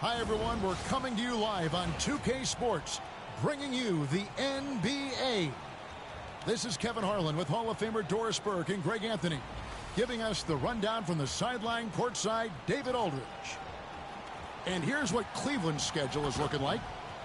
Hi, everyone. We're coming to you live on 2K Sports, bringing you the NBA. This is Kevin Harlan with Hall of Famer Doris Burke and Greg Anthony, giving us the rundown from the sideline courtside, David Aldridge. And here's what Cleveland's schedule is looking like.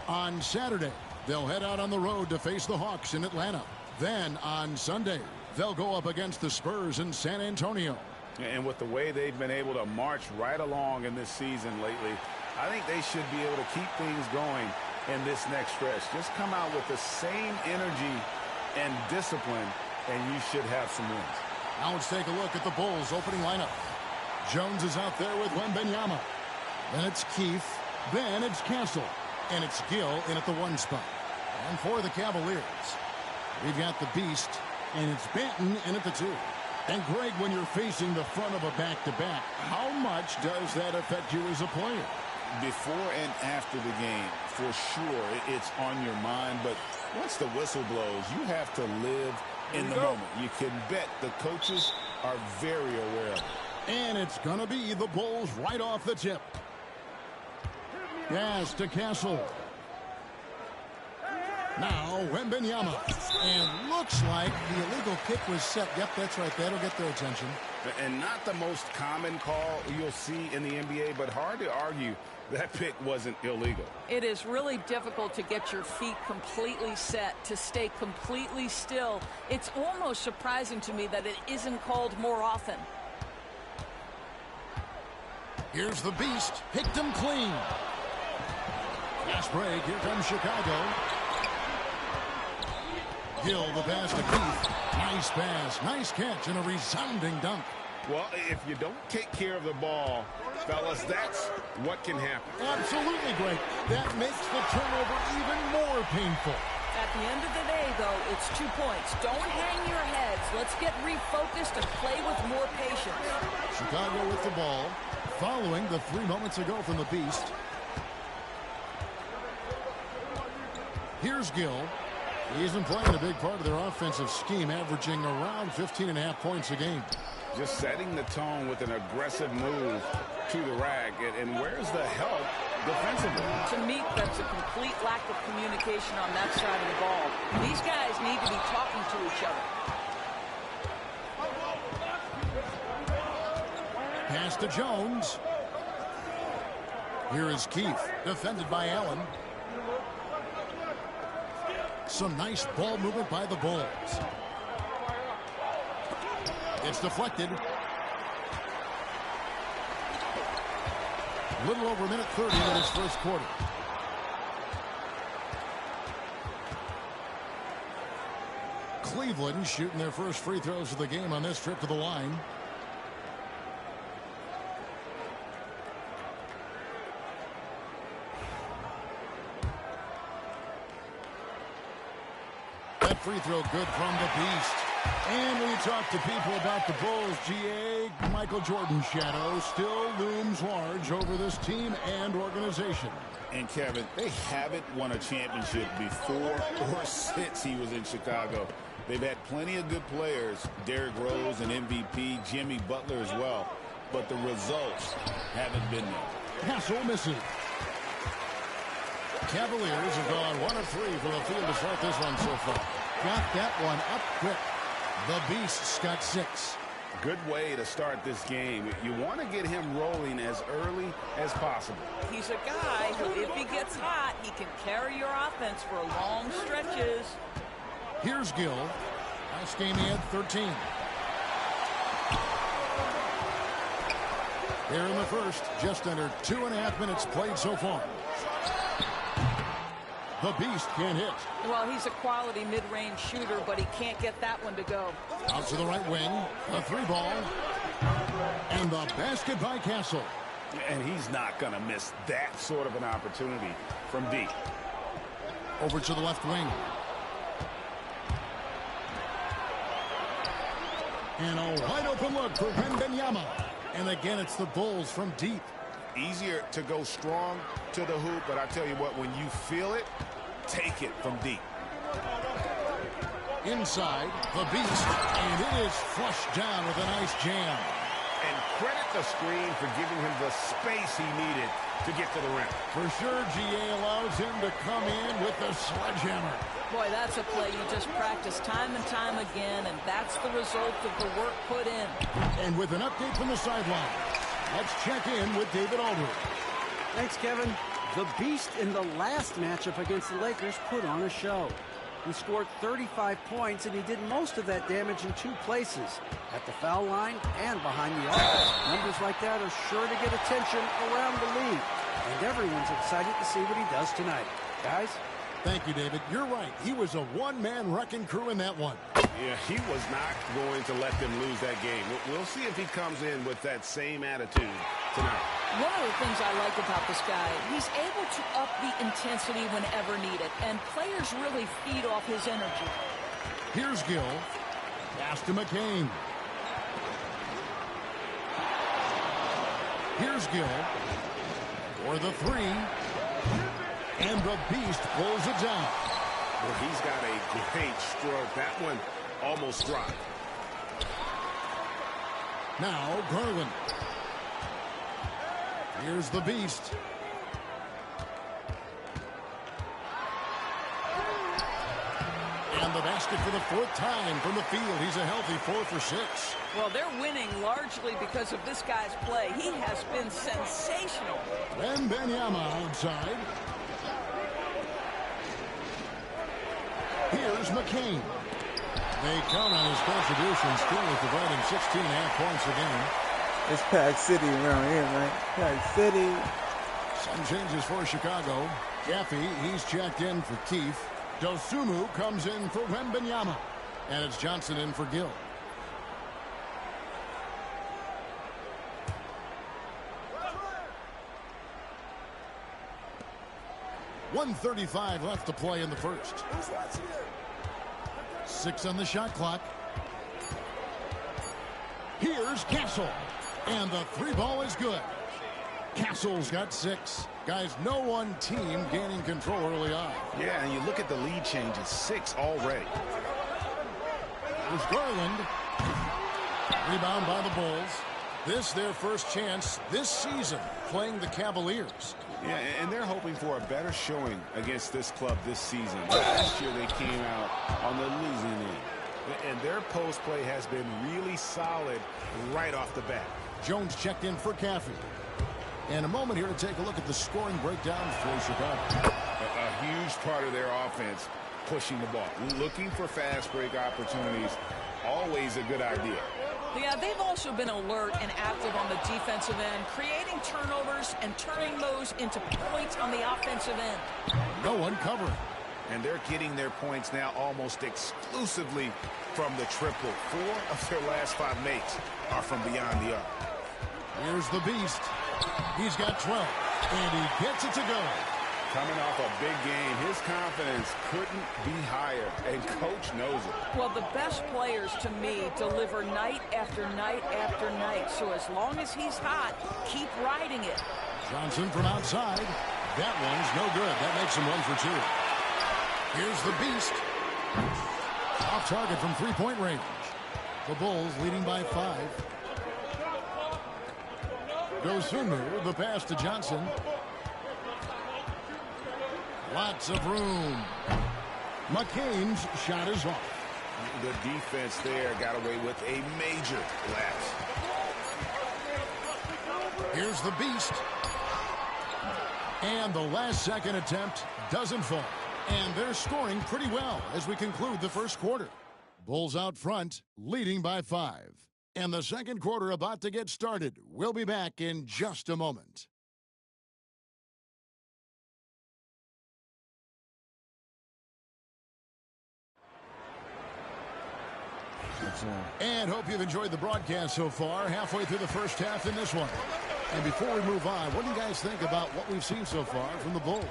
On Saturday, they'll head out on the road to face the Hawks in Atlanta. Then on Sunday, they'll go up against the Spurs in San Antonio. And with the way they've been able to march right along in this season lately, I think they should be able to keep things going in this next stretch. Just come out with the same energy and discipline, and you should have some wins. Now let's take a look at the Bulls' opening lineup. Jones is out there with Wembanyama. Then it's Keith. Then it's Castle. And it's Gill in at the 1 spot. And for the Cavaliers, we've got the Beast, and it's Banton in at the 2. And Greg, when you're facing the front of a back-to-back, how much does that affect you as a player? Before and after the game, for sure, it's on your mind. But once the whistle blows, you have to live in the moment. You can bet the coaches are very aware of it. And it's going to be the Bulls right off the tip. Pass to Castle. Now Wembanyama. And looks like the illegal kick was set. Yep, that's right. That'll get their attention. And not the most common call you'll see in the NBA, but hard to argue that pick wasn't illegal. It is really difficult to get your feet completely set, to stay completely still. It's almost surprising to me that it isn't called more often. Here's the Beast. Picked him clean. Fast break. Here comes Chicago. Gill the pass to Keith. Nice pass. Nice catch and a resounding dunk. Well, if you don't take care of the ball, fellas, that's what can happen. Absolutely, Greg. That makes the turnover even more painful. At the end of the day, though, it's 2 points. Don't hang your heads. Let's get refocused and play with more patience. Chicago with the ball, following the 3 moments ago from the Beast. Here's Gill. He isn't playing a big part of their offensive scheme, averaging around 15.5 points a game. Just setting the tone with an aggressive move to the rack. And where's the help defensively? To me, that's a complete lack of communication on that side of the ball. These guys need to be talking to each other. Pass to Jones. Here is Keith, defended by Allen. Some nice ball movement by the Bulls. It's deflected. A little over a minute 30 in this first quarter. Cleveland shooting their first free throws of the game on this trip to the line. That free throw good from the Beast. And when you talk to people about the Bulls, GA, Michael Jordan's shadow still looms large over this team and organization. And Kevin, they haven't won a championship before or since he was in Chicago. They've had plenty of good players, Derrick Rose, an MVP, Jimmy Butler as well. But the results haven't been there. Castle misses. Cavaliers have gone 1 of 3 from the field to start this one so far. Got that one up quick. The Beasts got 6. Good way to start this game. You want to get him rolling as early as possible. He's a guy who, if he gets hot, he can carry your offense for long stretches. Here's Gill. Last game he had 13. Here in the first, just under 2.5 minutes played so far. The Beast can't hit. Well, he's a quality mid-range shooter, but he can't get that one to go. Out to the right wing. A 3 ball. And the basket by Castle. And he's not going to miss that sort of an opportunity from deep. Over to the left wing. And a wide open look for Wembanyama. And again, it's the Bulls from deep. Easier to go strong to the hoop, but I tell you what, when you feel it, take it from deep. Inside, the Beast, and it is flushed down with a nice jam. And credit the screen for giving him the space he needed to get to the rim. For sure, GA allows him to come in with the sledgehammer. Boy, that's a play you just practice time and time again, and that's the result of the work put in. And with an update from the sideline, let's check in with David Aldridge. Thanks, Kevin. The Beast in the last matchup against the Lakers put on a show. He scored 35 points, and he did most of that damage in 2 places, at the foul line and behind the arc. Numbers like that are sure to get attention around the league, and everyone's excited to see what he does tonight. Guys? Thank you, David. You're right. He was a one-man wrecking crew in that one. Yeah, he was not going to let them lose that game. We'll see if he comes in with that same attitude tonight. One of the things I like about this guy, he's able to up the intensity whenever needed, and players really feed off his energy. Here's Gill. Pass to McCain. Here's Gill for the 3. And the Beast pulls it down. Well, he's got a great stroke. That one almost dropped. Now Garland. Here's the Beast. And the basket for the 4th time from the field. He's a healthy 4 for 6. Well, they're winning largely because of this guy's play. He has been sensational. Wembanyama outside. Here's McCain. They count on his contributions, currently providing 16.5 points a game. It's Pack City around here, man. Pack City. Some changes for Chicago. Gaffey, he's checked in for Keefe. Dosunmu comes in for Wembanyama. And it's Johnson in for Gill. .135 left to play in the first. 6 on the shot clock. Here's Castle. And the 3 ball is good. Castle's got 6. Guys, no one team gaining control early on. Yeah, and you look at the lead changes. 6 already. Here's Garland. Rebound by the Bulls. This their first chance this season playing the Cavaliers. Yeah, and they're hoping for a better showing against this club this season. Last year they came out on the losing end. And their post play has been really solid right off the bat. Jones checked in for Caffey. And a moment here to take a look at the scoring breakdown for Chicago. A huge part of their offense, pushing the ball. Looking for fast break opportunities, always a good idea. Yeah, they've also been alert and active on the defensive end, creating turnovers and turning those into points on the offensive end. No one covering. And they're getting their points now almost exclusively from the triple. 4 of their last 5 makes are from beyond the arc. Here's the Beast. He's got 12, and he gets it to go. Coming off a big game, his confidence couldn't be higher, and coach knows it. Well, the best players, to me, deliver night after night after night. So as long as he's hot, keep riding it. Johnson from outside. That one's no good. That makes him 1 for 2. Here's the Beast. Off target from 3-point range. The Bulls leading by 5. Dosunmu, the pass to Johnson. Lots of room. McCain's shot is off. The defense there got away with a major lapse. Here's the Beast. And the last second attempt doesn't fall. And they're scoring pretty well as we conclude the first quarter. Bulls out front, leading by 5. And the second quarter about to get started. We'll be back in just a moment. And hope you've enjoyed the broadcast so far. Halfway through the first half in this one. And before we move on, what do you guys think about what we've seen so far from the Bulls?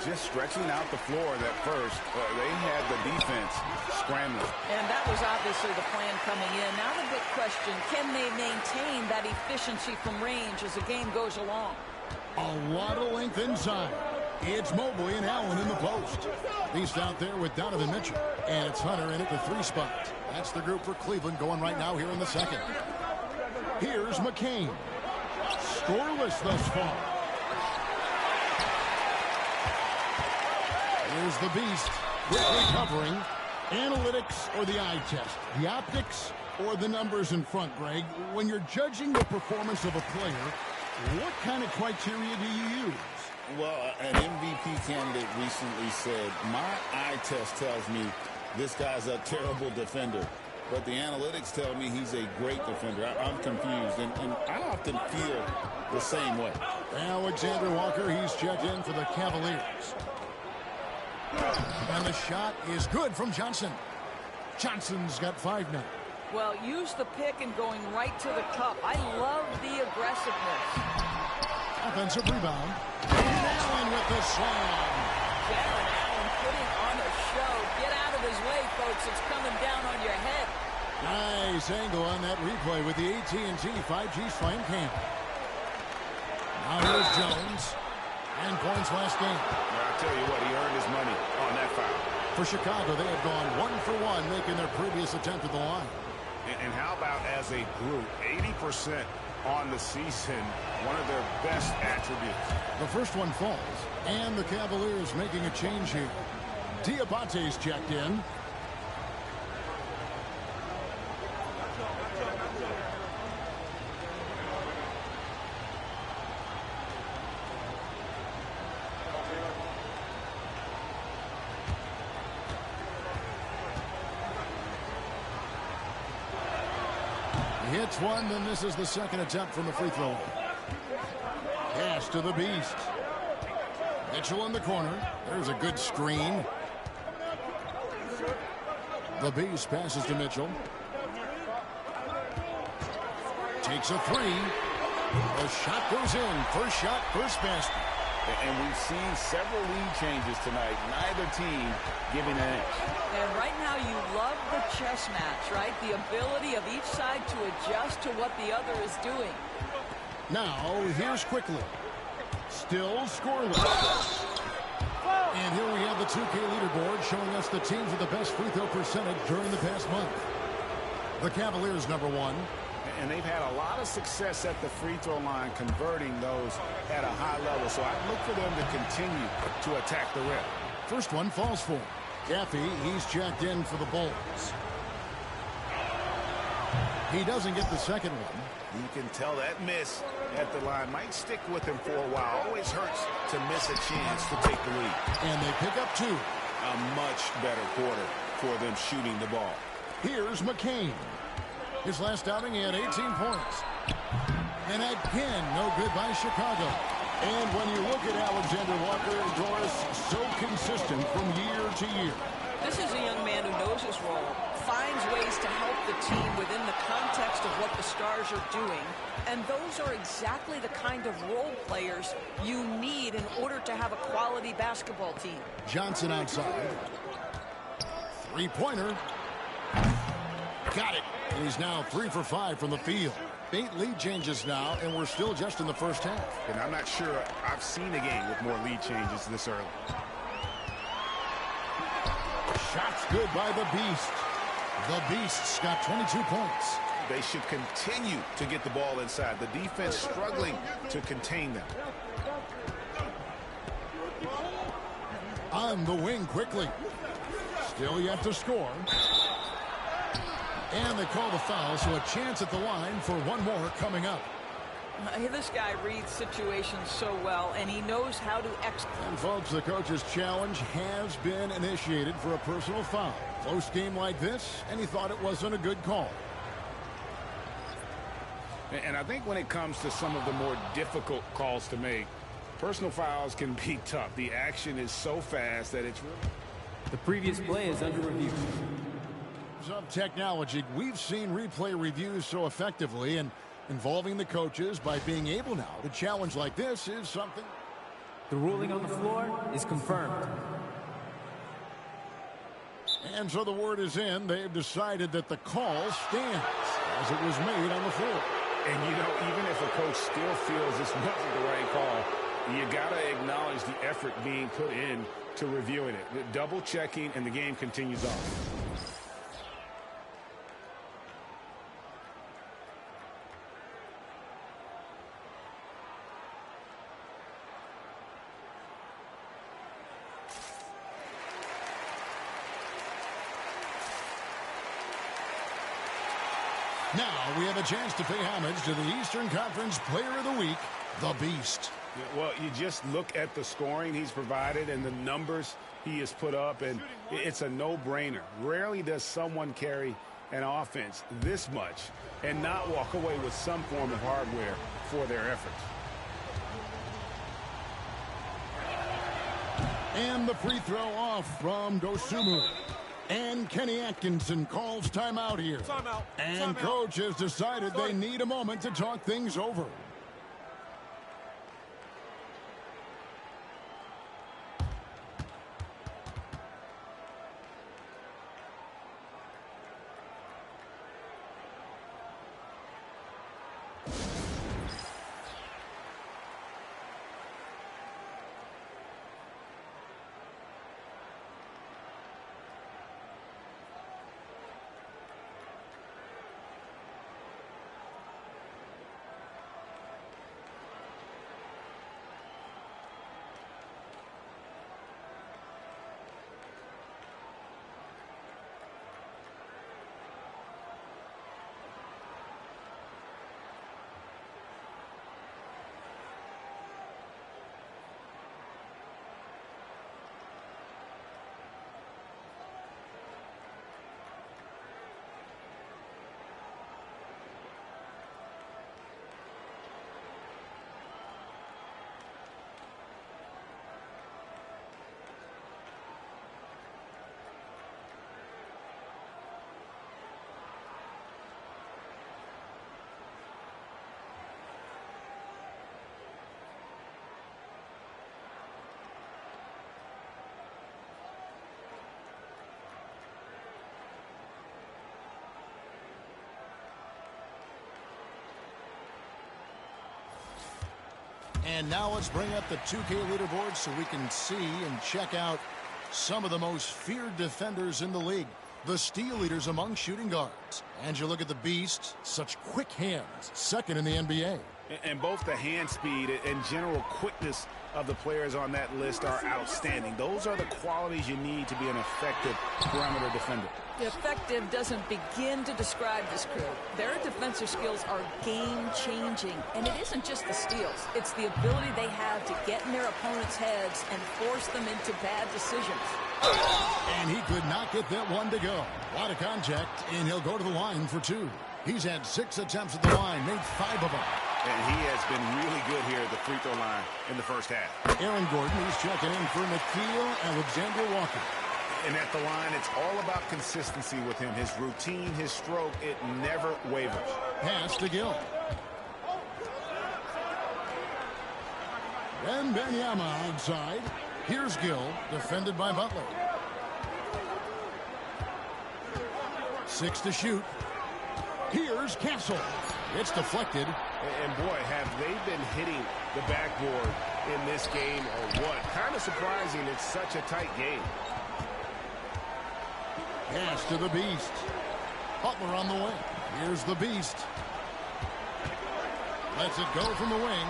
Just stretching out the floor that first. They had the defense scrambling. And that was obviously the plan coming in. Now the big question, can they maintain that efficiency from range as the game goes along? A lot of length inside. It's Mobley and Allen in the post. Beast out there with Donovan Mitchell. And it's Hunter in at the 3 spot. That's the group for Cleveland going right now here in the second. Here's McCain. Scoreless thus far. Here's the Beast. Quickly covering. Analytics or the eye test? The optics or the numbers in front, Greg? When you're judging the performance of a player, what kind of criteria do you use? Well, an MVP candidate recently said, my eye test tells me this guy's a terrible defender, but the analytics tell me he's a great defender. I'm confused, and I often feel the same way. Alexander Walker, he's checked in for the Cavaliers. And the shot is good from Johnson. Johnson's got 5 now. Well, use the pick and going right to the cup. I love the aggressiveness. Offensive rebound. Allen with the slam. Jared Allen putting on a show. Get out of his way, folks. It's coming down on your head. Nice angle on that replay with the AT&T 5G Slam Cam. Now here's Jones. 10 points last game. Well, I'll tell you what, he earned his money on that foul. For Chicago, they have gone 1 for 1, making their previous attempt at the line. And how about as a group, 80% on the season, one of their best attributes. The first one falls, and the Cavaliers making a change here. Diabate's checked in. Hits one, then this is the second attempt from the free throw line. Pass to the Beast. Mitchell in the corner. There's a good screen. The Beast passes to Mitchell. Takes a 3. The shot goes in. First shot, first basket. And we've seen several lead changes tonight. Neither team giving an inch. And right now you love the chess match, right? The ability of each side to adjust to what the other is doing. Now, here's quickly. Still scoreless. And here we have the 2K leaderboard showing us the teams with the best free throw percentage during the past month. The Cavaliers, number 1. And they've had a lot of success at the free throw line, converting those at a high level. So I look for them to continue to attack the rim. First one falls for him. Caffey, he's checked in for the Bulls. He doesn't get the second one. You can tell that miss at the line might stick with him for a while. Always hurts to miss a chance to take the lead. And they pick up 2. A much better quarter for them shooting the ball. Here's McCain. His last outing, he had 18 points. And again, no good by Chicago. And when you look at Alexander Walker, Doris, so consistent from year to year. This is a young man who knows his role, finds ways to help the team within the context of what the Stars are doing. And those are exactly the kind of role players you need in order to have a quality basketball team. Johnson outside. 3-pointer. Got it. And he's now 3 for 5 from the field. 8 lead changes now, and we're still just in the first half. And I'm not sure I've seen a game with more lead changes this early. Shots good by the Beast. The Beast's got 22 points. They should continue to get the ball inside. The defense struggling to contain them. On the wing quickly. Still yet to score. And they call the foul, so a chance at the line for one more coming up. This guy reads situations so well, and he knows how to execute. And folks, the coach's challenge has been initiated for a personal foul. Close game like this, and he thought it wasn't a good call. And I think when it comes to some of the more difficult calls to make, personal fouls can be tough. The action is so fast that it's really... The previous play is under review. Of technology, we've seen replay reviews so effectively, and involving the coaches by being able now to challenge like this is something. The ruling on the floor is confirmed. And so the word is in. They've decided that the call stands as it was made on the floor. And, you know, even if a coach still feels this wasn't the right call, you got to acknowledge the effort being put in to reviewing it. Double checking, and the game continues on. Now we have a chance to pay homage to the Eastern Conference Player of the Week, the Beast. Well, you just look at the scoring he's provided and the numbers he has put up, and it's a no-brainer. Rarely does someone carry an offense this much and not walk away with some form of hardware for their efforts. And the free throw off from Dosunmu. And Kenny Atkinson calls timeout here. Timeout. And coach has decided they need a moment to talk things over. And now let's bring up the 2K leaderboard so we can see and check out some of the most feared defenders in the league. The steal leaders among shooting guards. And you look at the Beast, such quick hands, second in the NBA. And both the hand speed and general quickness of the players on that list are outstanding. Those are the qualities you need to be an effective perimeter defender. Effective doesn't begin to describe this crew. Their defensive skills are game-changing, and it isn't just the steals. It's the ability they have to get in their opponents' heads and force them into bad decisions. And he could not get that one to go. A lot of contact, and he'll go to the line for two. He's had 6 attempts at the line, made 5 of them. And he has been really good here at the free throw line in the first half. Aaron Gordon, he's checking in for Nikhil Alexander Walker. And at the line, it's all about consistency with him. His routine, his stroke, it never wavers. Pass to Gill. And Benyama outside. Here's Gill, defended by Butler. 6 to shoot. Here's Castle. It's deflected. And boy, have they been hitting the backboard in this game or what? Kind of surprising it's such a tight game. Pass to the Beast. Butler on the wing. Here's the Beast. Lets it go from the wing.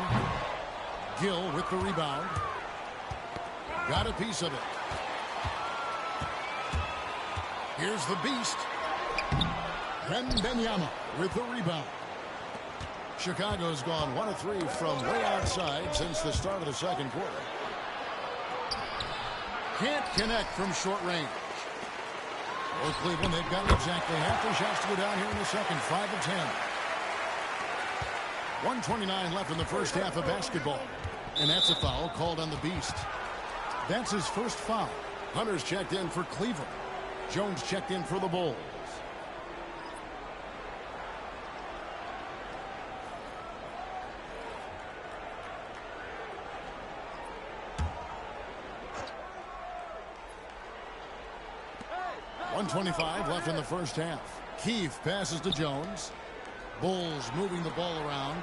Gill with the rebound. Got a piece of it. Here's the Beast. And Benyama with the rebound. Chicago's gone 1 of 3 from way outside since the start of the second quarter. Can't connect from short range. Well, Cleveland, they've gotten exactly half their shots to go down here in the second, 5 of 10. 1:29 left in the first half of basketball. And that's a foul called on the Beast. That's his first foul. Hunter's checked in for Cleveland. Jones checked in for the Bulls. .125 left in the first half. Keefe passes to Jones. Bulls moving the ball around.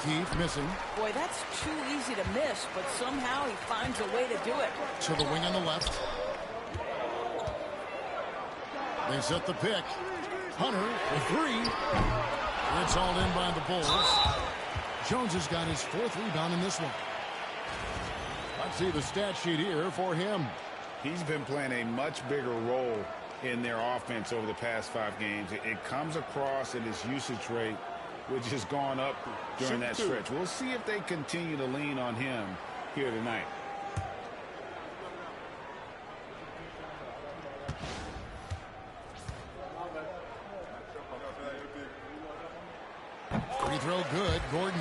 Keefe missing. Boy, that's too easy to miss, but somehow he finds a way to do it. To the wing on the left. They set the pick. Hunter for 3. It's all in by the Bulls. Jones has got his 4th rebound in this one. Let's see the stat sheet here for him. He's been playing a much bigger role in their offense over the past 5 games. It comes across in his usage rate, which has gone up during that stretch. We'll see if they continue to lean on him here tonight. Free throw good, Gordon.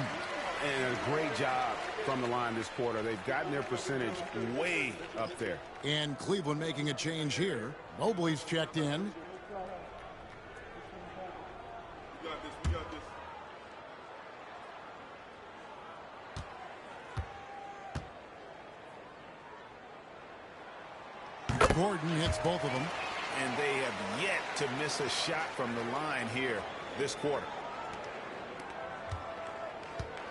And a great job from the line this quarter. They've gotten their percentage way up there. And Cleveland making a change here. Mobley's checked in. Gordon hits both of them. And they have yet to miss a shot from the line here this quarter.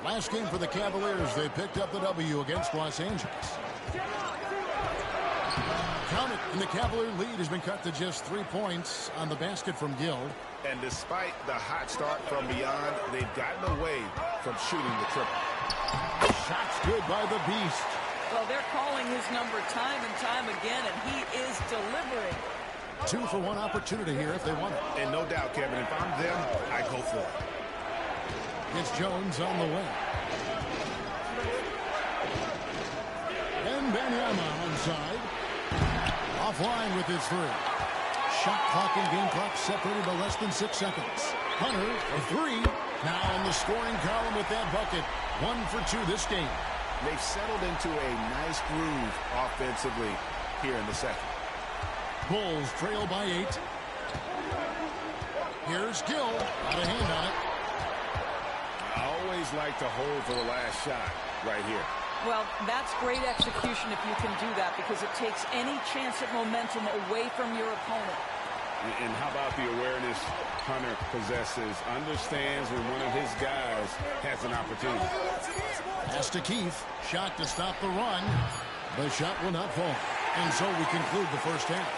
Last game for the Cavaliers, they picked up the W against Los Angeles. Count it, and the Cavalier lead has been cut to just 3 points on the basket from Gill. And despite the hot start from beyond, they've gotten away from shooting the triple. Shots good by the Beast. Well, they're calling his number time and time again, and he is delivering. 2-for-1 opportunity here if they want it. And no doubt, Kevin, if I'm them, I go for it. It's Jones on the way. And Benyama onside. Offline with his 3. Shot clock and game clock separated by less than 6 seconds. Hunter, a 3. Now in the scoring column with that bucket. 1 for 2 this game. They've settled into a nice groove offensively here in the second. Bulls trail by 8. Here's Gill. Got a hand on it. I always like to hold for the last shot right here. Well, that's great execution if you can do that, because it takes any chance at momentum away from your opponent. And how about the awareness Hunter possesses, understands when one of his guys has an opportunity. Pass to Keith. Shot to stop the run. The shot will not fall. And so we conclude the first half.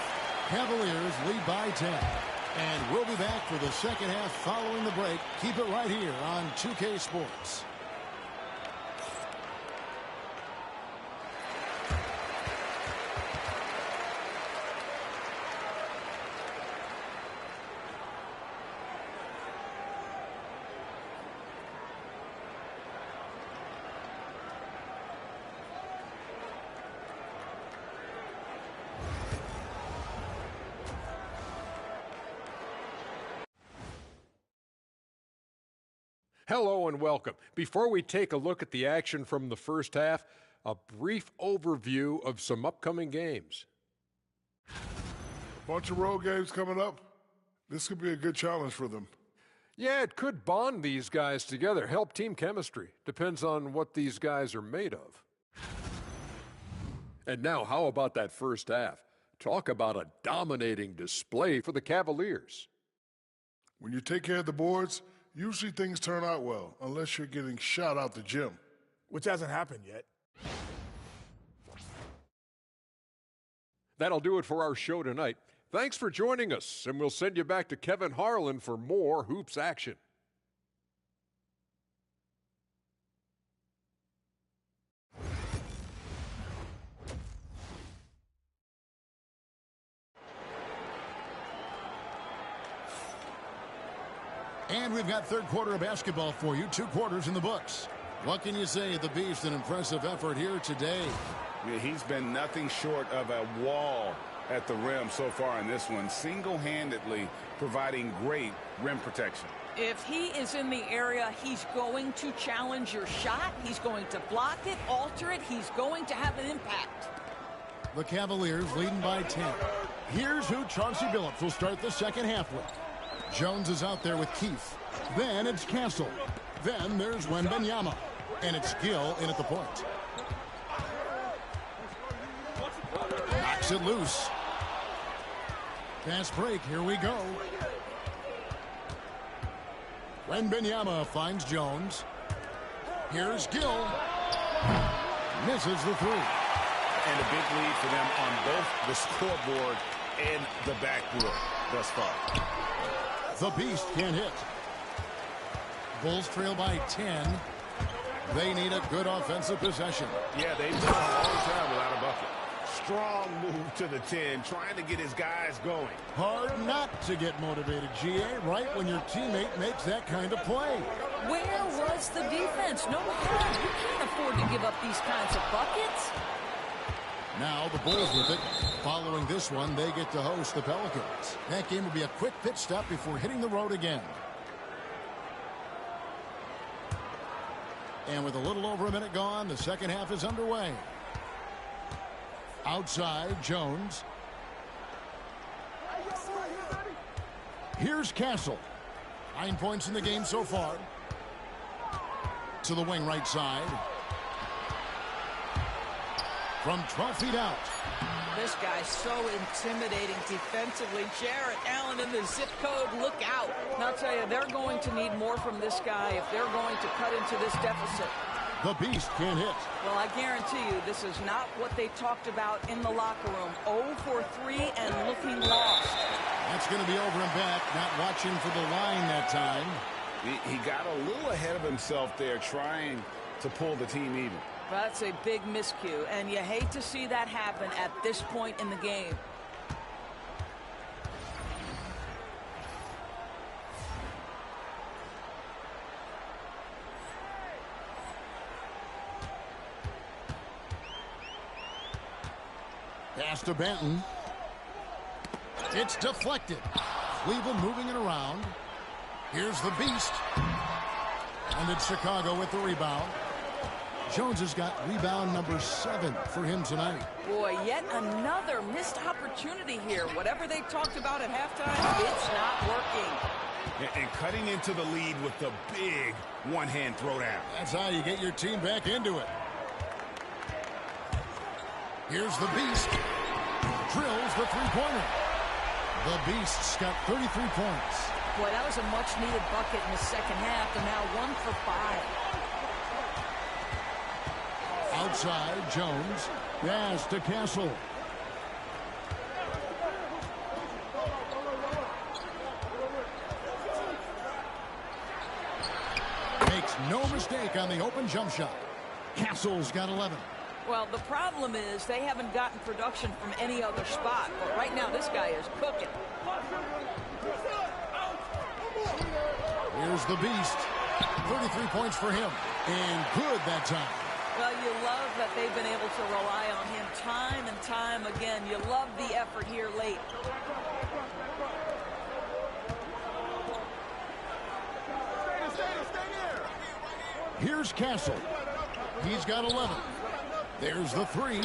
Cavaliers lead by 10. And we'll be back for the second half following the break. Keep it right here on 2K Sports. Hello and welcome. Before we take a look at the action from the first half, a brief overview of some upcoming games. Bunch of road games coming up. This could be a good challenge for them. Yeah, it could bond these guys together, help team chemistry. Depends on what these guys are made of. And now, how about that first half? Talk about a dominating display for the Cavaliers. When you take care of the boards, usually things turn out well, unless you're getting shot out the gym. Which hasn't happened yet. That'll do it for our show tonight. Thanks for joining us, and we'll send you back to Kevin Harlan for more hoops action. And we've got third quarter of basketball for you. 2 quarters in the books. What can you say? The Beast, an impressive effort here today. Yeah, he's been nothing short of a wall at the rim so far in this one, single-handedly providing great rim protection. If he is in the area, he's going to challenge your shot. He's going to block it, alter it. He's going to have an impact. The Cavaliers leading by 10. Here's who Chauncey Billups will start the second half with. Jones is out there with Keith. Then it's Castle. Then there's Wembanyama. And it's Gill in at the point. Knocks it loose. Fast break. Here we go. Wembanyama finds Jones. Here's Gill. Misses the 3. And a big lead for them on both the scoreboard and the backboard thus far. The Beast can't hit. Bulls trail by 10. They need a good offensive possession. Yeah, they've gone a long time without a bucket. Strong move to the 10, trying to get his guys going. Hard not to get motivated, GA, right when your teammate makes that kind of play. Where was the defense? No head. You can't afford to give up these kinds of buckets. Now the Bulls with it. Following this one, they get to host the Pelicans. That game will be a quick pit stop before hitting the road again. And with a little over a minute gone, the second half is underway. Outside, Jones. Here's Castle. 9 points in the game so far. To the wing right side. From 12 feet out. This guy's so intimidating defensively. Jarrett Allen in the zip code. Look out. And I'll tell you, they're going to need more from this guy if they're going to cut into this deficit. The Beast can hit. Well, I guarantee you this is not what they talked about in the locker room. 0 for 3 and looking lost. That's going to be over and back. Not watching for the line that time. He got a little ahead of himself there, trying to pull the team even. That's a big miscue, and you hate to see that happen at this point in the game. Pass to Benton. It's deflected. Cleveland moving it around. Here's the Beast. And it's Chicago with the rebound. Jones has got rebound number 7 for him tonight. Boy, yet another missed opportunity here. Whatever they talked about at halftime, it's not working. And cutting into the lead with the big one-hand throwdown. That's how you get your team back into it. Here's the Beast. Drills the three-pointer. The Beast's got 33 points. Boy, that was a much-needed bucket in the second half, and now 1 for 5. Outside, Jones. Pass to Castle. Makes no mistake on the open jump shot. Castle's got 11. Well, the problem is they haven't gotten production from any other spot. But right now, this guy is cooking. Here's the Beast. 33 points for him. And good that time. Well, you love that they've been able to rely on him time and time again. You love the effort here late. Here's Castle. He's got 11. There's the 3.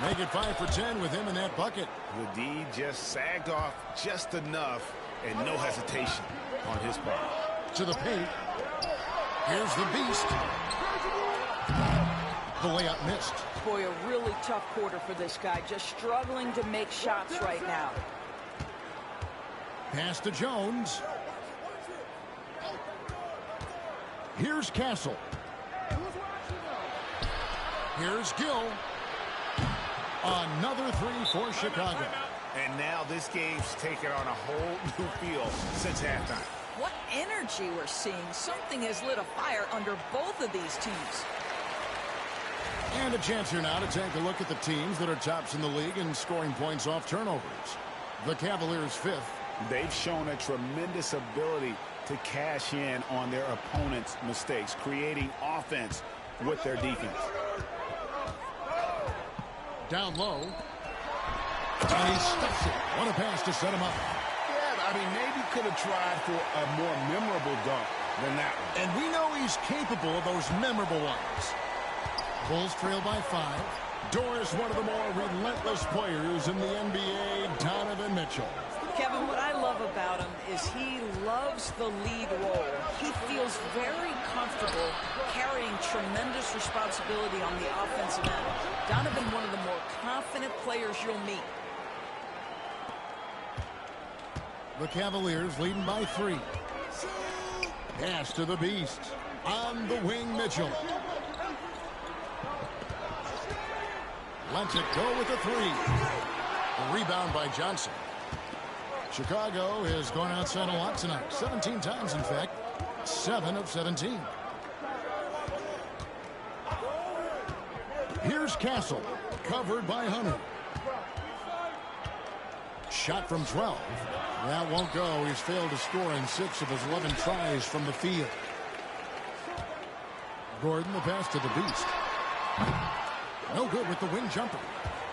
Make it 5 for 10 with him in that bucket. The D just sagged off just enough and no hesitation on his part. To the paint. Here's the Beast. The layup missed. Boy, a really tough quarter for this guy. Just struggling to make shots right now. Pass to Jones. Here's Castle. Here's Gill. Another 3 for Chicago. And now this game's taken on a whole new feel since halftime. What energy we're seeing. Something has lit a fire under both of these teams. And a chance here now to take a look at the teams that are tops in the league in scoring points off turnovers. The Cavaliers 5th. They've shown a tremendous ability to cash in on their opponent's mistakes, creating offense with their defense. Down low. And he stuffs it. What a pass to set him up. Yeah, I mean, maybe could have tried for a more memorable dunk than that one. And we know he's capable of those memorable ones. Bulls trail by 5. Doris, one of the more relentless players in the NBA, Donovan Mitchell. Kevin, what I love about him is he loves the lead role. He feels very comfortable carrying tremendous responsibility on the offensive end. Donovan, one of the more confident players you'll meet. The Cavaliers leading by 3. Pass to the Beast. On the wing, Mitchell. Lets it go with the 3. A rebound by Johnson. Chicago has gone outside a lot tonight. 17 times, in fact. 7 of 17. Here's Castle, covered by Hunter. Shot from 12. That won't go. He's failed to score in 6 of his 11 tries from the field. Gordon, the pass to the Beast. No good with the wing jumper.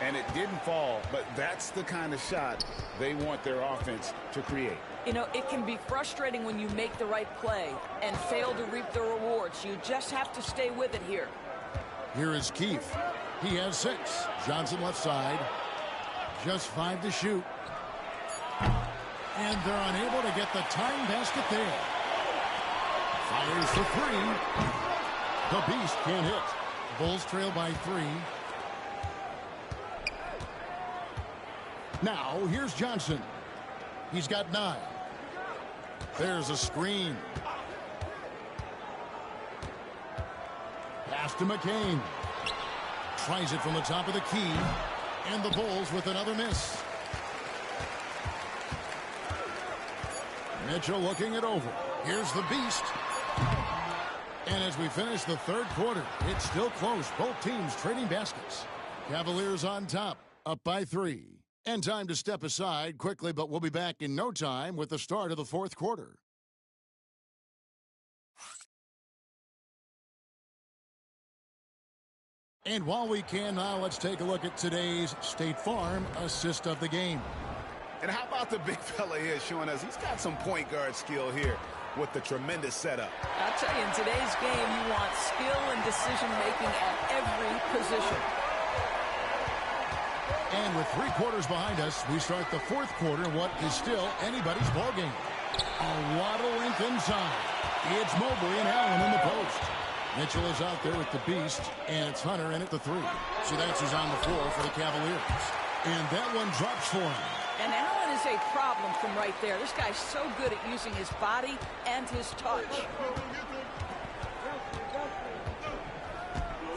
And it didn't fall, but that's the kind of shot they want their offense to create. You know, it can be frustrating when you make the right play and fail to reap the rewards. You just have to stay with it here. Here is Keith. He has 6. Johnson left side. Just 5 to shoot. And they're unable to get the tying basket there. Fires for 3. The Beast can't hit. Bulls trail by 3. Now, here's Johnson. He's got 9. There's a screen. Pass to McCain. Tries it from the top of the key. And the Bulls with another miss. Mitchell looking it over. Here's the Beast. And as we finish the third quarter, it's still close. Both teams trading baskets. Cavaliers on top, up by 3. And time to step aside quickly, but we'll be back in no time with the start of the fourth quarter. And while we can now, let's take a look at today's State Farm assist of the game. And how about the big fella here showing us he's got some point guard skill here with the tremendous setup. I'll tell you, in today's game, you want skill and decision-making at every position. And with 3 quarters behind us, we start the fourth quarter, what is still anybody's ballgame. A lot of length inside. It's Mobley and Allen in the post. Mitchell is out there with the Beast, and it's Hunter in at the 3. So that's who's on the floor for the Cavaliers. And that one drops for him. And Allen is a problem from right there. This guy's so good at using his body and his touch.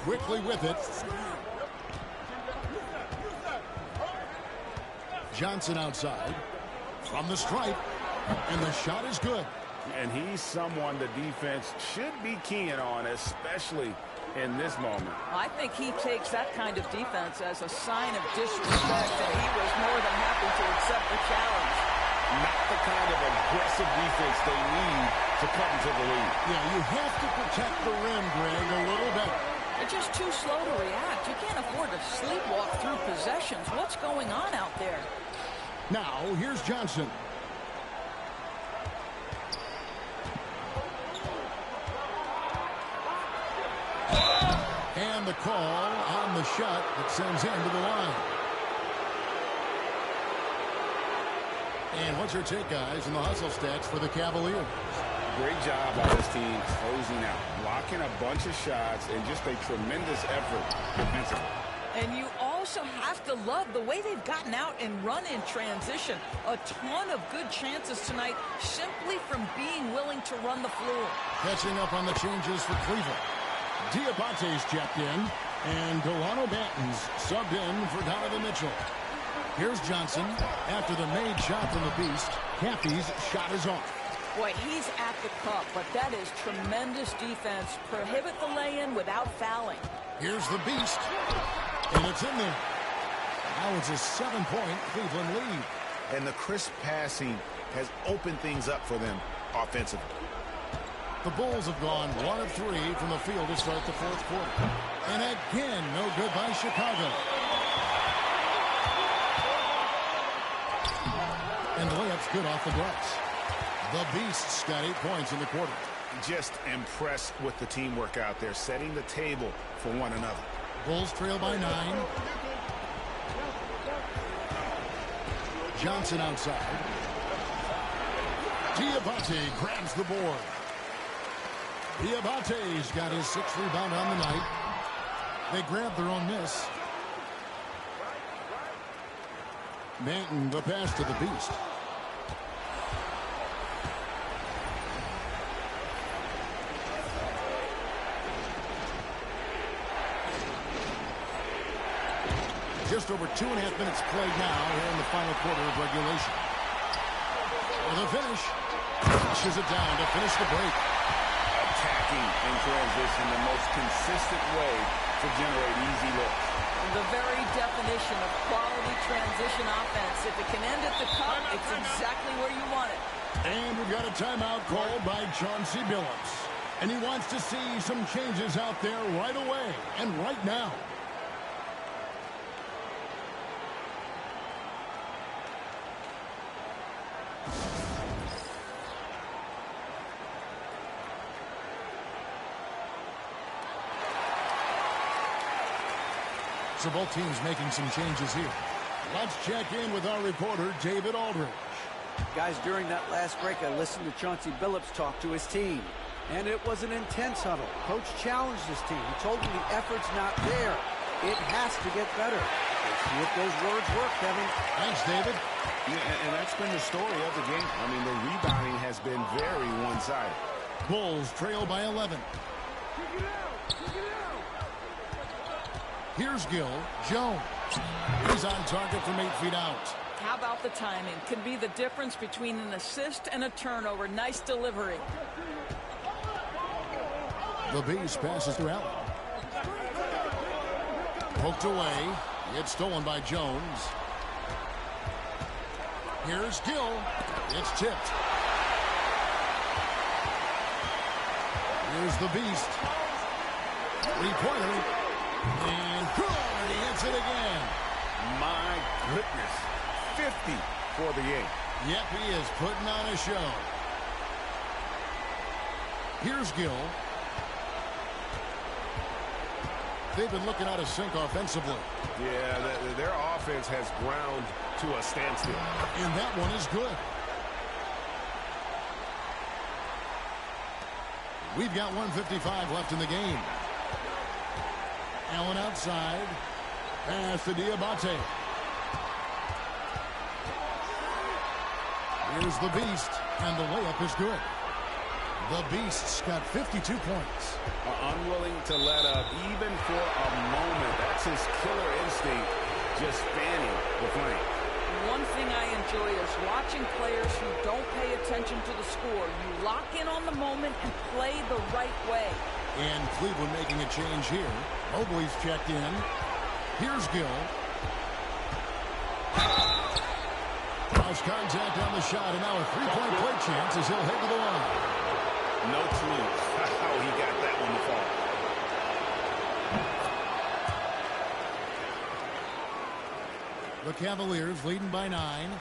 Quickly with it. Johnson outside. From the stripe. And the shot is good. And he's someone the defense should be keying on, especially in this moment. I think he takes that kind of defense as a sign of disrespect, and he was more than happy to accept the challenge. Not the kind of aggressive defense they need to cut into the lead. Yeah, you have to protect the rim, Greg, a little better. They're just too slow to react. You can't afford to sleepwalk through possessions. What's going on out there? Now, here's Johnson. And the call on the shot that sends him to the line. And what's your take, guys, in the hustle stats for the Cavaliers? Great job by this team closing out, blocking a bunch of shots, and just a tremendous effort defensively. And you also have to love the way they've gotten out and run in transition. A ton of good chances tonight simply from being willing to run the floor. Catching up on the changes for Cleveland. Diabate's checked in, and Delano Banton's subbed in for Donovan Mitchell. Here's Johnson after the made shot from the Beast. Caffey's shot is off. Boy, he's at the cup, but that is tremendous defense. Prohibit the lay-in without fouling. Here's the Beast, and it's in there. Now it's a 7-point Cleveland lead. And the crisp passing has opened things up for them offensively. The Bulls have gone 1 of 3 from the field to start the fourth quarter. And again, no good by Chicago. And the layup's good off the glass. The Beasts got 8 points in the quarter. Just impressed with the teamwork out there, setting the table for one another. Bulls trail by 9. Johnson outside. Diabate grabs the board. Diabate's got his 6th rebound on the night. They grab their own miss. Banton, the pass to the Beast. Just over 2.5 minutes played now here in the final quarter of regulation. For the finish, pushes it down to finish the break. Attacking finishing in transition the most consistent way to generate easy looks. The very definition of quality transition offense. If it can end at the cup, it's exactly where you want it. And we've got a timeout called by Chauncey Billups. And he wants to see some changes out there right away and right now. So both teams making some changes here. Let's check in with our reporter, David Aldridge. Guys, during that last break, I listened to Chauncey Billups talk to his team. And it was an intense huddle. Coach challenged his team. He told them the effort's not there. It has to get better. Let's see if those words work, Kevin. Thanks, David. Yeah, and that's been the story of the game. I mean, the rebounding has been very one-sided. Bulls trail by 11. Here's Gill. Jones. He's on target from 8 feet out. How about the timing? Can be the difference between an assist and a turnover. Nice delivery. The Beast passes to Allen. Poked away. It's stolen by Jones. Here's Gill. It's tipped. Here's the Beast. Three-pointer. And good. He hits it again. My goodness. 50 for the game. Yep, he is putting on a show. Here's Gill. They've been looking out of sync offensively. Yeah, their offense has ground to a standstill. And that one is good. We've got 1:55 left in the game. Allen outside. Pass to Diabate. Here's the Beast, and the layup is good. The Beast's got 52 points. Unwilling to let up even for a moment. That's his killer instinct, just fanning the flame. One thing I enjoy is watching players who don't pay attention to the score. You lock in on the moment and play the right way. And Cleveland making a change here. Mobley's checked in. Here's Gill. Cross contact on the shot, and now a three-point play chance as he'll head to the line. No clue how he got that one to fall. The Cavaliers leading by 9.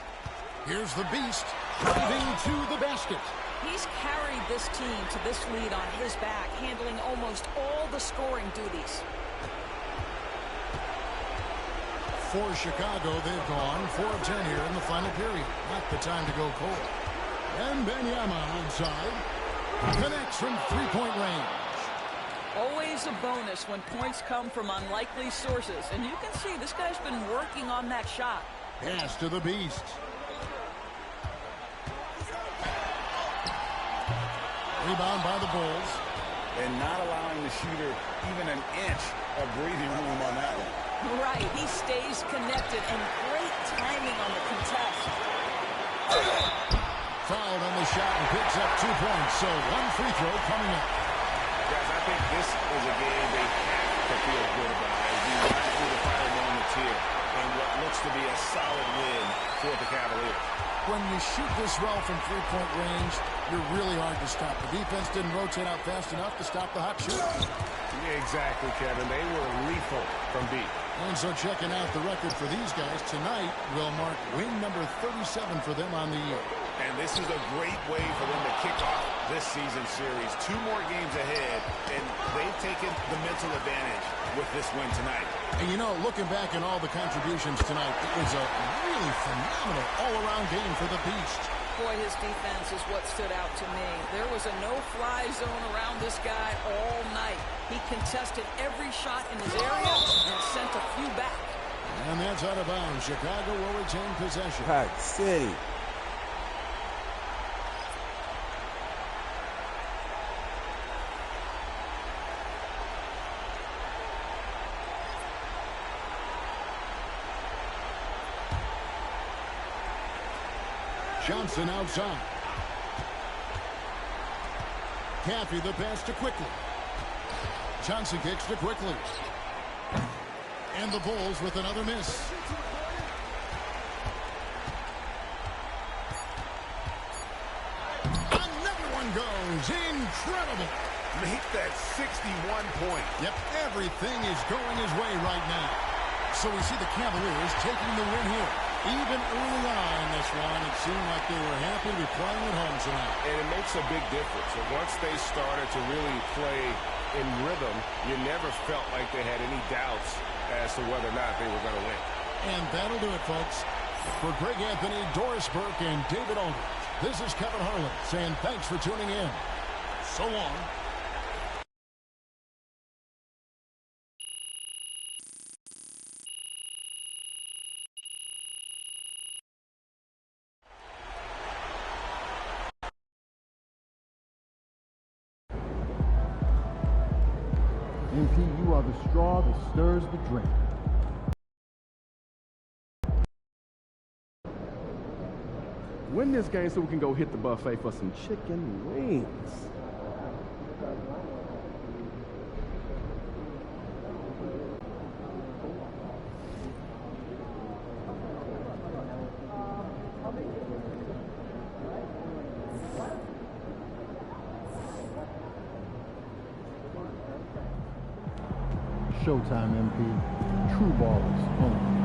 Here's the Beast driving to the basket. He's carried this team to this lead on his back, handling almost all the scoring duties. For Chicago, they've gone 4 of 10 here in the final period. Not the time to go cold. And Benyama inside. Connects from three-point range. Always a bonus when points come from unlikely sources. And you can see this guy's been working on that shot. Pass to the Beast. Rebound by the Bulls. And not allowing the shooter even an inch of breathing room on that one. Right, he stays connected, and great timing on the contest. Fouled on the shot and picks up 2 points, so one free throw coming up. Guys, I think this is a game they have to feel good about as we ride through the final moments here and what looks to be a solid win for the Cavaliers. When you shoot this well from three-point range, you're really hard to stop. The defense didn't rotate out fast enough to stop the hot shooter. Exactly, Kevin. They were lethal from deep. And so checking out the record for these guys tonight will mark win number 37 for them on the year. And this is a great way for them to kick off this season series. 2 more games ahead, and they've taken the mental advantage with this win tonight. And you know, looking back at all the contributions tonight, it was a really phenomenal all-around game for the Beast. Boy, his defense is what stood out to me. There was a no-fly zone around this guy all night. He contested every shot in his area and sent a few back. And that's out of bounds. Chicago will retain possession. Pack City. Johnson outside. McCaffrey the pass to Quickly. Johnson kicks to Quickly. And the Bulls with another miss. Another one goes. Incredible. Make that 61 point. Yep, everything is going his way right now. So we see the Cavaliers taking the win here. Even early on in this one, it seemed like they were happy to be playing at home tonight. And it makes a big difference. And once they started to really play in rhythm, you never felt like they had any doubts as to whether or not they were going to win. And that'll do it, folks. For Greg Anthony, Doris Burke, and David Aldridge, this is Kevin Harlan saying thanks for tuning in. So long. MP, you are the straw that stirs the drink. Win this game so we can go hit the buffet for some chicken wings. Showtime, MP. True ballers only.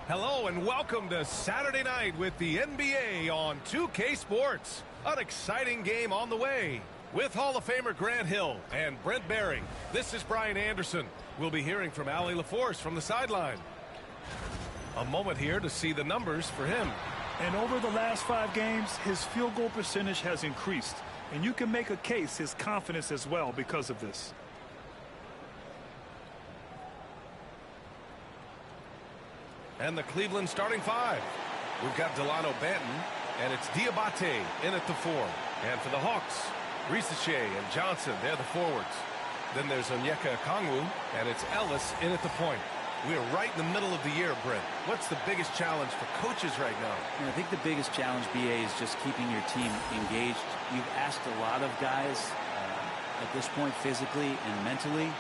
Hello and welcome to Saturday night with the NBA on 2K Sports. An exciting game on the way. With Hall of Famer Grant Hill and Brent Barry, this is Brian Anderson. We'll be hearing from Allie LaForce from the sideline. A moment here to see the numbers for him. And over the last 5 games, his field goal percentage has increased. And you can make a case his confidence as well because of this. And the Cleveland starting 5. We've got Delano Banton, and it's Diabate in at the 4. And for the Hawks, Risache and Johnson, they're the forwards. Then there's Onyeka Okongwu, and it's Ellis in at the point. We're right in the middle of the year, Brent. What's the biggest challenge for coaches right now? I think the biggest challenge, BA, is just keeping your team engaged. You've asked a lot of guys at this point physically and mentally.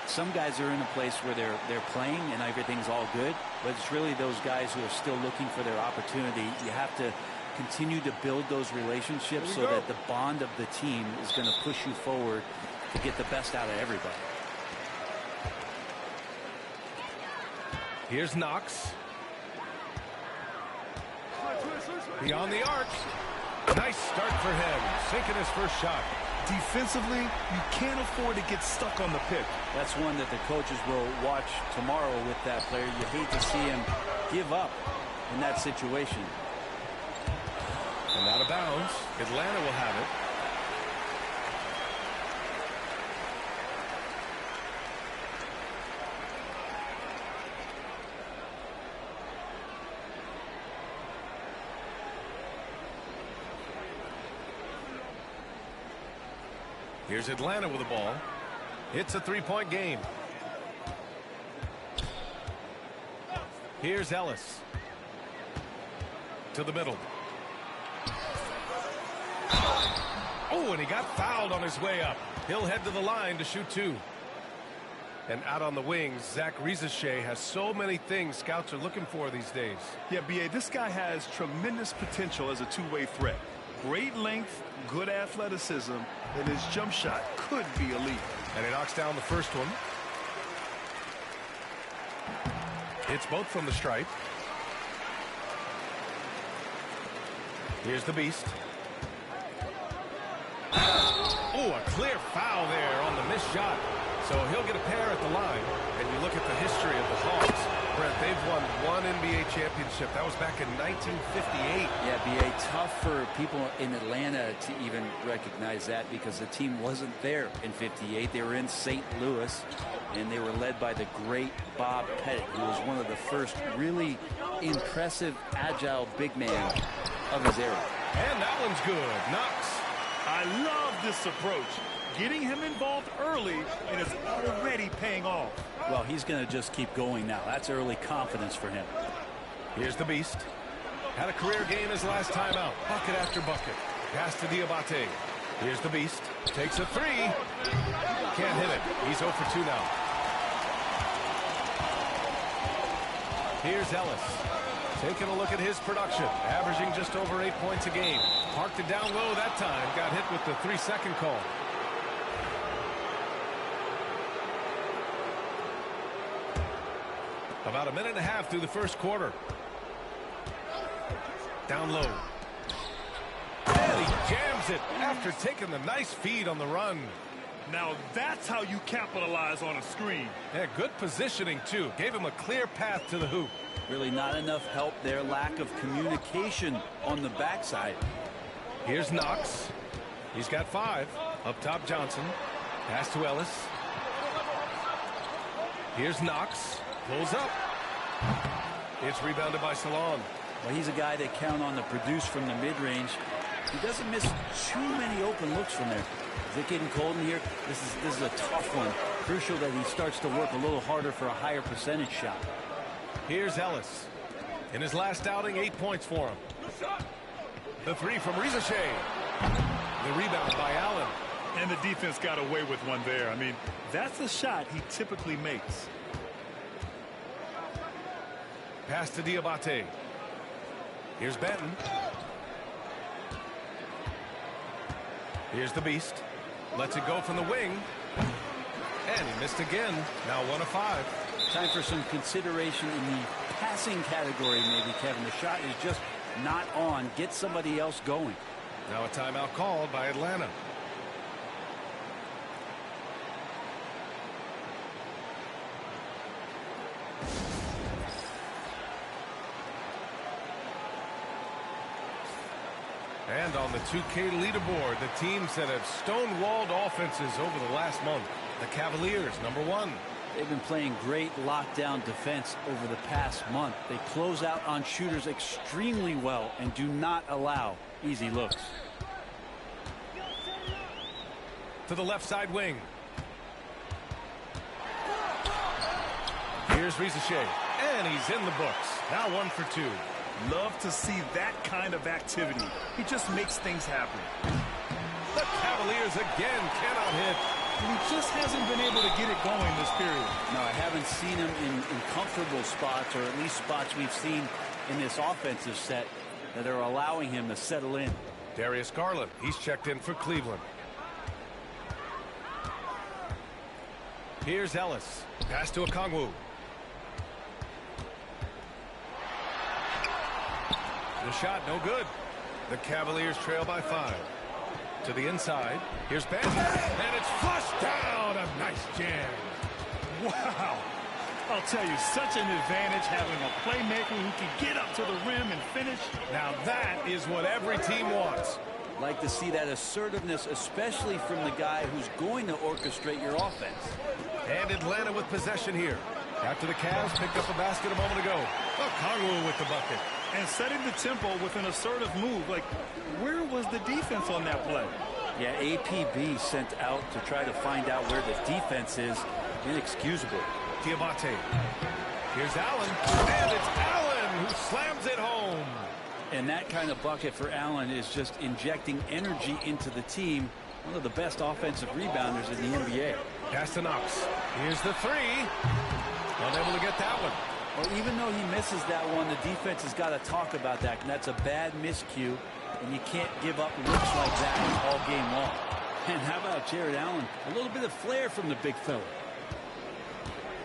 Some guys are in a place where they're playing and everything's all good, but it's really those guys who are still looking for their opportunity. You have to continue to build those relationships so that the bond of the team is going to push you forward to get the best out of everybody. Here's Knox. Beyond the arc. Nice start for him, sinking his first shot. Defensively, you can't afford to get stuck on the pick. That's one that the coaches will watch tomorrow with that player. You hate to see him give up in that situation. And out of bounds. Atlanta will have it. Here's Atlanta with the ball. It's a 3-point game. Here's Ellis. To the middle. Oh, Oh, and he got fouled on his way up. He'll head to the line to shoot 2. And out on the wings, Zach Rizachet has so many things scouts are looking for these days. Yeah, B.A., this guy has tremendous potential as a two-way threat. Great length, good athleticism, and his jump shot could be elite. And he knocks down the first one. Hits both from the stripe. Here's the beast. Oh, a clear foul there on the missed shot. So he'll get a pair at the line. And you look at the history of the Hawks. Brett, they've won 1 NBA championship. That was back in 1958. Yeah, B.A., tough for people in Atlanta to even recognize that because the team wasn't there in 58. They were in St. Louis, and they were led by the great Bob Pettit, who was one of the first really impressive, agile big man of his era. And that one's good. Knox. I love this approach. Getting him involved early, and it's already paying off. Well, he's going to just keep going now. That's early confidence for him. Here's the beast. Had a career game his last time out. Bucket after bucket. Pass to Diabate. Here's the beast. Takes a 3. Can't hit it. He's 0 for 2 now. Here's Ellis. Taking a look at his production. Averaging just over 8 points a game. Parked it down low that time. Got hit with the 3-second call. About a minute and a half through the first quarter. Down low. And he jams it after taking the nice feed on the run. Now that's how you capitalize on a screen. Yeah, good positioning, too. Gave him a clear path to the hoop. Really not enough help there. Lack of communication on the backside. Here's Knox. He's got 5. Up top, Johnson. Pass to Ellis. Here's Knox. Pulls up. It's rebounded by Salon. Well, he's a guy they count on to produce from the mid-range. He doesn't miss too many open looks from there. Is it getting cold in here? This is a tough one. Crucial that he starts to work a little harder for a higher percentage shot. Here's Ellis. In his last outing, 8 points for him. The 3 from Rizachet. The rebound by Allen. And the defense got away with one there. I mean, that's a shot he typically makes. Pass to Diabate. Here's Benton. Here's the beast. Lets it go from the wing. And he missed again. Now 1 of 5. Time for some consideration in the passing category, maybe, Kevin. The shot is just not on. Get somebody else going. Now a timeout called by Atlanta. And on the 2K leaderboard, the teams that have stonewalled offenses over the last month. The Cavaliers, number 1. They've been playing great lockdown defense over the past month. They close out on shooters extremely well and do not allow easy looks. To the left side wing. Here's Rizachet. And he's in the books. Now 1 for 2. Love to see that kind of activity. He just makes things happen. The Cavaliers again cannot hit. And he just hasn't been able to get it going this period. No, I haven't seen him in comfortable spots, or at least spots we've seen in this offensive set that are allowing him to settle in. Darius Garland, he's checked in for Cleveland. Here's Ellis. Pass to Okongwu. The shot, no good. The Cavaliers trail by 5. To the inside. Here's Benton. And it's flushed down. A nice jam. Wow. I'll tell you, such an advantage having a playmaker who can get up to the rim and finish. Now that is what every team wants. Like to see that assertiveness, especially from the guy who's going to orchestrate your offense. And Atlanta with possession here. After the Cavs picked up a basket a moment ago. Okongwu with the bucket. And setting the tempo with an assertive move. Like, where was the defense on that play? Yeah, APB sent out to try to find out where the defense is. Inexcusable. Diabate. Here's Allen. And it's Allen who slams it home. And that kind of bucket for Allen is just injecting energy into the team. One of the best offensive rebounders in the NBA. Pass to Knox. Here's the three. Unable to get that one. Well, even though he misses that one, the defense has got to talk about that. And that's a bad miscue. And you can't give up looks like that all game long. And how about Jared Allen? A little bit of flair from the big fella.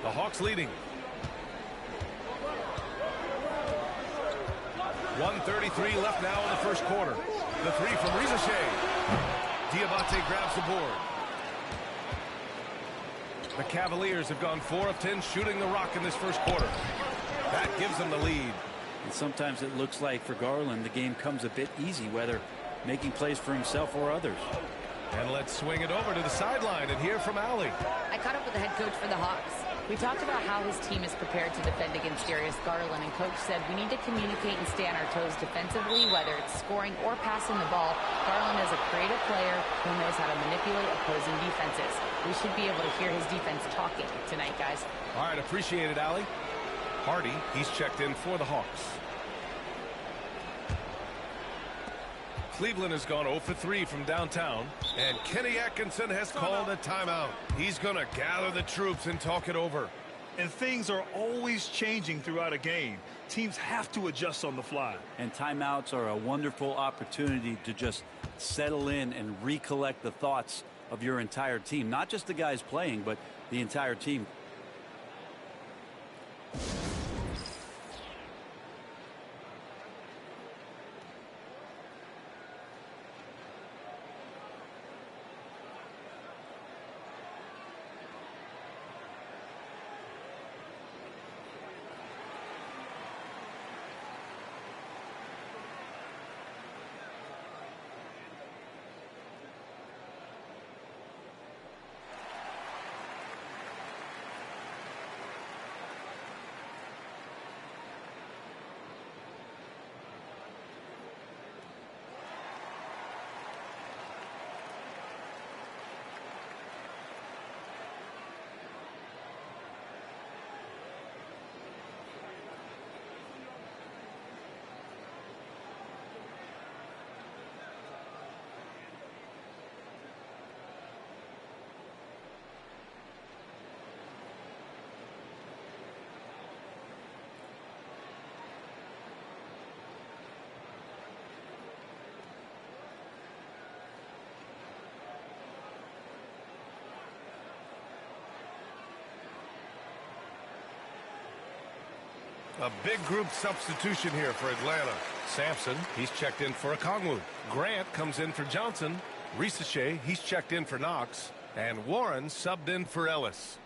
The Hawks leading. 1:33 left now in the first quarter. The three from Rizashea. Diabate grabs the board. The Cavaliers have gone 4 of 10 shooting the rock in this first quarter. That gives them the lead. And sometimes it looks like for Garland the game comes a bit easy, whether making plays for himself or others. And let's swing it over to the sideline and hear from Allie. I caught up with the head coach for the Hawks. We talked about how his team is prepared to defend against Darius Garland, and Coach said we need to communicate and stay on our toes defensively, whether it's scoring or passing the ball. Garland is a creative player who knows how to manipulate opposing defenses. We should be able to hear his defense talking tonight, guys. All right, appreciate it, Allie. Hardy, he's checked in for the Hawks. Cleveland has gone 0 for 3 from downtown, and Kenny Atkinson has called a timeout. He's going to gather the troops and talk it over. And things are always changing throughout a game. Teams have to adjust on the fly. And timeouts are a wonderful opportunity to just settle in and recollect the thoughts of your entire team. Not just the guys playing, but the entire team. A big group substitution here for Atlanta. Sampson, he's checked in for Okongwu. Grant comes in for Johnson. Rizashea, he's checked in for Knox. And Warren subbed in for Ellis.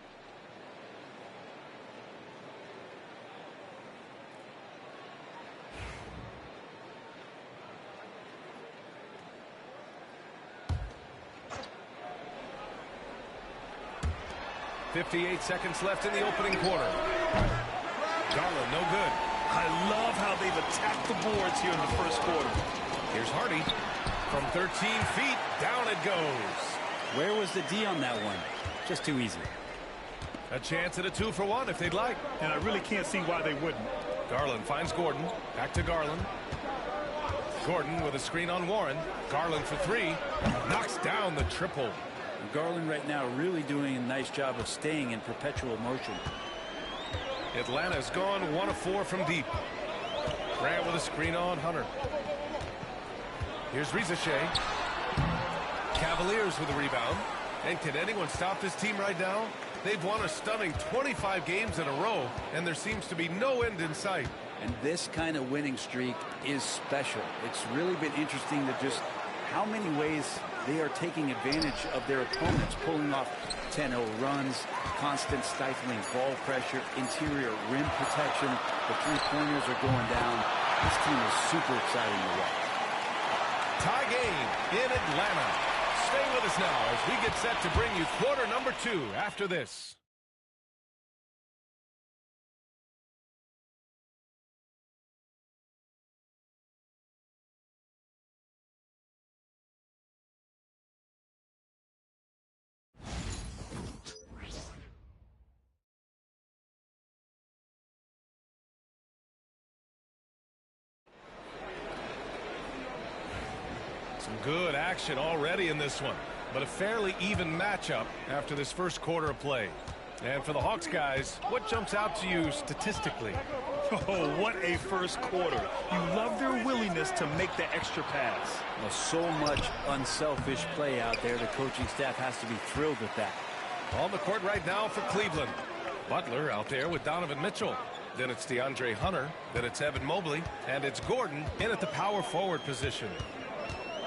.58 seconds left in the opening quarter. Garland, no good. I love how they've attacked the boards here in the first quarter. Here's Hardy. From 13 feet, down it goes. Where was the D on that one? Just too easy. A chance at a 2-for-1 if they'd like. And I really can't see why they wouldn't. Garland finds Gordon. Back to Garland. Gordon with a screen on Warren. Garland for 3. Knocks down the triple. Garland right now really doing a nice job of staying in perpetual motion. Atlanta's gone 1 of 4 from deep. Grant with a screen on Hunter. Here's Rizashea. Cavaliers with a rebound. And can anyone stop this team right now? They've won a stunning 25 games in a row, and there seems to be no end in sight. And this kind of winning streak is special. It's really been interesting to just how many ways they are taking advantage of their opponents, pulling off 10-0 runs, constant stifling ball pressure, interior rim protection. The three-pointers are going down. This team is super exciting to watch. Tie game in Atlanta. Stay with us now as we get set to bring you quarter number 2 after this. Some good action already in this one, but a fairly even matchup after this first quarter of play. And for the Hawks guys, what jumps out to you statistically? Oh, what a first quarter. You love their willingness to make the extra pass. Well, so much unselfish play out there. The coaching staff has to be thrilled with that. On the court right now for Cleveland. Butler out there with Donovan Mitchell. Then it's DeAndre Hunter. Then it's Evan Mobley. And it's Gordon in at the power forward position.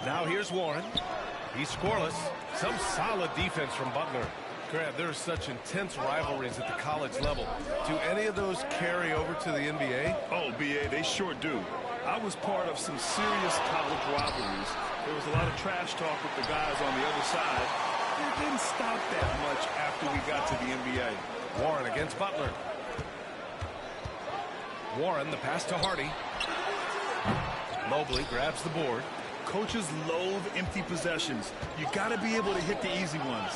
Now here's Warren. He's scoreless. Some solid defense from Butler. Grant, there's such intense rivalries at the college level. Do any of those carry over to the NBA? Oh, B.A., they sure do. I was part of some serious college rivalries. There was a lot of trash talk with the guys on the other side. It didn't stop that much after we got to the NBA. Warren against Butler. Warren, the pass to Hardy. Mobley grabs the board. Coaches loathe empty possessions. You got to be able to hit the easy ones.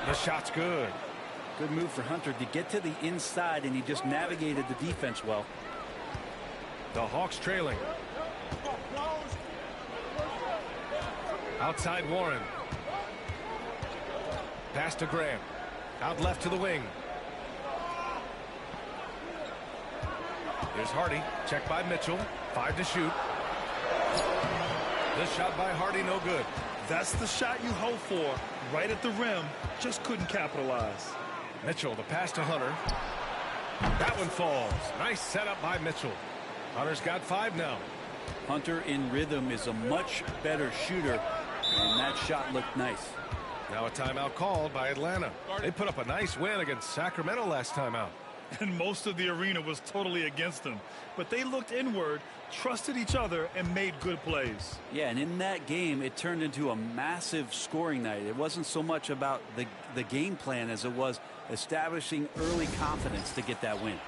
The shot's good. Good move for Hunter to get to the inside, and he just navigated the defense well. The Hawks trailing. Outside Warren. Pass to Graham. Out left to the wing. Here's Hardy. Checked by Mitchell. 5 to shoot. This shot by Hardy, no good. That's the shot you hope for. Right at the rim. Just couldn't capitalize. Mitchell, the pass to Hunter. That one falls. Nice setup by Mitchell. Hunter's got 5 now. Hunter in rhythm is a much better shooter, and that shot looked nice. Now a timeout called by Atlanta. They put up a nice win against Sacramento last time out. And most of the arena was totally against them. But they looked inward, trusted each other, and made good plays. Yeah, and in that game, it turned into a massive scoring night. It wasn't so much about the game plan as it was establishing early confidence to get that win.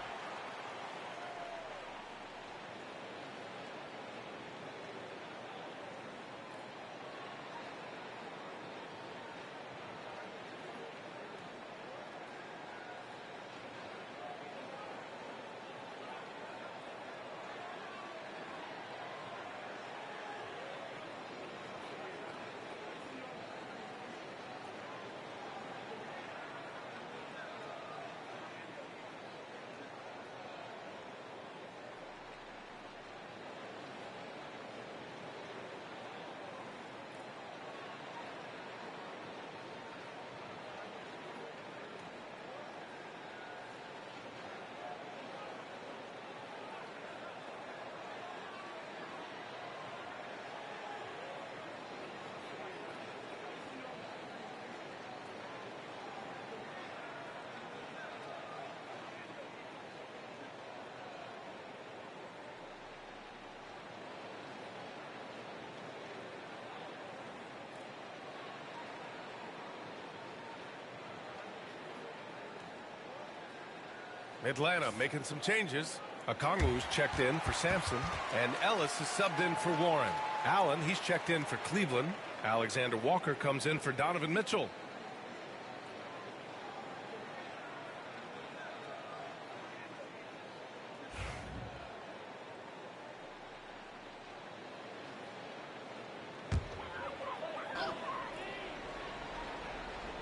Atlanta making some changes. Okongwu's checked in for Sampson, and Ellis is subbed in for Warren. Allen, he's checked in for Cleveland. Alexander Walker comes in for Donovan Mitchell.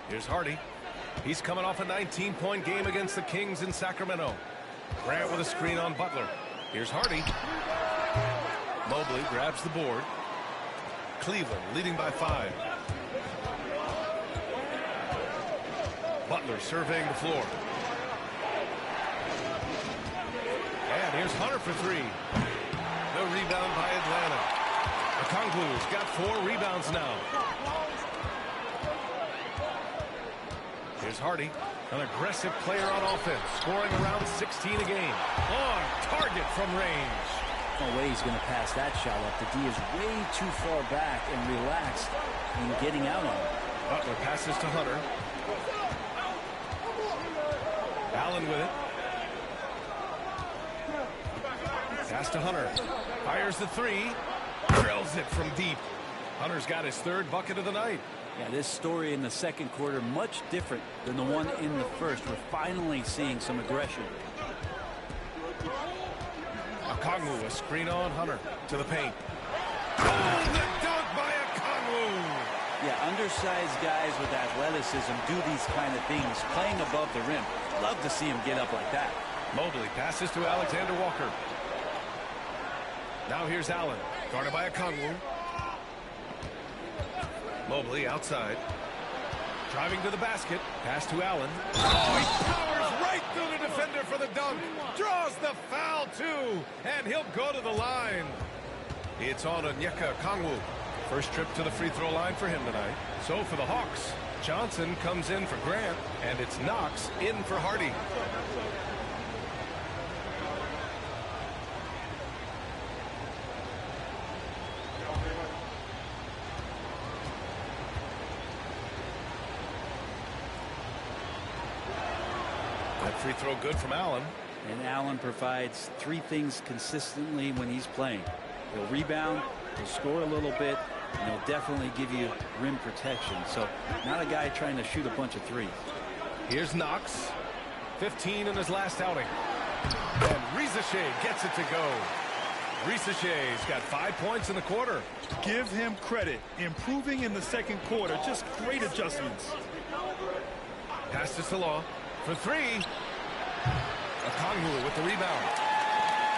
Here's Hardy. He's coming off a 19-point game against the Kings in Sacramento. Grant with a screen on Butler. Here's Hardy. Mobley grabs the board. Cleveland leading by 5. Butler surveying the floor. And here's Hunter for 3. No rebound by Atlanta. Okongwu's got 4 rebounds now. Here's Hardy, an aggressive player on offense, scoring around 16 a game. On target from range. No way he's going to pass that shot up. The D is way too far back and relaxed in getting out on it. Butler passes to Hunter. Allen with it. Pass to Hunter. Fires the 3. Drills it from deep. Hunter's got his 3rd bucket of the night. Yeah, this story in the second quarter much different than the one in the first. We're finally seeing some aggression. Okongwu, a screen on Hunter to the paint. Oh, the dunk by Yeah, undersized guys with athleticism do these kind of things, playing above the rim. Love to see him get up like that. Mobley passes to Alexander Walker. Now here's Allen, guarded by Okongwu. Mobley outside. Driving to the basket. Pass to Allen. Oh, he powers right through the defender for the dunk. Draws the foul, too. And he'll go to the line. It's on Onyeka Okongwu. First trip to the free throw line for him tonight. So for the Hawks, Johnson comes in for Grant, and it's Knox in for Hardy. That free throw good from Allen. And Allen provides three things consistently when he's playing. He'll rebound, he'll score a little bit, and he'll definitely give you rim protection. So not a guy trying to shoot a bunch of threes. Here's Knox. 15 in his last outing. And Rizichet gets it to go. Rizichet's got 5 points in the quarter. Give him credit. Improving in the second quarter. Just great adjustments. Passes to Law for three. Okongwu with the rebound.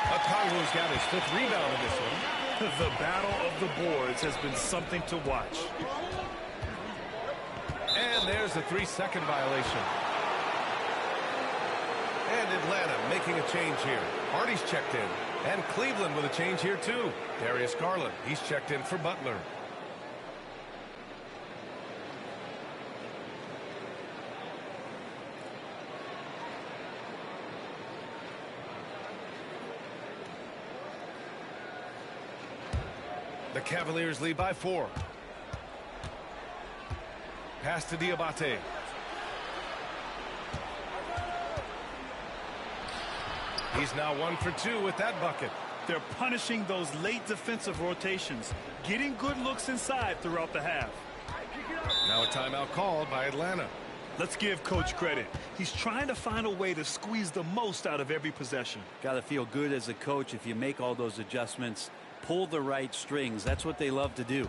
Okongwu's got his 5th rebound in this one. The battle of the boards has been something to watch. And there's a 3-second violation. And Atlanta making a change here. Hardy's checked in. And Cleveland with a change here too. Darius Garland, he's checked in for Butler. The Cavaliers lead by 4. Pass to Diabate. He's now 1 for 2 with that bucket. They're punishing those late defensive rotations, getting good looks inside throughout the half. Now a timeout called by Atlanta. Let's give Coach credit. He's trying to find a way to squeeze the most out of every possession. Got to feel good as a coach if you make all those adjustments. Pull the right strings. That's what they love to do.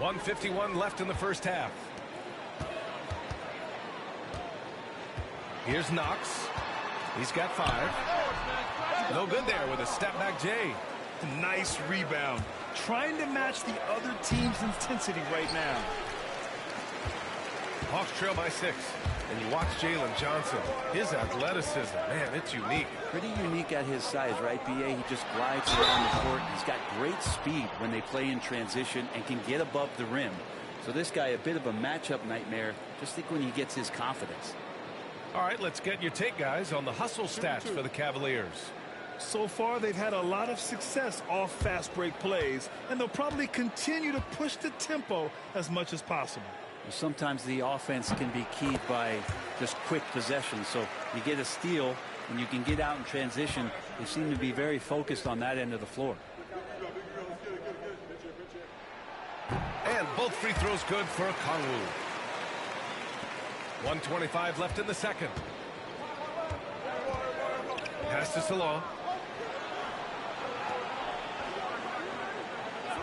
.151 left in the first half. Here's Knox. He's got 5. No good there with a step back Jay. Nice rebound. Trying to match the other team's intensity right now. Hawks trail by 6. And you watch Jalen Johnson. His athleticism, man, it's unique. Pretty unique at his size, right, B.A.? He just glides around the court. He's got great speed when they play in transition and can get above the rim. So this guy, a bit of a matchup nightmare. Just think when he gets his confidence. All right, let's get your take, guys, on the hustle stats for the Cavaliers. So far, they've had a lot of success off fast break plays, and they'll probably continue to push the tempo as much as possible. Sometimes the offense can be keyed by just quick possession. So you get a steal and you can get out in transition. They seem to be very focused on that end of the floor. And both free throws good for Kongwu. 1:25 left in the second. Pass to Salah.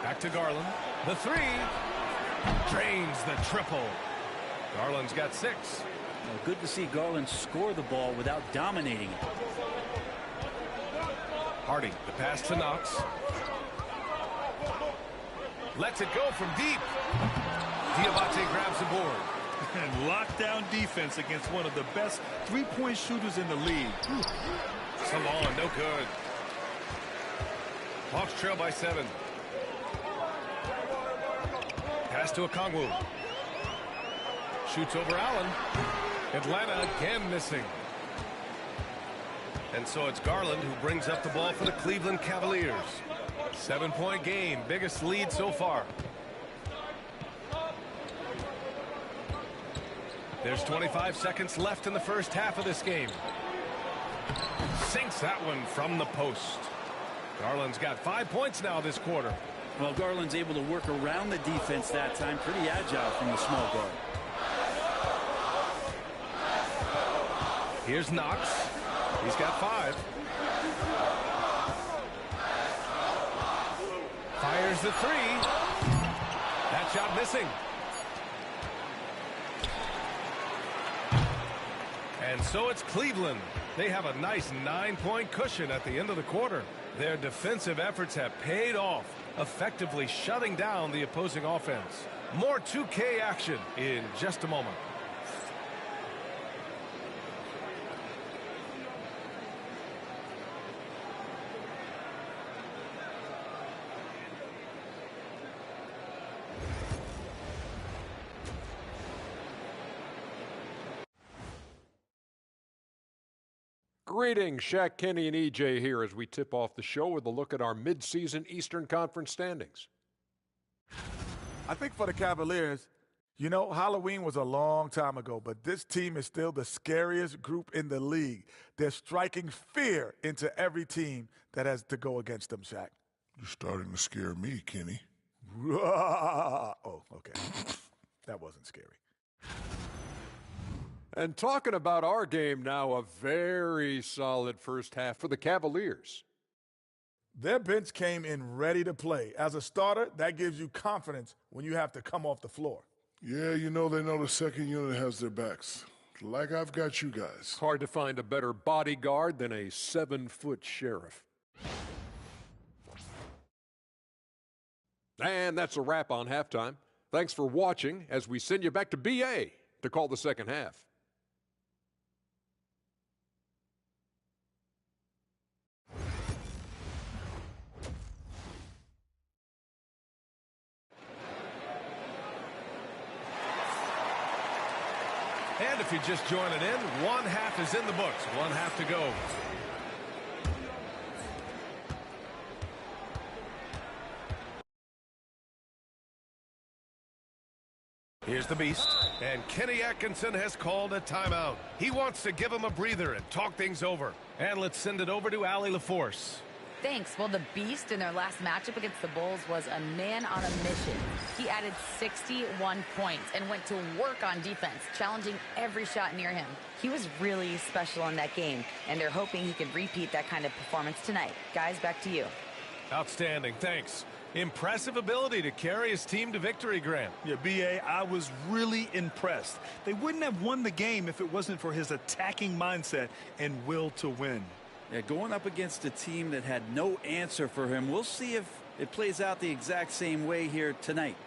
Back to Garland. The three. Drains the triple. Garland's got 6. Well, good to see Garland score the ball without dominating it. Hardy, the pass to Knox. Lets it go from deep. Diabate grabs the board. And lockdown defense against one of the best three-point shooters in the league. Salon, no good. Hawks trail by 7. Pass to Okongwu. Shoots over Allen. Atlanta again missing. And so it's Garland who brings up the ball for the Cleveland Cavaliers. 7-point game, biggest lead so far. There's 25 seconds left in the first half of this game. Sinks that one from the post. Garland's got 5 points now this quarter. Well, Garland's able to work around the defense that time. Pretty agile from the small guard. Here's Knox. He's got 5. Fires the 3. That shot missing. And so it's Cleveland. They have a nice 9-point cushion at the end of the quarter. Their defensive efforts have paid off, effectively shutting down the opposing offense. More 2K action in just a moment. Greetings, Shaq, Kenny, and EJ here as we tip off the show with a look at our midseason Eastern Conference standings. I think for the Cavaliers, you know, Halloween was a long time ago, but this team is still the scariest group in the league. They're striking fear into every team that has to go against them, Shaq. You're starting to scare me, Kenny. Oh, okay. That wasn't scary. And talking about our game now, a very solid first half for the Cavaliers. Their bench came in ready to play. As a starter, that gives you confidence when you have to come off the floor. Yeah, you know they know the second unit has their backs. Like I've got you guys. Hard to find a better bodyguard than a 7-foot sheriff. And that's a wrap on halftime. Thanks for watching as we send you back to BA to call the second half. And if you're just joining in, one half is in the books. One half to go. Here's the Beast. And Kenny Atkinson has called a timeout. He wants to give him a breather and talk things over. And let's send it over to Allie LaForce. Thanks. Well, the Beast in their last matchup against the Bulls was a man on a mission. He added 61 points and went to work on defense, challenging every shot near him. He was really special in that game, and they're hoping he can repeat that kind of performance tonight. Guys, back to you. Outstanding. Thanks. Impressive ability to carry his team to victory, Grant. Yeah, B.A., I was really impressed. They wouldn't have won the game if it wasn't for his attacking mindset and will to win. Yeah, going up against a team that had no answer for him. We'll see if it plays out the exact same way here tonight.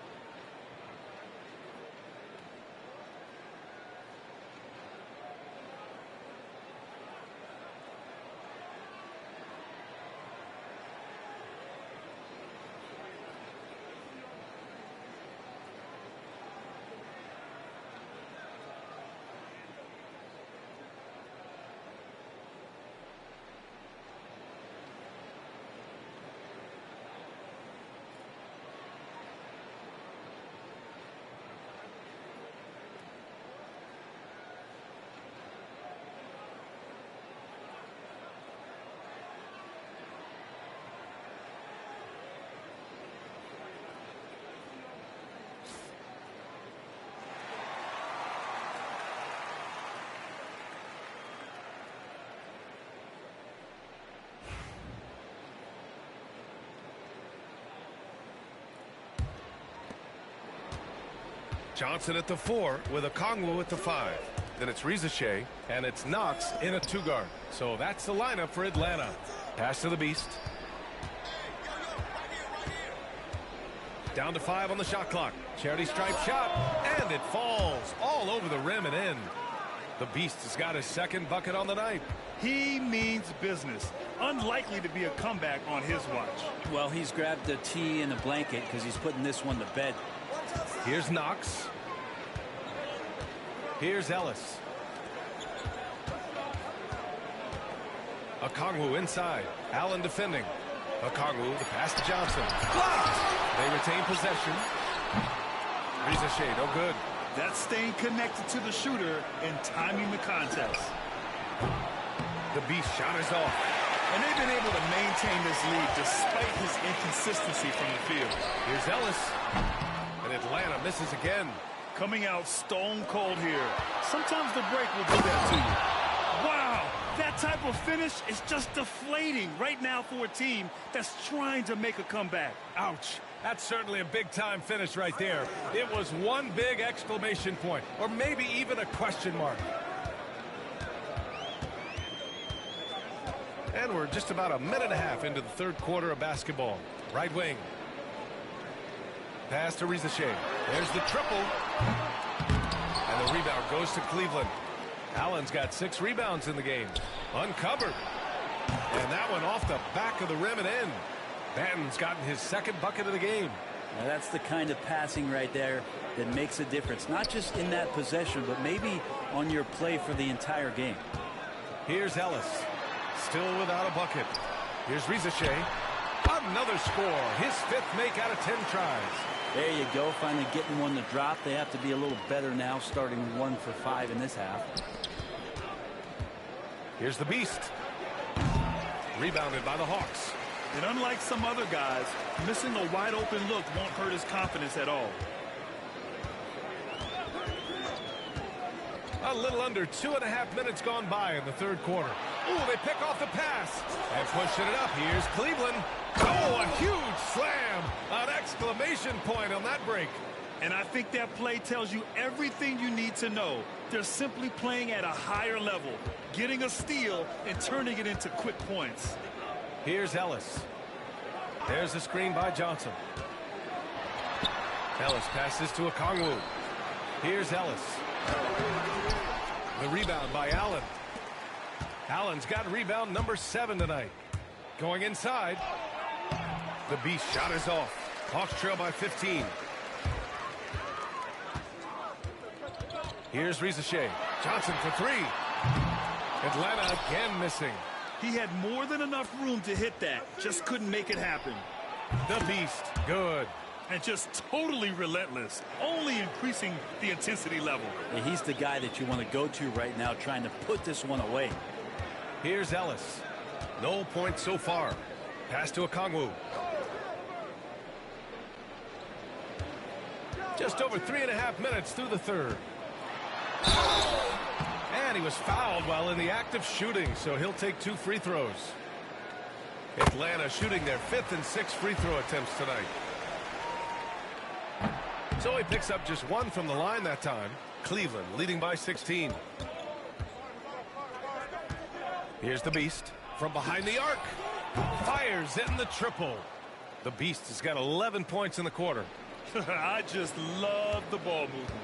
Johnson at the 4 with Okongwu at the 5. Then it's Rizachet, and it's Knox in a 2-guard. So that's the lineup for Atlanta. Pass to the Beast. Down to 5 on the shot clock. Charity stripe shot, and it falls all over the rim and in. The Beast has got his second bucket on the night. He means business. Unlikely to be a comeback on his watch. Well, he's grabbed the tee and a blanket because he's putting this one to bed. Here's Knox. Here's Ellis. Okongwu inside. Allen defending. Okongwu, the pass to Johnson. Blocked! They retain possession. Rizachet, no good. That's staying connected to the shooter and timing the contest. The Beast shot is off. And they've been able to maintain this lead despite his inconsistency from the field. Here's Ellis. And Atlanta misses again. Coming out stone cold here. Sometimes the break will do that to you. Wow, that type of finish is just deflating right now for a team that's trying to make a comeback. Ouch. That's certainly a big-time finish right there. It was one big exclamation point, or maybe even a question mark. And we're just about a minute and a half into the third quarter of basketball. Right wing. Pass to Rizachet. There's the triple. And the rebound goes to Cleveland. Allen's got 6 rebounds in the game. Uncovered. And that one off the back of the rim and in. Banton's gotten his second bucket of the game. Now that's the kind of passing right there that makes a difference. Not just in that possession, but maybe on your play for the entire game. Here's Ellis. Still without a bucket. Here's Rizachet. Another score. His 5th make out of 10 tries. There you go. Finally getting one to drop. They have to be a little better now, starting 1 for 5 in this half. Here's the Beast. Rebounded by the Hawks. And unlike some other guys, missing a wide open look won't hurt his confidence at all. A little under 2.5 minutes gone by in the third quarter. Ooh, they pick off the pass and pushing it up. Here's Cleveland. Oh, a huge slam. An exclamation point on that break. And I think that play tells you everything you need to know. They're simply playing at a higher level, getting a steal and turning it into quick points. Here's Ellis. There's the screen by Johnson. Ellis passes to Okongwu. Here's Ellis. The rebound by Allen. Allen's got rebound number 7 tonight. Going inside. The Beast shot is off. Hawks trail by 15. Here's Rizachet. Johnson for 3. Atlanta again missing. He had more than enough room to hit that. Just couldn't make it happen. The Beast. Good. And just totally relentless. Only increasing the intensity level. Yeah, he's the guy that you want to go to right now, trying to put this one away. Here's Ellis. No points so far. Pass to Okongwu. Just over 3.5 minutes through the third. And he was fouled while in the act of shooting, so he'll take 2 free throws. Atlanta shooting their 5th and 6th free throw attempts tonight. So he picks up just 1 from the line that time. Cleveland leading by 16. Here's the Beast from behind the arc. Fires in the triple. The Beast has got 11 points in the quarter. I just love the ball movement.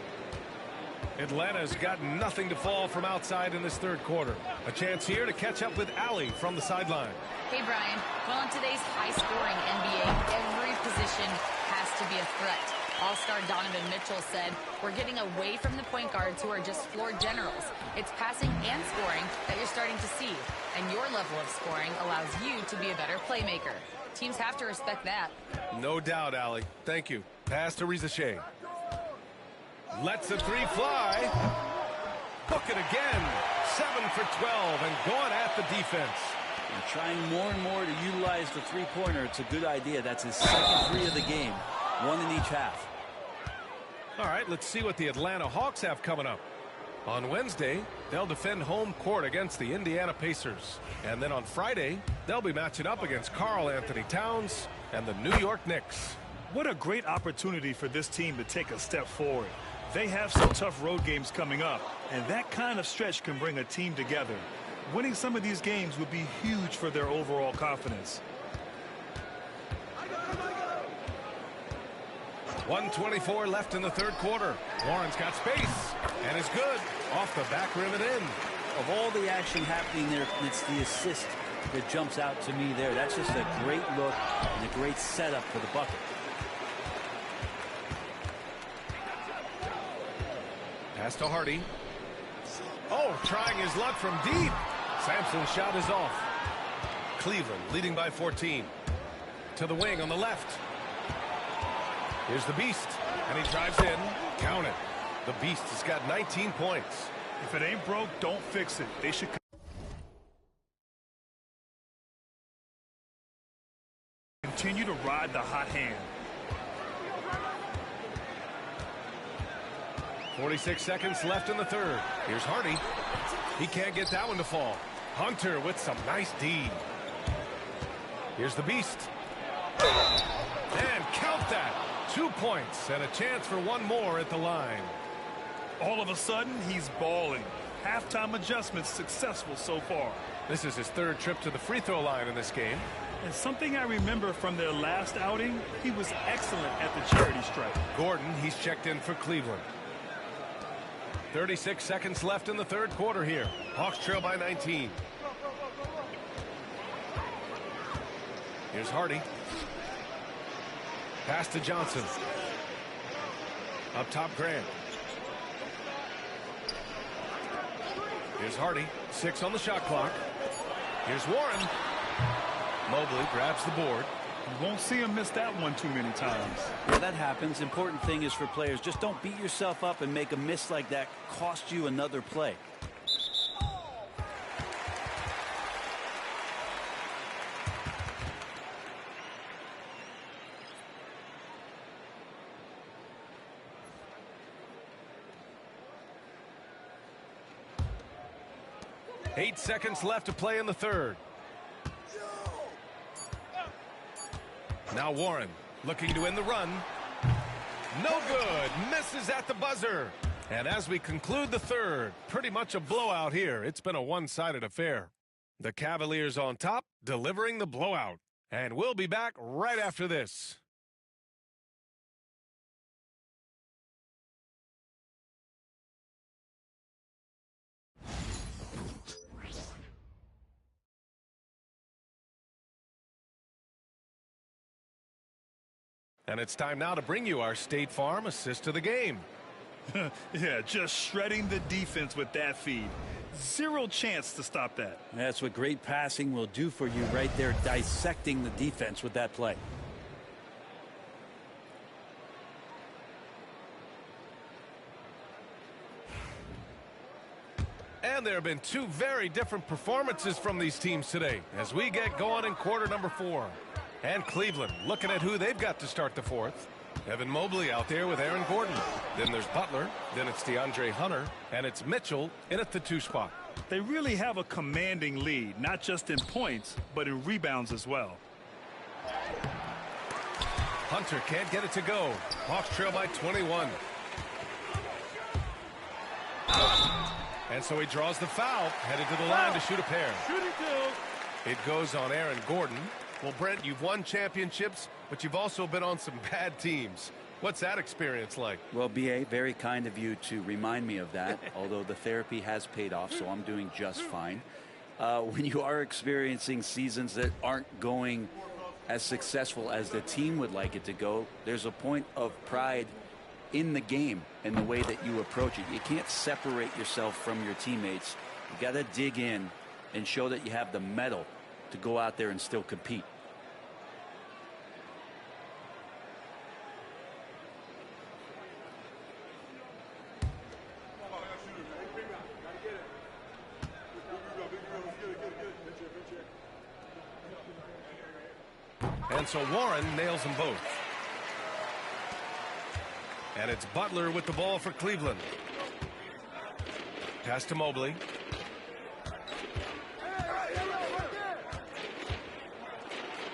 Atlanta's got nothing to fall from outside in this third quarter. A chance here to catch up with Allie from the sideline. Hey, Brian. Well, in today's high-scoring NBA, every position has to be a threat. All-star Donovan Mitchell said, "We're getting away from the point guards who are just floor generals. It's passing and scoring that you're starting to see, and your level of scoring allows you to be a better playmaker." Teams have to respect that. No doubt, Allie. Thank you. Pass to Rizachet. Lets the 3 fly. Book it again. 7 for 12 and going at the defense. And trying more and more to utilize the three-pointer. It's a good idea. That's his second 3 of the game. 1 in each half. All right, let's see what the Atlanta Hawks have coming up. On Wednesday, they'll defend home court against the Indiana Pacers. And then on Friday, they'll be matching up against Karl Anthony Towns and the New York Knicks. What a great opportunity for this team to take a step forward. They have some tough road games coming up, and that kind of stretch can bring a team together. Winning some of these games would be huge for their overall confidence. 1:24 left in the third quarter. Warren's got space and is good. Off the back rim and in. Of all the action happening there, it's the assist that jumps out to me there. That's just a great look and a great setup for the bucket. Pass to Hardy. Oh, trying his luck from deep. Sampson's shot is off. Cleveland leading by 14. To the wing on the left. Here's the Beast, and he drives in. Count it. The Beast has got 19 points. If it ain't broke, don't fix it. They should continue to ride the hot hand. 46 seconds left in the third. Here's Hardy. He can't get that one to fall. Hunter with some nice D. Here's the Beast. And count that. 2 points and a chance for one more at the line. All of a sudden, he's balling. Halftime adjustments successful so far. This is his third trip to the free throw line in this game. And something I remember from their last outing, he was excellent at the charity stripe. Gordon, he's checked in for Cleveland. 36 seconds left in the third quarter here. Hawks trail by 19. Here's Hardy. Pass to Johnson. Up top, Grant. Here's Hardy. 6 on the shot clock. Here's Warren. Mobley grabs the board. You won't see him miss that one too many times. Yeah, that happens. Important thing is for players, just don't beat yourself up and make a miss like that cost you another play. Eight seconds left to play in the third. Now Warren looking to end the run. No good. Misses at the buzzer. And as we conclude the third, pretty much a blowout here. It's been a one-sided affair. The Cavaliers on top, delivering the blowout. And we'll be back right after this. And it's time now to bring you our State Farm assist to the game. Yeah, just shredding the defense with that feed. Zero chance to stop that. That's what great passing will do for you right there, dissecting the defense with that play. And there have been two very different performances from these teams today as we get going in quarter number 4. And Cleveland looking at who they've got to start the fourth. Evan Mobley out there with Aaron Gordon. Then there's Butler. Then it's DeAndre Hunter. And it's Mitchell in at the 2 spot. They really have a commanding lead, not just in points, but in rebounds as well. Hunter can't get it to go. Hawks trail by 21. And so he draws the foul, headed to the line to shoot a pair. It goes on Aaron Gordon. Well, Brent, you've won championships, but you've also been on some bad teams. What's that experience like? Well, B.A., very kind of you to remind me of that, although the therapy has paid off, so I'm doing just fine. When you are experiencing seasons that aren't going as successful as the team would like it to go, there's a point of pride in the game and the way that you approach it. You can't separate yourself from your teammates. You got to dig in and show that you have the mettle to go out there and still compete. And so Warren nails them both. And it's Butler with the ball for Cleveland. Pass to Mobley.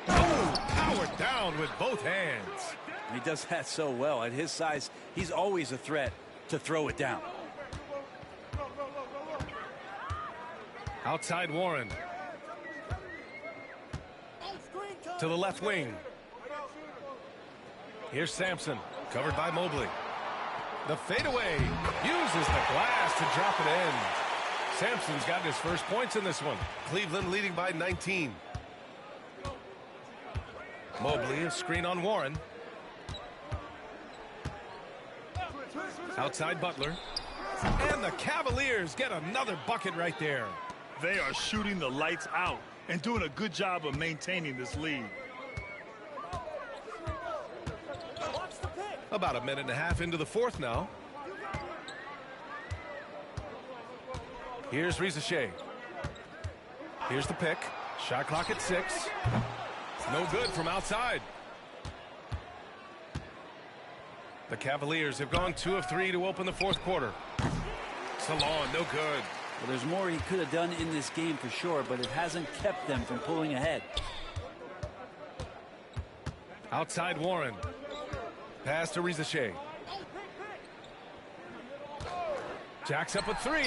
Powered down with both hands. He does that so well. At his size, he's always a threat to throw it down. Outside Warren. To the left wing. Here's Sampson, covered by Mobley. The fadeaway uses the glass to drop it in. Sampson's got his first points in this one. Cleveland leading by 19. Mobley, a screen on Warren. Outside Butler. And the Cavaliers get another bucket right there. They are shooting the lights out and doing a good job of maintaining this lead. About a minute and a half into the fourth now. Here's Risacher. Here's the pick. Shot clock at 6. No good from outside. The Cavaliers have gone 2 of 3 to open the fourth quarter. Salon, no good. Well, there's more he could have done in this game for sure, but it hasn't kept them from pulling ahead. Outside Warren. Pass to Risacher. Jacks up a 3.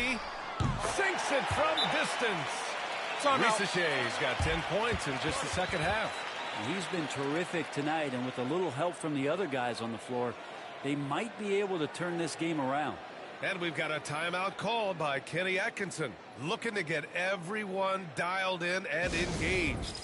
Sinks it from distance. Risacher's got 10 points in just the second half. He's been terrific tonight, and with a little help from the other guys on the floor, they might be able to turn this game around. And we've got a timeout called by Kenny Atkinson, looking to get everyone dialed in and engaged.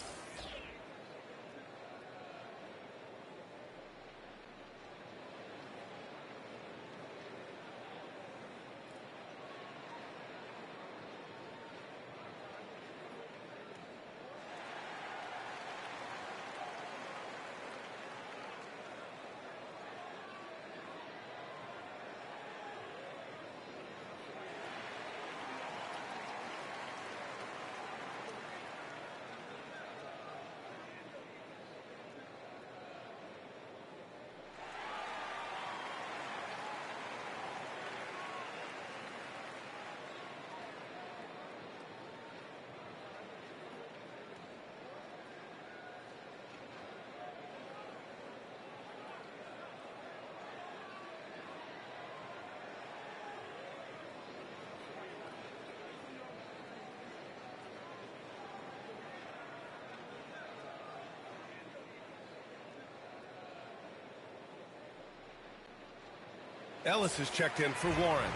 Ellis is checked in for Warren.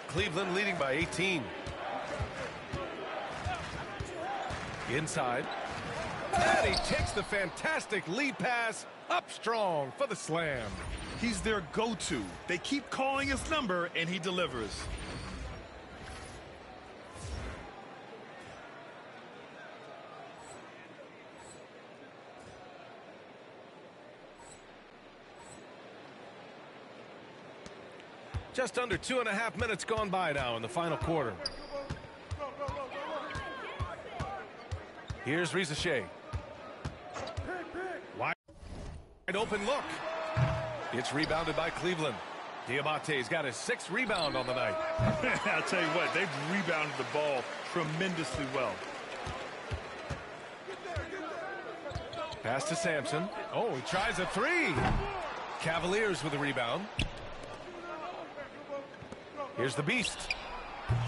Cleveland leading by 18. Inside. And he takes the fantastic lead pass up strong for the slam. He's their go-to. They keep calling his number, and he delivers. Just under 2.5 minutes gone by now in the final quarter. Here's Risacher. Wide open look. It's rebounded by Cleveland. Diabate's got his 6th rebound on the night. I'll tell you what, they've rebounded the ball tremendously well. Pass to Sampson. Oh, he tries a 3. Cavaliers with a rebound. Here's the Beast.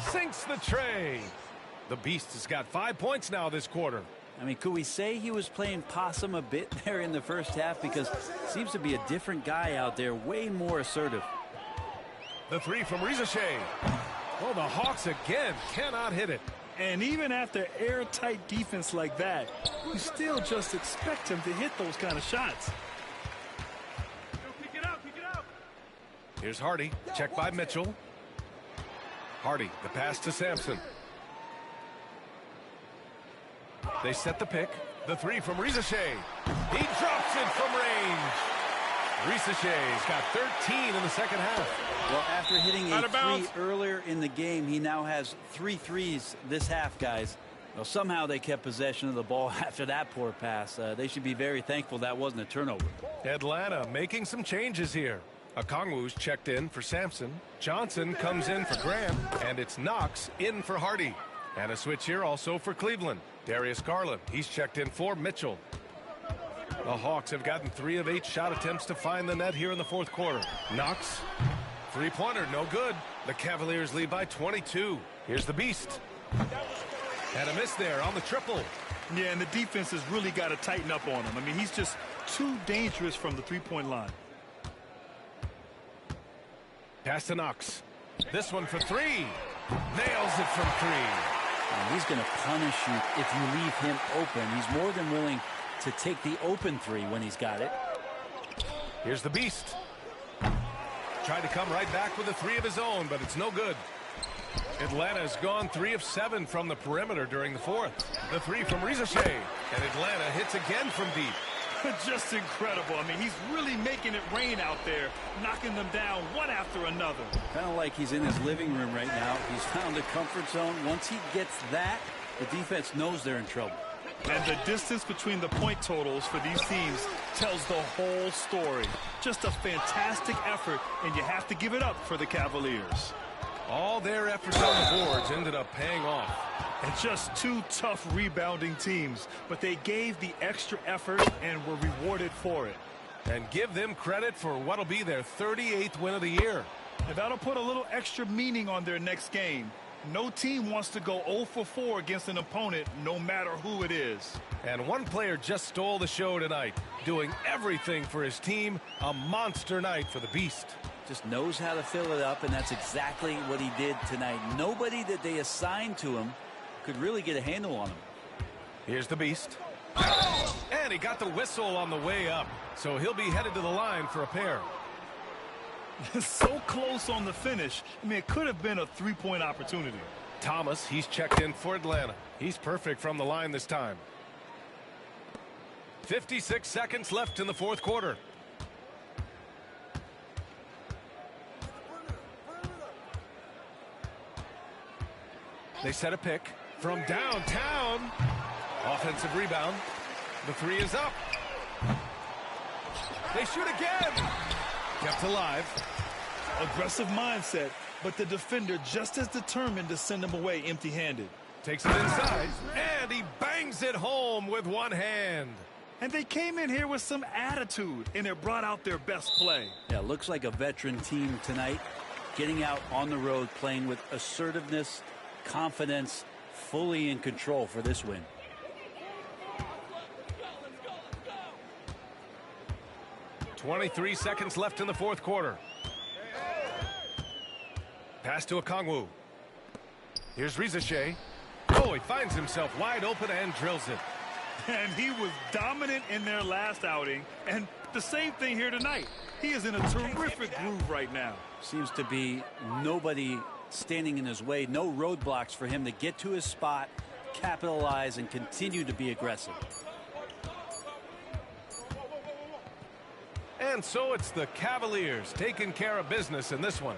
Sinks the tray. The Beast has got 5 points now this quarter. I mean, could we say he was playing possum a bit there in the first half? Because it seems to be a different guy out there, way more assertive. The 3 from Risacher. Oh, the Hawks again cannot hit it. And even after airtight defense like that, you still just expect him to hit those kind of shots. Here's Hardy. Checked by Mitchell. Hardy, the pass to Sampson. They set the pick. The 3 from Risacher. He drops it from range. Risacher's got 13 in the second half. Well, after hitting a 3 earlier in the game, he now has 3 threes this half, guys. Well, somehow they kept possession of the ball after that poor pass. They should be very thankful that wasn't a turnover. Atlanta making some changes here. Okongwu's checked in for Sampson. Johnson comes in for Grant, and it's Knox in for Hardy. And a switch here also for Cleveland. Darius Garland, he's checked in for Mitchell. The Hawks have gotten 3 of 8 shot attempts to find the net here in the fourth quarter. Knox, three-pointer, no good. The Cavaliers lead by 22. Here's the Beast. And a miss there on the triple. Yeah, and the defense has really got to tighten up on him. I mean, he's just too dangerous from the three-point line. Pass to Knox. This one for 3. Nails it from 3. And he's going to punish you if you leave him open. He's more than willing to take the open 3 when he's got it. Here's the Beast. Tried to come right back with a 3 of his own, but it's no good. Atlanta's gone 3 of 7 from the perimeter during the fourth. The 3 from Rizichet, and Atlanta hits again from deep. Just incredible. I mean, he's really making it rain out there, knocking them down one after another. Kind of like he's in his living room right now. He's found a comfort zone. Once he gets that, the defense knows they're in trouble. And the distance between the point totals for these teams tells the whole story. Just a fantastic effort, and you have to give it up for the Cavaliers. All their efforts on the boards ended up paying off. And just 2 tough rebounding teams, but they gave the extra effort and were rewarded for it. And give them credit for what'll be their 38th win of the year. And that'll put a little extra meaning on their next game. No team wants to go 0 for 4 against an opponent, no matter who it is. And one player just stole the show tonight, doing everything for his team. A monster night for the Beast. Just knows how to fill it up, and that's exactly what he did tonight. Nobody that they assigned to him could really get a handle on him. Here's the Beast. And he got the whistle on the way up, so he'll be headed to the line for a pair. So close on the finish. I mean, it could have been a 3-point opportunity. Thomas, he's checked in for Atlanta. He's perfect from the line this time. 56 seconds left in the fourth quarter. They set a pick from downtown. Offensive rebound. The 3 is up. They shoot again. Kept alive. Aggressive mindset, but the defender just as determined to send him away empty-handed. Takes it inside, and he bangs it home with one hand. And they came in here with some attitude, and it brought out their best play. Yeah, looks like a veteran team tonight, getting out on the road, playing with assertiveness, confidence, fully in control for this win. .23 seconds left in the fourth quarter. Pass to Okongwu. Here's Rizichet. Oh, he finds himself wide open and drills it. And he was dominant in their last outing, and the same thing here tonight. He is in a terrific groove right now. Seems to be nobody standing in his way, no roadblocks for him to get to his spot, capitalize, and continue to be aggressive. And so it's the Cavaliers taking care of business in this one.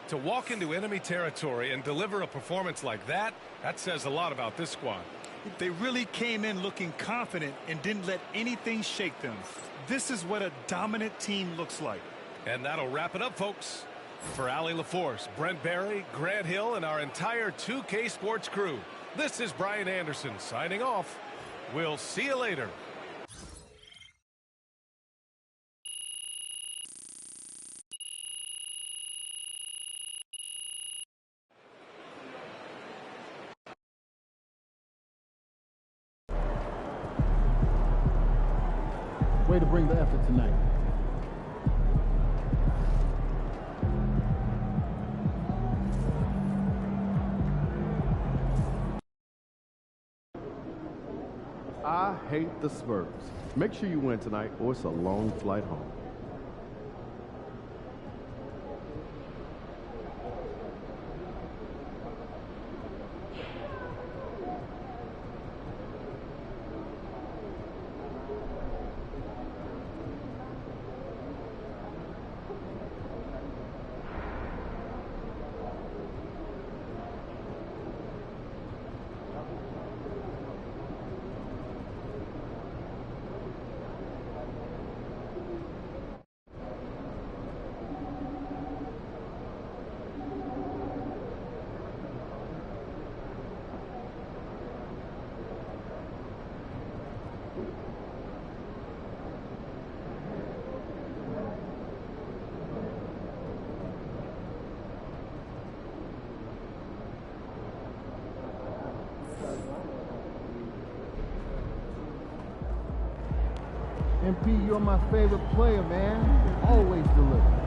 To walk into enemy territory and deliver a performance like that, that says a lot about this squad. They really came in looking confident and didn't let anything shake them. This is what a dominant team looks like. And that'll wrap it up, folks. For Allie LaForce, Brent Barry, Grant Hill, and our entire 2K Sports crew, this is Brian Anderson signing off. We'll see you later. Way to bring the effort tonight. I hate the Spurs. Make sure you win tonight or it's a long flight home. MP, you're my favorite player, man. Always deliver.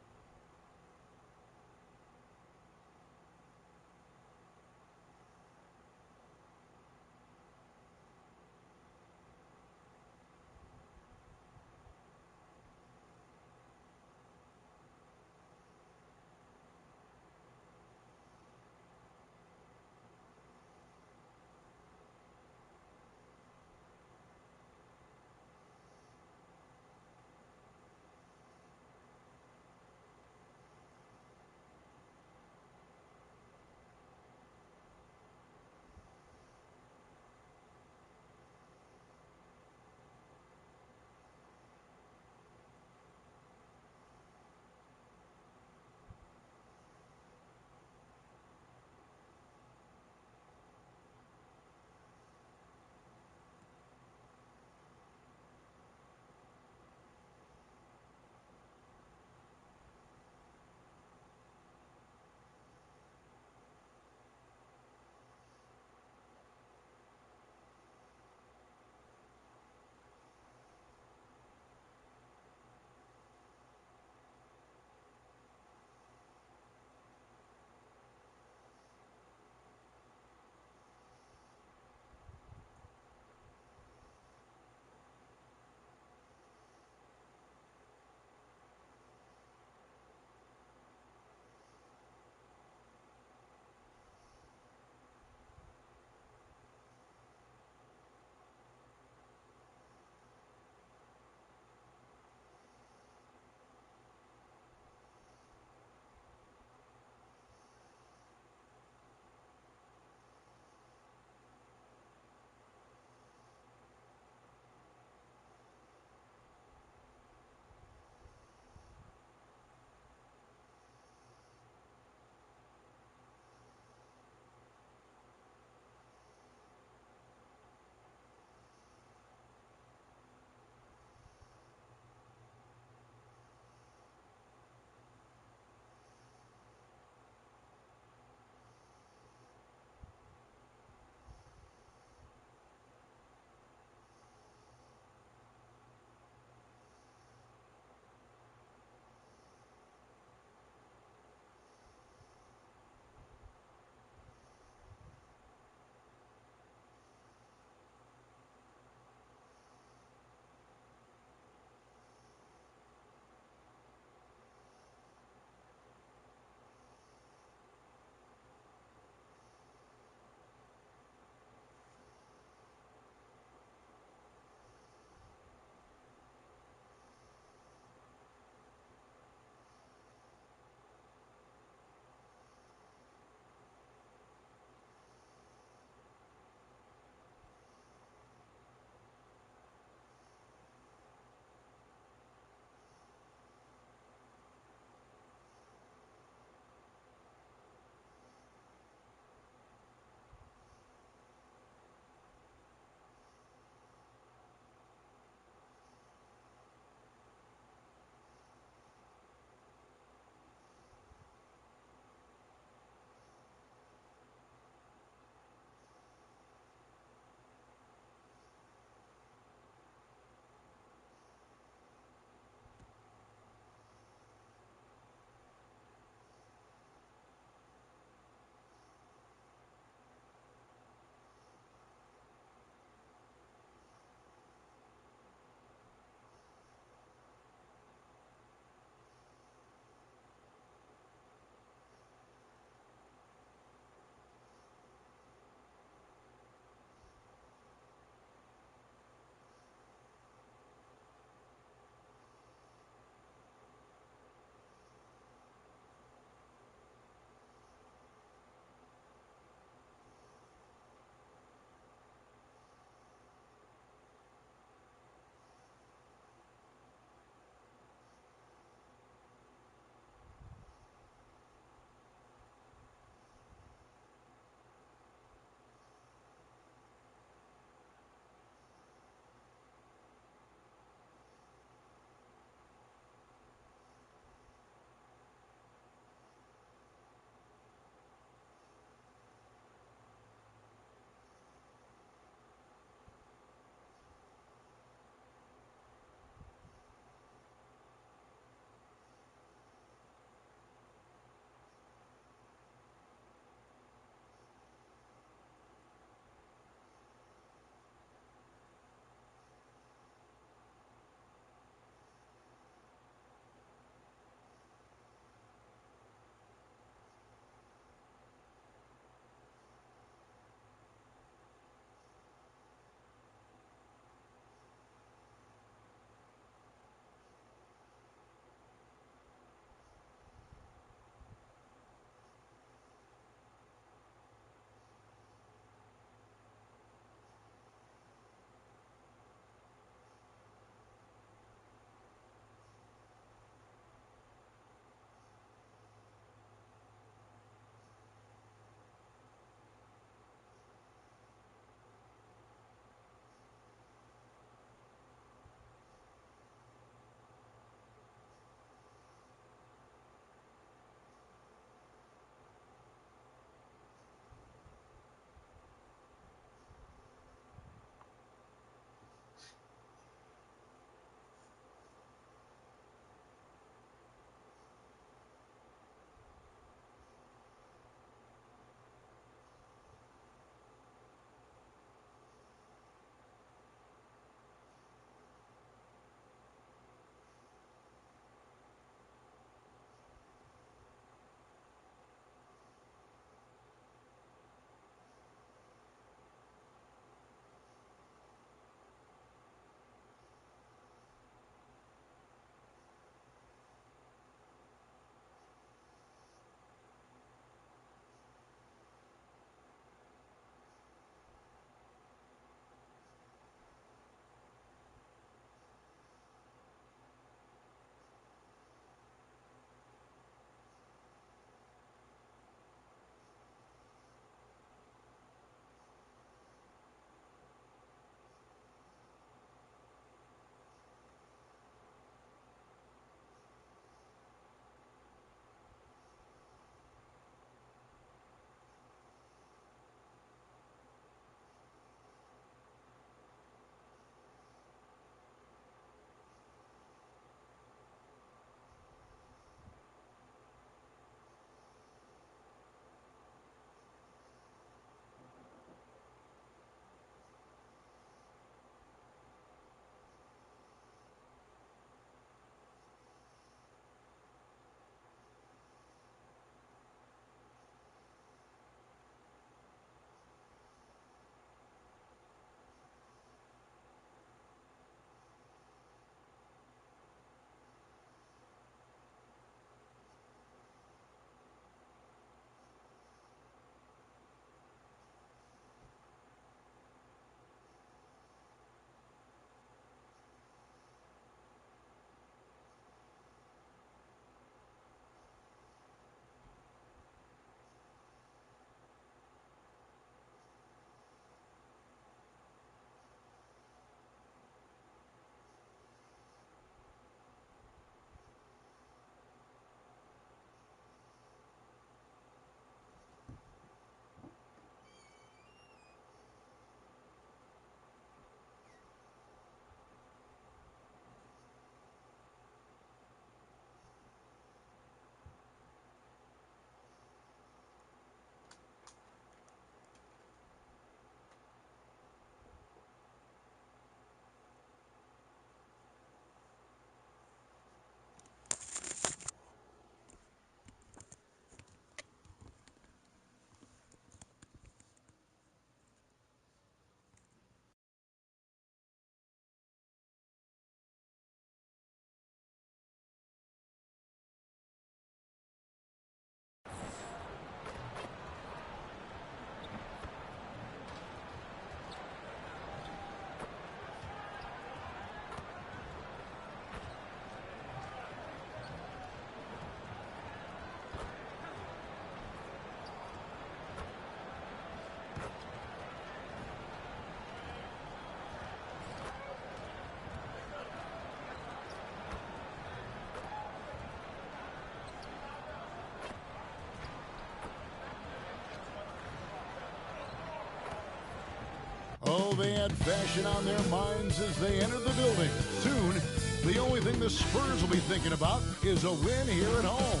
fashion on their minds as they enter the building. Soon, the only thing the Spurs will be thinking about is a win here at home.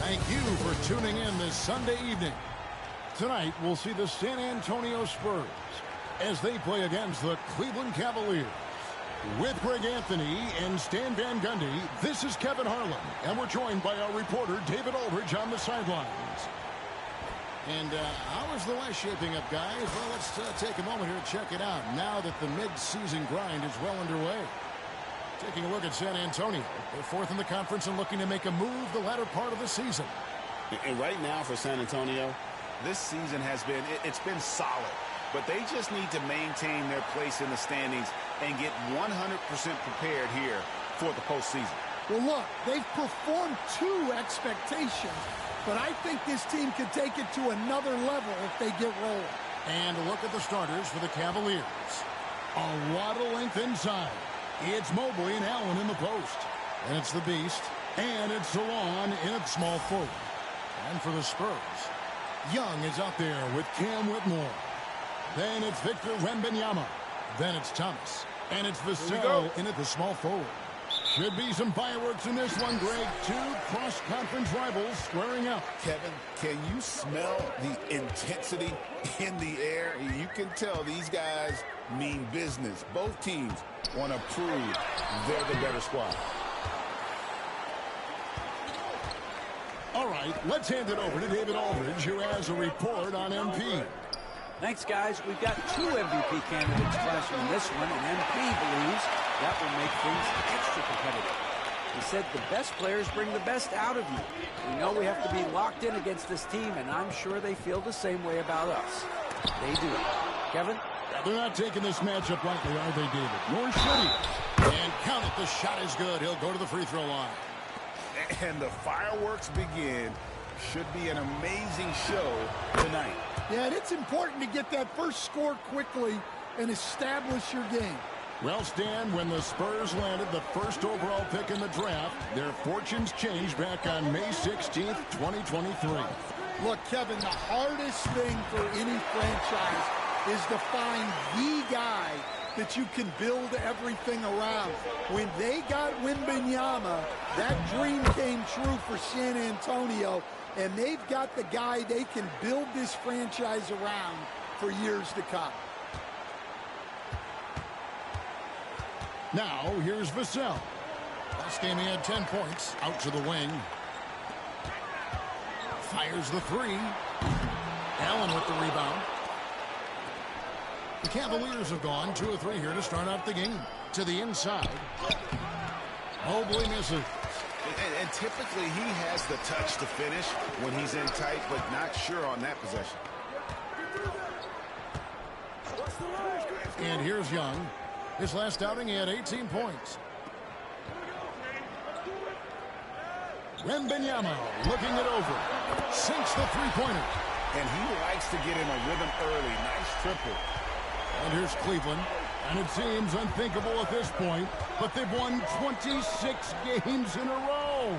Thank you for tuning in this Sunday evening. Tonight, we'll see the San Antonio Spurs as they play against the Cleveland Cavaliers. With Greg Anthony and Stan Van Gundy, this is Kevin Harlan, and we're joined by our reporter, David Aldridge, on the sidelines. And how is the West shaping up, guys? Well, let's take a moment here to check it out now that the mid-season grind is well underway. Taking a look at San Antonio. They're fourth in the conference and looking to make a move the latter part of the season. And right now for San Antonio, this season has been, it's been solid. But they just need to maintain their place in the standings and get 100% prepared here for the postseason. Well, look, they've performed to expectations, but I think this team could take it to another level if they get rolling. And a look at the starters for the Cavaliers. A lot of length inside. It's Mobley and Allen in the post. And it's the Beast. And it's Salon in at small forward. And for the Spurs, Young is out there with Cam Whitmore. Then it's Victor Wembanyama. Then it's Thomas. And it's Vassell in at the small forward. Should be some fireworks in this one, Greg. Two cross-conference rivals squaring up. Kevin, can you smell the intensity in the air? You can tell these guys mean business. Both teams want to prove they're the better squad. All right, let's hand it over to David Aldridge, who has a report on MP. Thanks, guys. We've got 2 MVP candidates clashing in this one, and MP believes that will make things extra competitive. He said the best players bring the best out of you. We know we have to be locked in against this team, and I'm sure they feel the same way about us. They do. Kevin? They're not taking this matchup lightly, are they, David? Nor should he. And count it. The shot is good. He'll go to the free throw line. And the fireworks begin. Should be an amazing show tonight. Yeah, and it's important to get that first score quickly and establish your game. Well, Stan, when the Spurs landed the first overall pick in the draft, their fortunes changed back on May 16th, 2023. Look, Kevin, the hardest thing for any franchise is to find the guy that you can build everything around. When they got Wembanyama, that dream came true for San Antonio, and they've got the guy they can build this franchise around for years to come. Now, here's Vassell. Last game he had 10 points. Out to the wing. Fires the three. Allen with the rebound. The Cavaliers have gone 2 of 3 here to start out the game. To the inside. Mobley misses. And typically he has the touch to finish when he's in tight, but not sure on that possession. And here's Young. His last outing, he had 18 points. Wembanyama looking it over. Sinks the three-pointer. And he likes to get in a rhythm early. Nice triple. And here's Cleveland. And it seems unthinkable at this point, but they've won 26 games in a row.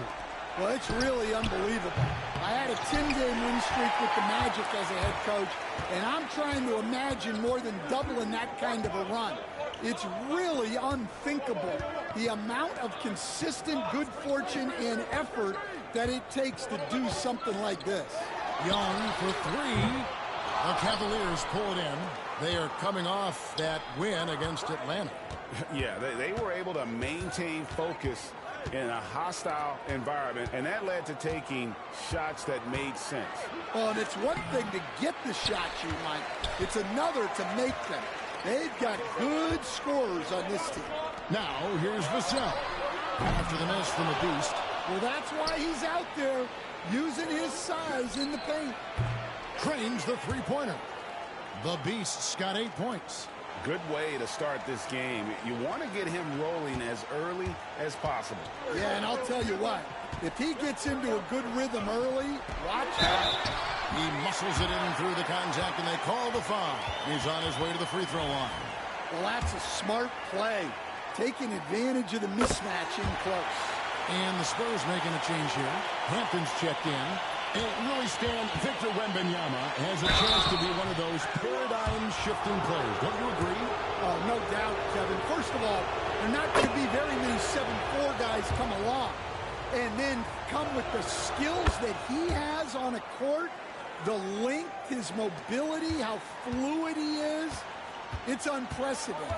Well, it's really unbelievable. I had a 10-game win streak with the Magic as a head coach, and I'm trying to imagine more than doubling that kind of a run. It's really unthinkable, the amount of consistent good fortune and effort that it takes to do something like this. Young for 3. The Cavaliers pull it in. They are coming off that win against Atlanta. Yeah, they were able to maintain focus in a hostile environment, and that led to taking shots that made sense. Well, and it's one thing to get the shots you like. It's another to make them. They've got good scorers on this team. Now, here's Vassell. After the miss from the Beast. Well, that's why he's out there using his size in the paint. Cranes the three-pointer. The Beast's got 8 points. Good way to start this game. You want to get him rolling as early as possible. Yeah, and I'll tell you what. If he gets into a good rhythm early, watch out. He muscles it in through the contact, and they call the foul. He's on his way to the free throw line. Well, that's a smart play. Taking advantage of the mismatch in close. And the Spurs making a change here. Hampton's checked in. And really, Stan, Victor Wembanyama has a chance to be one of those paradigm-shifting players. Don't you agree? No doubt, Kevin. First of all, there are not going to be very many 7'4" guys come along and then come with the skills that he has on a court, the length, his mobility, how fluid he is. It's unprecedented.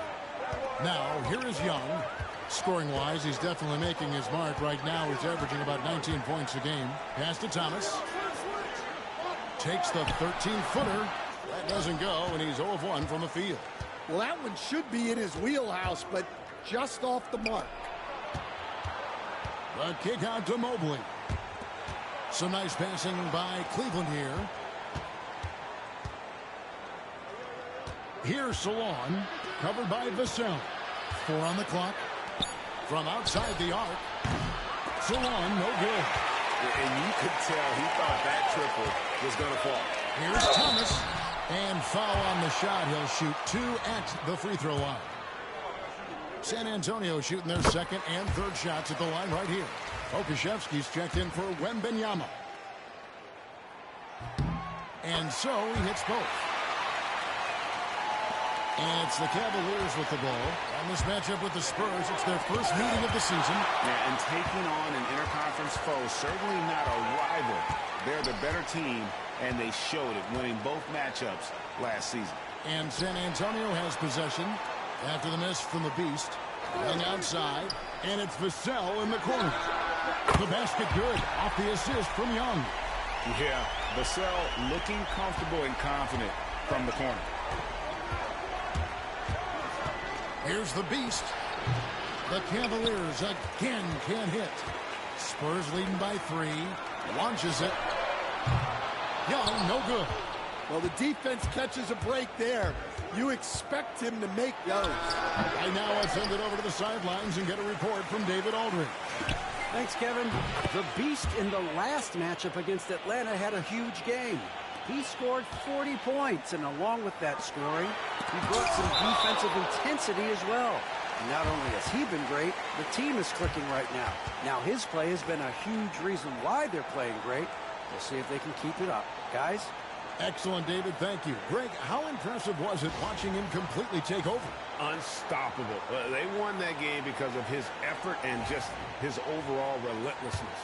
Now, here is Young. Scoring-wise, he's definitely making his mark. Right now, he's averaging about 19 points a game. Pass to Thomas. Takes the 13-footer. That doesn't go, and he's 0 of 1 from the field. Well, that one should be in his wheelhouse, but just off the mark. The kick out to Mobley. Some nice passing by Cleveland here. Here's Salon, covered by Vassell. 4 on the clock. From outside the arc. Salon, no good. And you could tell he thought that triple was going to fall. Here's Thomas. And foul on the shot. He'll shoot 2 at the free throw line. San Antonio shooting their second and third shots at the line right here. Okashevsky's checked in for Wembanyama. And so he hits both. And it's the Cavaliers with the ball. On this matchup with the Spurs, it's their first meeting of the season. Yeah, and taking on an interconference foe, certainly not a rival. They're the better team, and they showed it, winning both matchups last season. And San Antonio has possession after the miss from the Beast. Running outside, and it's Vassell in the corner. The basket good, off the assist from Young. Yeah, Vassell looking comfortable and confident from the corner. Here's the Beast. The Cavaliers again can't hit. Spurs leading by 3. Launches it. Young, no good. Well, the defense catches a break there. You expect him to make those. Right now, I'll send it over to the sidelines and get a report from David Aldridge. Thanks, Kevin. The Beast in the last matchup against Atlanta had a huge game. He scored 40 points, and along with that scoring, he brought some defensive intensity as well. And not only has he been great, the team is clicking right now. Now, his play has been a huge reason why they're playing great. We'll see if they can keep it up. Guys? Excellent, David. Thank you. Greg, how impressive was it watching him completely take over? Unstoppable. They won that game because of his effort and just his overall relentlessness.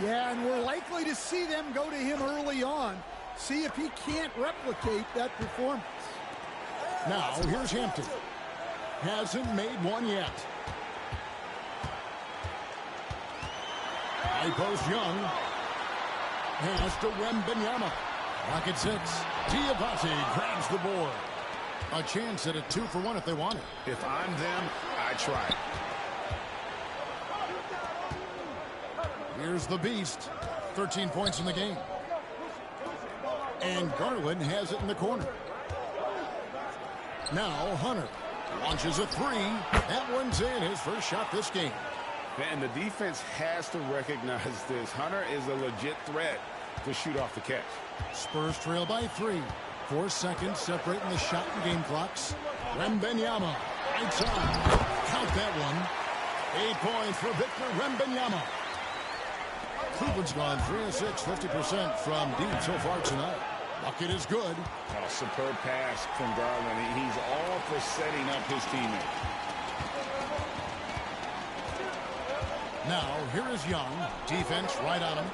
Yeah, and we're likely to see them go to him early on. See if he can't replicate that performance. Now, here's Hampton. Hasn't made one yet. High post Young. Pass to Wembanyama. Rocket 6. Diabate grabs the board. A chance at a 2 for 1 if they want it. If I'm them, I try it. Here's the Beast. 13 points in the game. And Garland has it in the corner. Now Hunter launches a 3. That one's in, his first shot this game. And the defense has to recognize this. Hunter is a legit threat to shoot off the catch. Spurs trail by 3. 4 seconds separating the shot and game clocks. Wembanyama, right side. Count that one. 8 points for Victor Wembanyama. Cleveland's gone 3 of 6, 50% from deep so far tonight. Bucket is good. Oh, superb pass from Garland. He's all for setting up his teammate. Now, here is Young. Defense right on him.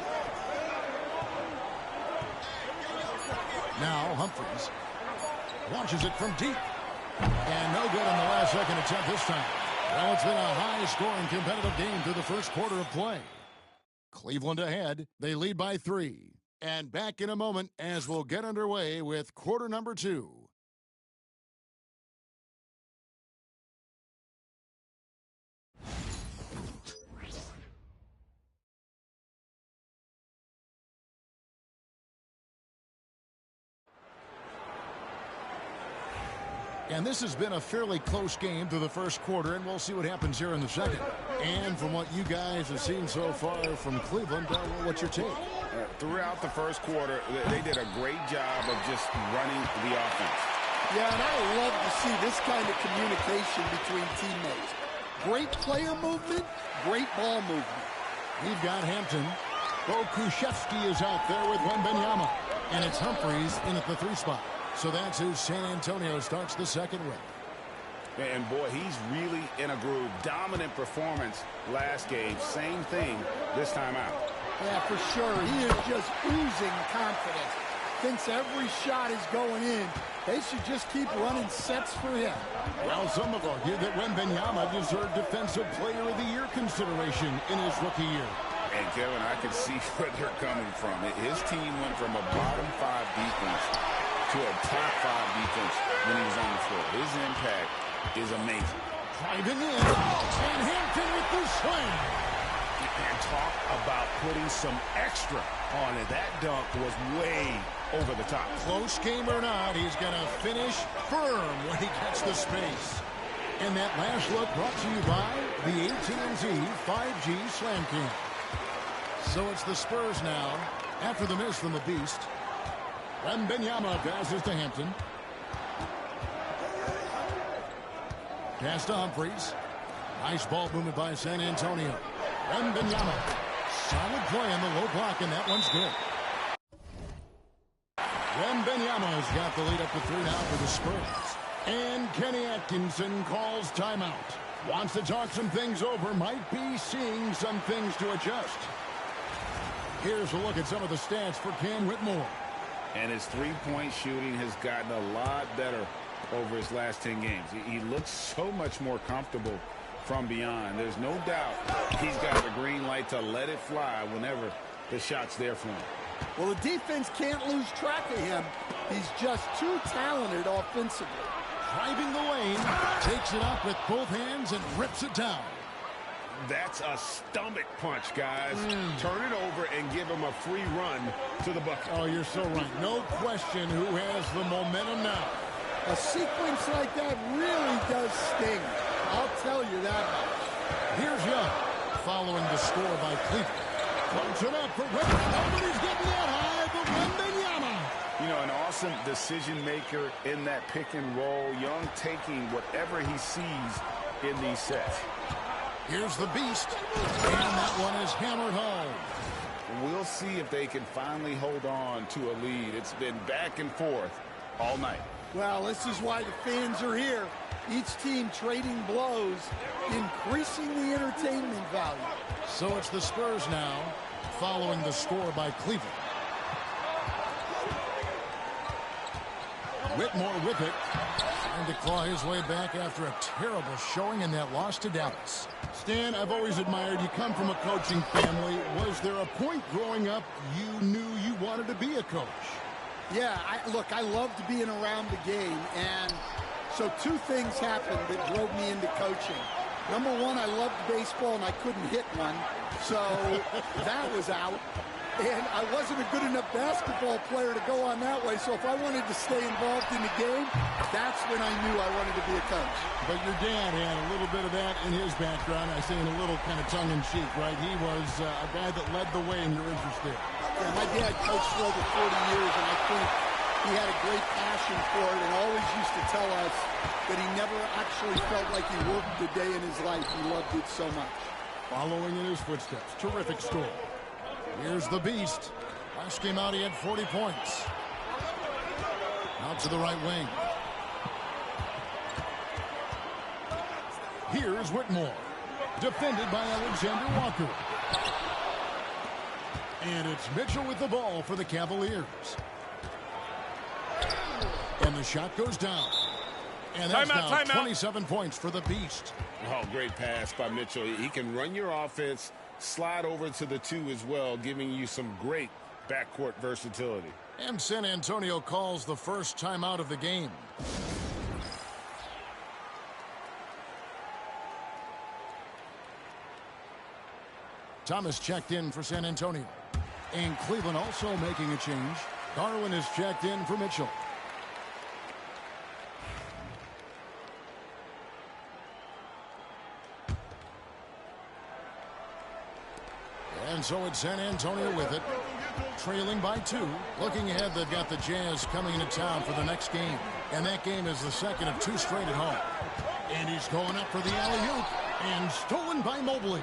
Now, Humphries launches it from deep. And no good on the last second attempt this time. Well, it's been a high-scoring competitive game through the first quarter of play. Cleveland ahead. They lead by 3. And back in a moment as we'll get underway with quarter number 2. And this has been a fairly close game through the first quarter, and we'll see what happens here in the second. And from what you guys have seen so far from Cleveland, what's your take? Throughout the first quarter, they did a great job of just running the offense. Yeah, and I love to see this kind of communication between teammates. Great player movement, great ball movement. We've got Hampton. Kushevsky is out there with Wembanyama. And it's Humphries in at the 3 spot. So that's who San Antonio starts the second with. And boy, he's really in a groove. Dominant performance last game. Same thing this time out. Yeah, for sure. He is just oozing confidence. Thinks every shot is going in. They should just keep running sets for him. Well, some have argued that Wembanyama deserved Defensive Player of the Year consideration in his rookie year. And Kevin, I can see where they're coming from. His team went from a bottom 5 defense to a top 5 defense when he was on the floor. His impact is amazing. Driving in, and Hampton with the swing. And talk about putting some extra on it. That dunk was way over the top. Close game or not, he's going to finish firm when he gets the space. And that last look brought to you by the AT&T 5G Slam Cam. So it's the Spurs now after the miss from the Beast. Wembanyama passes to Hampton. Pass to Humphries. Nice ball movement by San Antonio. Wembanyama. Solid play on the low block, and that one's good. Wembanyama's got the lead up to 3 now for the Spurs. And Kenny Atkinson calls timeout. Wants to talk some things over. Might be seeing some things to adjust. Here's a look at some of the stats for Cam Whitmore. And his three-point shooting has gotten a lot better over his last 10 games. He looks so much more comfortable from beyond. There's no doubt he's got the green light to let it fly whenever the shot's there for him. Well, the defense can't lose track of him. He's just too talented offensively. Driving the lane, takes it up with both hands and rips it down. That's a stomach punch, guys. Turn it over and give him a free run to the bucket. Oh, you're so right. No question who has the momentum now. A sequence like that really does sting. I'll tell you that much. Here's Young, following the score by Cleveland. Punch it up for Whitmore. Nobody's getting that high, but Wembanyama. You know, an awesome decision maker in that pick and roll. Young taking whatever he sees in these sets. Here's the Beast, and that one is hammered home. We'll see if they can finally hold on to a lead. It's been back and forth all night. Well, this is why the fans are here. Each team trading blows, increasing the entertainment value. So it's the Spurs now, following the score by Cleveland. Whitmore with it, trying to claw his way back after a terrible showing in that loss to Dallas. Stan, I've always admired you. Come from a coaching family. Was there a point growing up you knew you wanted to be a coach? Yeah, look, I loved being around the game, and so 2 things happened that drove me into coaching. Number 1, I loved baseball, and I couldn't hit one, so that was out. And I wasn't a good enough basketball player to go on that way, so if I wanted to stay involved in the game, that's when I knew I wanted to be a coach. But your dad had a little bit of that in his background. I say in a little kind of tongue-in-cheek, right? He was a guy that led the way in your interest there. Yeah, my dad coached for over 40 years, and I think he had a great passion for it and always used to tell us that he never actually felt like he worked a day in his life. He loved it so much. Following in his footsteps, terrific score. Here's the Beast. Last game out, he had 40 points. Out to the right wing. Here's Whitmore. Defended by Alexander Walker. And it's Mitchell with the ball for the Cavaliers. And the shot goes down. And that's now 27 points for the Beast. Oh, great pass by Mitchell. He can run your offense, slide over to the 2 as well, giving you some great backcourt versatility. And San Antonio calls the first timeout of the game. Thomas checked in for San Antonio. And Cleveland also making a change. Garland is checked in for Mitchell. And so it's San Antonio with it, trailing by 2. Looking ahead, they've got the Jazz coming into town for the next game. And that game is the second of 2 straight at home. And he's going up for the alley-oop. And stolen by Mobley.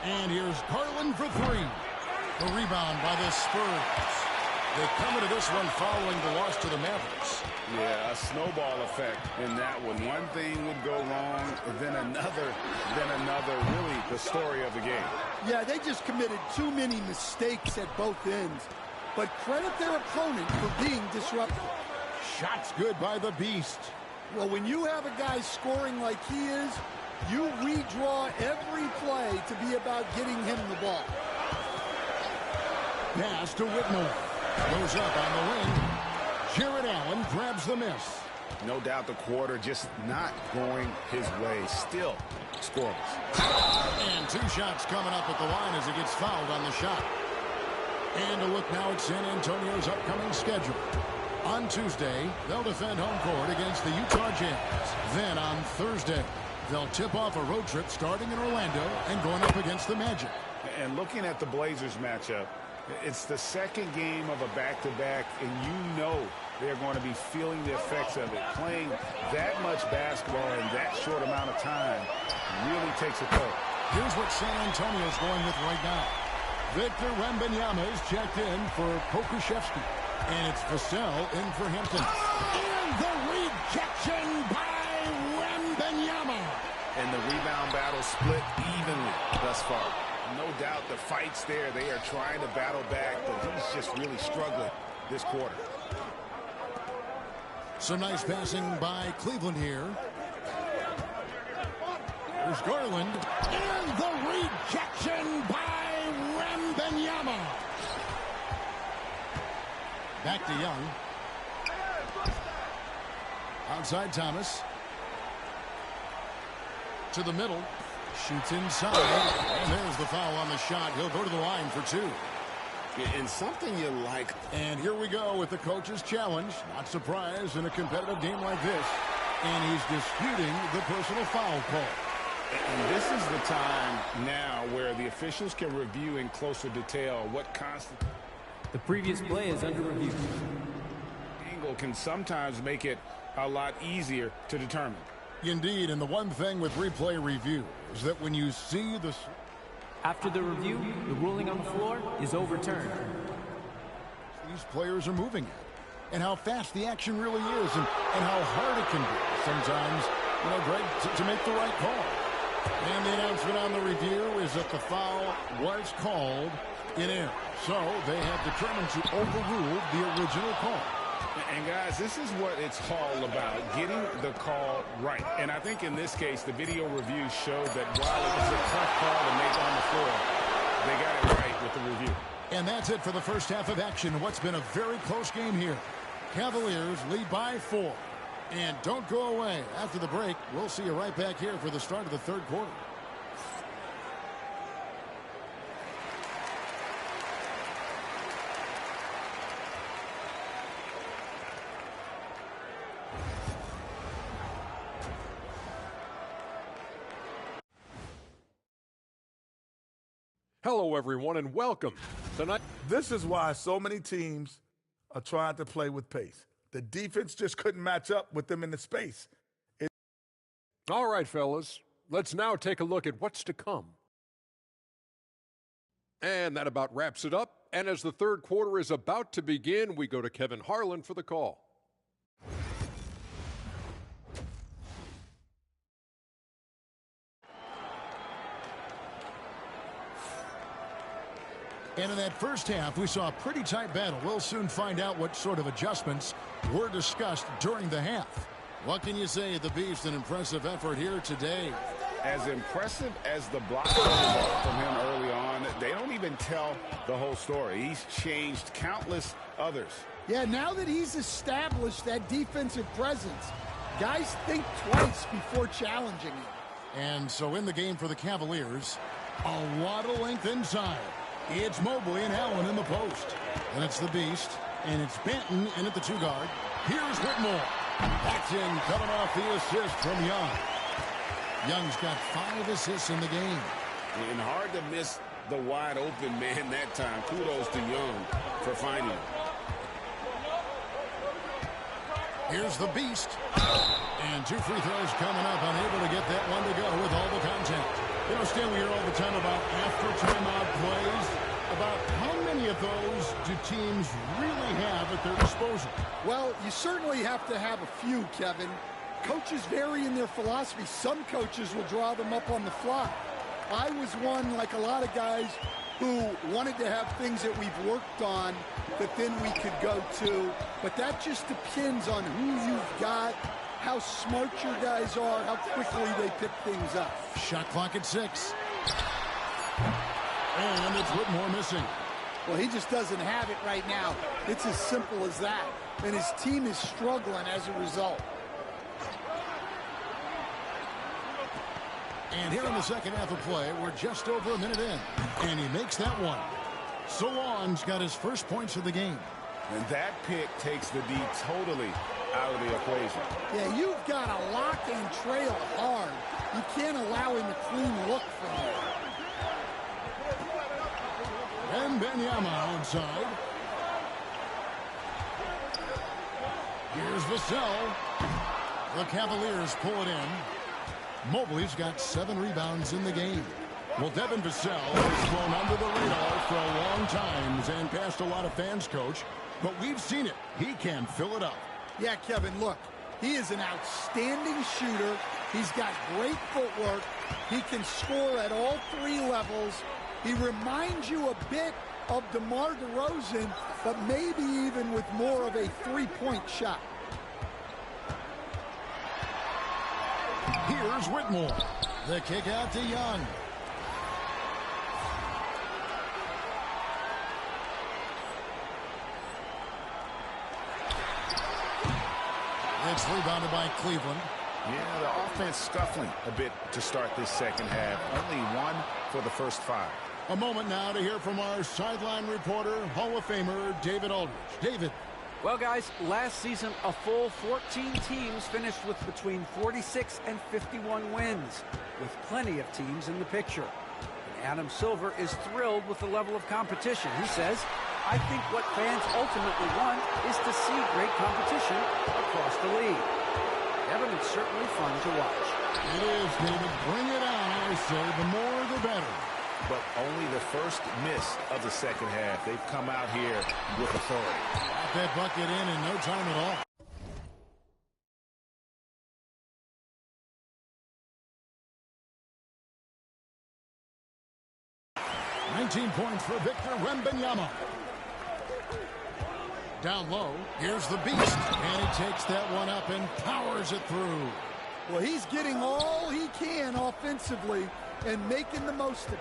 And here's Garland for three. The rebound by the Spurs. They come into this one following the loss to the Mavericks. Yeah, a snowball effect in that one. One thing would go wrong, then another. Really the story of the game. Yeah, they just committed too many mistakes at both ends. But credit their opponent for being disruptive. Shots good by the Beast. Well, when you have a guy scoring like he is, you redraw every play to be about getting him the ball. Pass to Whitmore. Goes up on the wing. Jared Allen grabs the miss. No doubt the quarter just not going his way. Still scoreless. And two shots coming up at the line as he gets fouled on the shot. And a look now at San Antonio's upcoming schedule. On Tuesday, they'll defend home court against the Utah Jazz. Then on Thursday, they'll tip off a road trip starting in Orlando and going up against the Magic. And looking at the Blazers matchup, it's the second game of a back-to-back, and you know they're going to be feeling the effects of it. Playing that much basketball in that short amount of time really takes a toll. Here's what San Antonio's going with right now. Victor Wembanyama is checked in for Pokuševski. And it's Vassell in for Hampton. And the rejection by Wembanyama. And the rebound battle split evenly thus far. No doubt the fight's there. They are trying to battle back, but he's just really struggling this quarter. Some nice passing by Cleveland here. There's Garland. And the rejection by Wembanyama. Back to Young. Outside Thomas. To the middle. Shoots inside. And there's the foul on the shot. He'll go to the line for two. And something you like. And here we go with the coach's challenge. Not surprised in a competitive game like this. And he's disputing the personal foul call. And this is the time now where the officials can review in closer detail what constitutes. The previous play is under review. Angle can sometimes make it a lot easier to determine. Indeed, and the one thing with replay review is that when you see the... After the review, the ruling on the floor is overturned. These players are moving at, and how fast the action really is, and how hard it can be sometimes, you know, Greg, to make the right call. And the announcement on the review is that the foul was called in error. So they have determined to overrule the original call. And guys, this is what it's all about, getting the call right. And I think in this case, the video review showed that while it was a tough call to make on the floor, they got it right with the review. And that's it for the first half of action. What's been a very close game here. Cavaliers lead by 4. And don't go away. After the break, we'll see you right back here for the start of the third quarter. Hello, everyone, and welcome. Tonight, this is why so many teams are trying to play with pace. The defense just couldn't match up with them in the space. All right, fellas, let's now take a look at what's to come. And that about wraps it up. And as the third quarter is about to begin, we go to Kevin Harlan for the call. And in that first half, we saw a pretty tight battle. We'll soon find out what sort of adjustments were discussed during the half. What can you say? The Beast, an impressive effort here today. As impressive as the blocks from him early on, they don't even tell the whole story. He's changed countless others. Yeah, now that he's established that defensive presence, guys think twice before challenging him. And so in the game for the Cavaliers, a lot of length inside. It's Mobley and Allen in the post. And it's the Beast. And it's Benton in at the 2-guard. Here's Whitmore. That's in, coming off the assist from Young. Young's got 5 assists in the game. And hard to miss the wide open man that time. Kudos to Young for finding him. Here's the Beast. And 2 free throws coming up. Unable to get that one to go with all the contact. You know, Stan, we hear all the time about after-timeout plays. About how many of those do teams really have at their disposal? Well, you certainly have to have a few, Kevin. Coaches vary in their philosophy. Some coaches will draw them up on the fly. I was one, like a lot of guys, who wanted to have things that we've worked on that then we could go to. But that just depends on who you've got, how smart your guys are, how quickly they pick things up. Shot clock at 6. And it's Whitmore missing. Well, he just doesn't have it right now. It's as simple as that. And his team is struggling as a result. And here in the second half of play, we're just over a minute in. And he makes that one. Solon's got his first points of the game. And that pick takes the D totally out of the equation. Yeah, you've got to lock and trail hard. You can't allow him a clean look from there. And Benyama outside. Here's Vassell. The Cavaliers pull it in. Mobley's got 7 rebounds in the game. Well, Devin Vassell has flown under the radar for a long time and passed a lot of fans, Coach. But we've seen it. He can fill it up. Yeah, Kevin, look. He is an outstanding shooter. He's got great footwork. He can score at all 3 levels. He reminds you a bit of DeMar DeRozan, but maybe even with more of a 3-point shot. Here's Whitmore. The kick out to Young. It's rebounded by Cleveland. Yeah, the offense scuffling a bit to start this second half. Only 1 for the first 5. A moment now to hear from our sideline reporter, Hall of Famer David Aldridge. David. Well, guys, last season, a full 14 teams finished with between 46 and 51 wins, with plenty of teams in the picture. And Adam Silver is thrilled with the level of competition. He says, I think what fans ultimately want is to see great competition across the league. Evan, it's certainly fun to watch. It is, David. Bring it on, I say. The more, the better. But only the first miss of the second half. They've come out here with authority. Got that bucket in no time at all. $19 points for Victor Wembanyama. Down low, here's the beast. And he takes that one up and powers it through. Well, he's getting all he can offensively and making the most of it.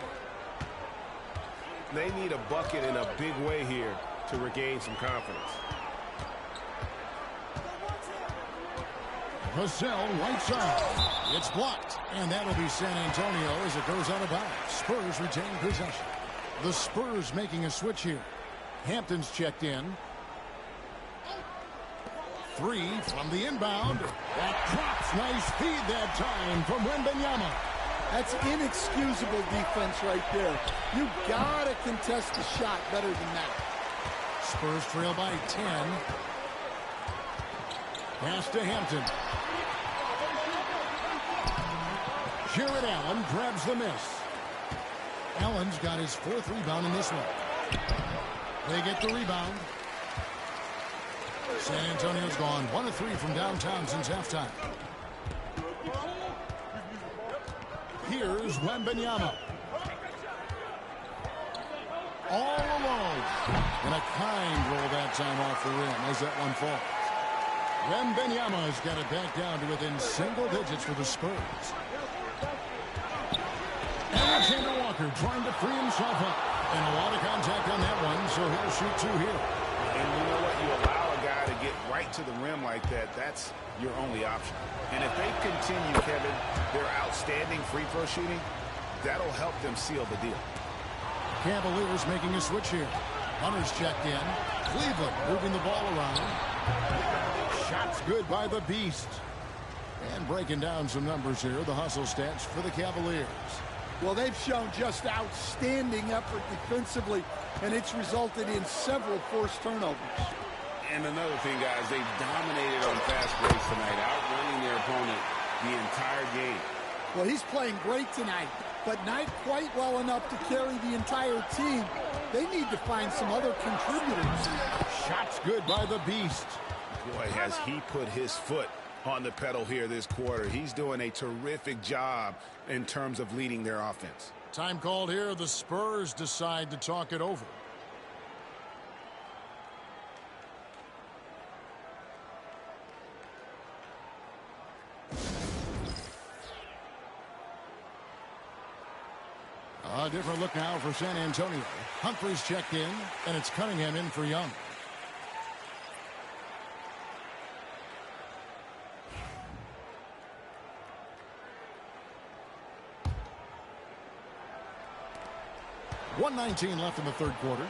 They need a bucket in a big way here to regain some confidence. Vassell, right side. It's blocked. And that'll be San Antonio as it goes out of bounds. Spurs retain possession. The Spurs making a switch here. Hampton's checked in. 3 from the inbound. That drops. Nice feed that time from Wembanyama. That's inexcusable defense right there. You gotta contest the shot better than that. Spurs trail by 10. Pass to Hampton. Jared Allen grabs the miss. Allen's got his 4th rebound in this one. They get the rebound. San Antonio's gone 1 of 3 from downtown since halftime. Here's Wembanyama. All alone. And a kind roll that time off the rim as that one falls. Wembanyama's got it back down to within single digits for the Spurs. Alexander Walker trying to free himself up. And a lot of contact on that one, so he'll shoot 2 here. And you know what? You allow a guy to get right to the rim like that, that's your only option. And if they continue, Kevin, their outstanding free throw shooting, that'll help them seal the deal. Cavaliers making a switch here. Hunter's checked in. Cleveland moving the ball around. Shots good by the Beast. And breaking down some numbers here, the hustle stats for the Cavaliers. Well, they've shown just outstanding effort defensively, and it's resulted in several forced turnovers. And another thing, guys, they've dominated on fast breaks tonight, outrunning their opponent the entire game. Well, he's playing great tonight, but not quite well enough to carry the entire team. They need to find some other contributors. Shots good by the Beast. Boy, has he put his foot on the pedal here this quarter. He's doing a terrific job in terms of leading their offense. Time called here. The Spurs decide to talk it over. A different look now for San Antonio. Humphries checked in, and it's Cunningham in for Young. .119 left in the third quarter.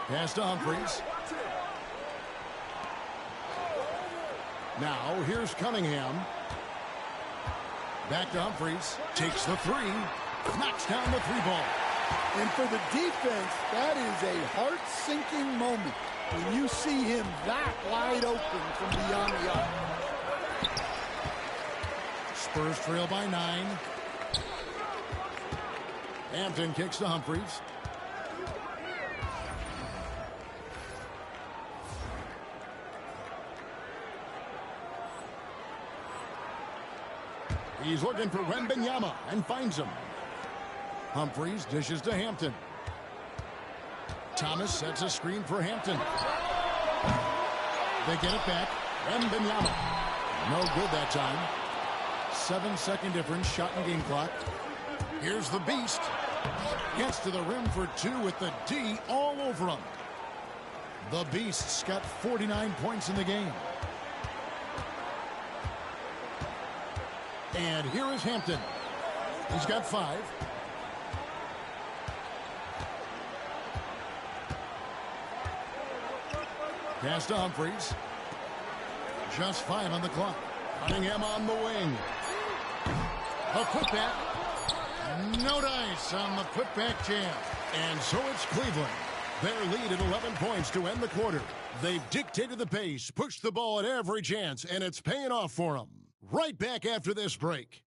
Pass to Humphries. Now here's Cunningham. Back to Humphries. Takes the three. Knocks down the three ball. And for the defense, that is a heart-sinking moment when you see him that wide open from beyond the arc. Spurs trail by 9. Hampton kicks to Humphries. He's looking for Wembanyama and finds him. Humphries dishes to Hampton. Thomas sets a screen for Hampton. They get it back. Wembanyama. No good that time. 7-second difference, shot and game clock. Here's the Beast. Gets to the rim for 2 with the D all over him. The Beast's got 49 points in the game. And here is Hampton. He's got 5. Pass to Humphries. Just 5 on the clock. Cunningham on the wing. A putback. No dice on the putback jam. And so it's Cleveland. Their lead at 11 points to end the quarter. They've dictated the pace, pushed the ball at every chance, and it's paying off for them. Right back after this break.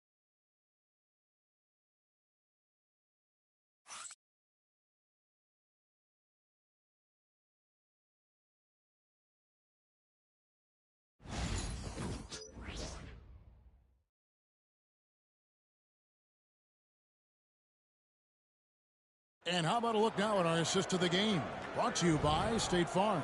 And how about a look now at our assist to the game? Brought to you by State Farm.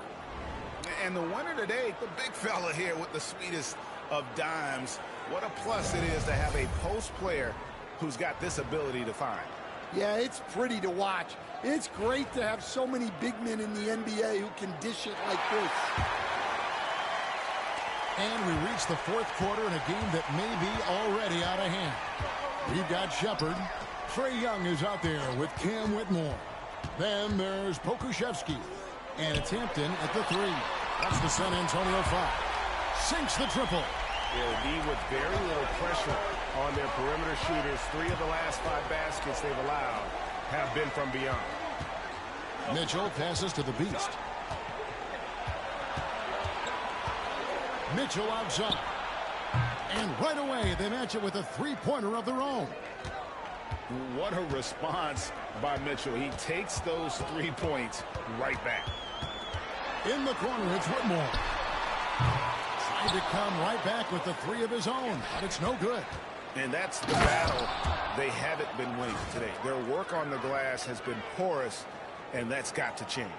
And the winner today, the big fella here with the sweetest of dimes. What a plus it is to have a post player who's got this ability to find. Yeah, it's pretty to watch. It's great to have so many big men in the NBA who can dish it like this. And we reach the fourth quarter in a game that may be already out of hand. We've got Shepard. Trae Young is out there with Cam Whitmore. Then there's Pokuševski. And it's Hampton at the 3. That's the San Antonio 5. Sinks the triple. They'll be with very little pressure on their perimeter shooters. 3 of the last 5 baskets they've allowed have been from beyond. Mitchell passes to the Beast. Mitchell outside. And right away they match it with a three-pointer of their own. What a response by Mitchell. He takes those 3 points right back. In the corner, it's Whitmore. Trying to come right back with the 3 of his own, but it's no good. And that's the battle they haven't been winning today. Their work on the glass has been porous, and that's got to change.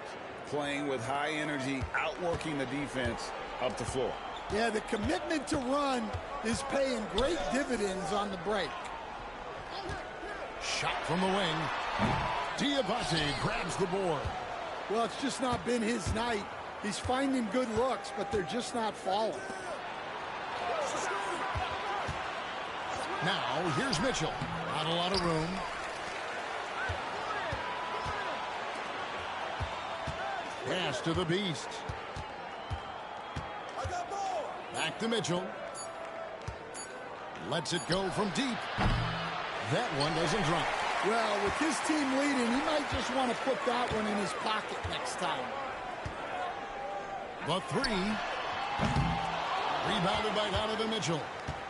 Playing with high energy, outworking the defense up the floor. Yeah, the commitment to run is paying great dividends on the break. Shot from the wing. Diabate grabs the board. Well, it's just not been his night. He's finding good looks, but they're just not falling. Now, here's Mitchell. Not a lot of room. Pass to the Beast. Back to Mitchell. Lets it go from deep. That one doesn't drop. Well, with his team leading, he might just want to put that one in his pocket next time. The 3. Rebounded by Donovan Mitchell.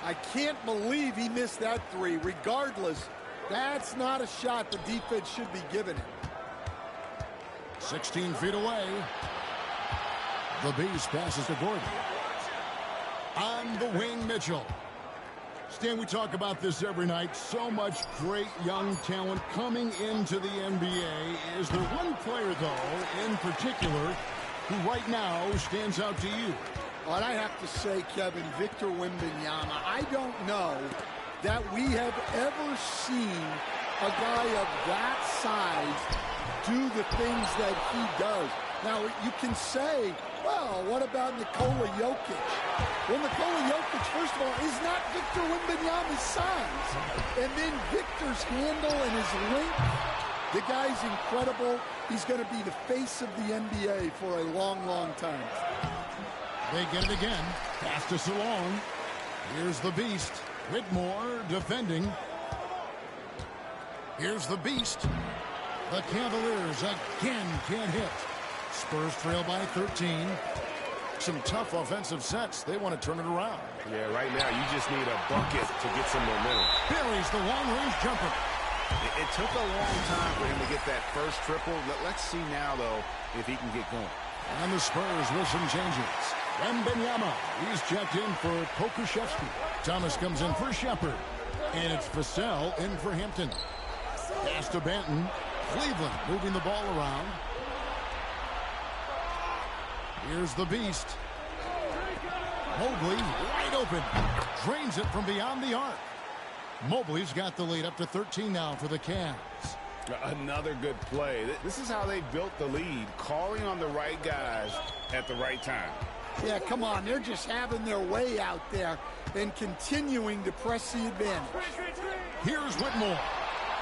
I can't believe he missed that three. Regardless, that's not a shot the defense should be giving him. 16 feet away. The Beast passes to Gordon. On the wing, Mitchell. Stan, we talk about this every night. So much great young talent coming into the NBA. Is there one player, though, in particular, who right now stands out to you? Well, I have to say, Kevin, Victor Wembanyama. I don't know that we have ever seen a guy of that size do the things that he does. Now, you can say, well, what about Nikola Jokic? Well, Nikola Jokic, first of all, is not Victor Wembanyama's size. And then Victor's handle and his length, the guy's incredible. He's going to be the face of the NBA for a long, long time. They get it again. Pass to Salong. Here's the Beast. Whitmore defending. Here's the Beast. The Cavaliers again can't hit. Spurs trail by 13. Some tough offensive sets. They want to turn it around. Yeah, right now you just need a bucket to get some momentum. Buries the long-range jumper. It took a long time for him to get that first triple. Let's see now, though, if he can get going. And the Spurs with some changes. Wembanyama, he's checked in for Pokuševski. Thomas comes in for Shepard. And it's Vassell in for Hampton. Pass to Banton. Cleveland moving the ball around. Here's the Beast. Mobley wide open. Drains it from beyond the arc. Mobley's got the lead up to 13 now for the Cavs. Another good play. This is how they built the lead, calling on the right guys at the right time. Yeah, come on. They're just having their way out there and continuing to press the advantage. Here's Whitmore.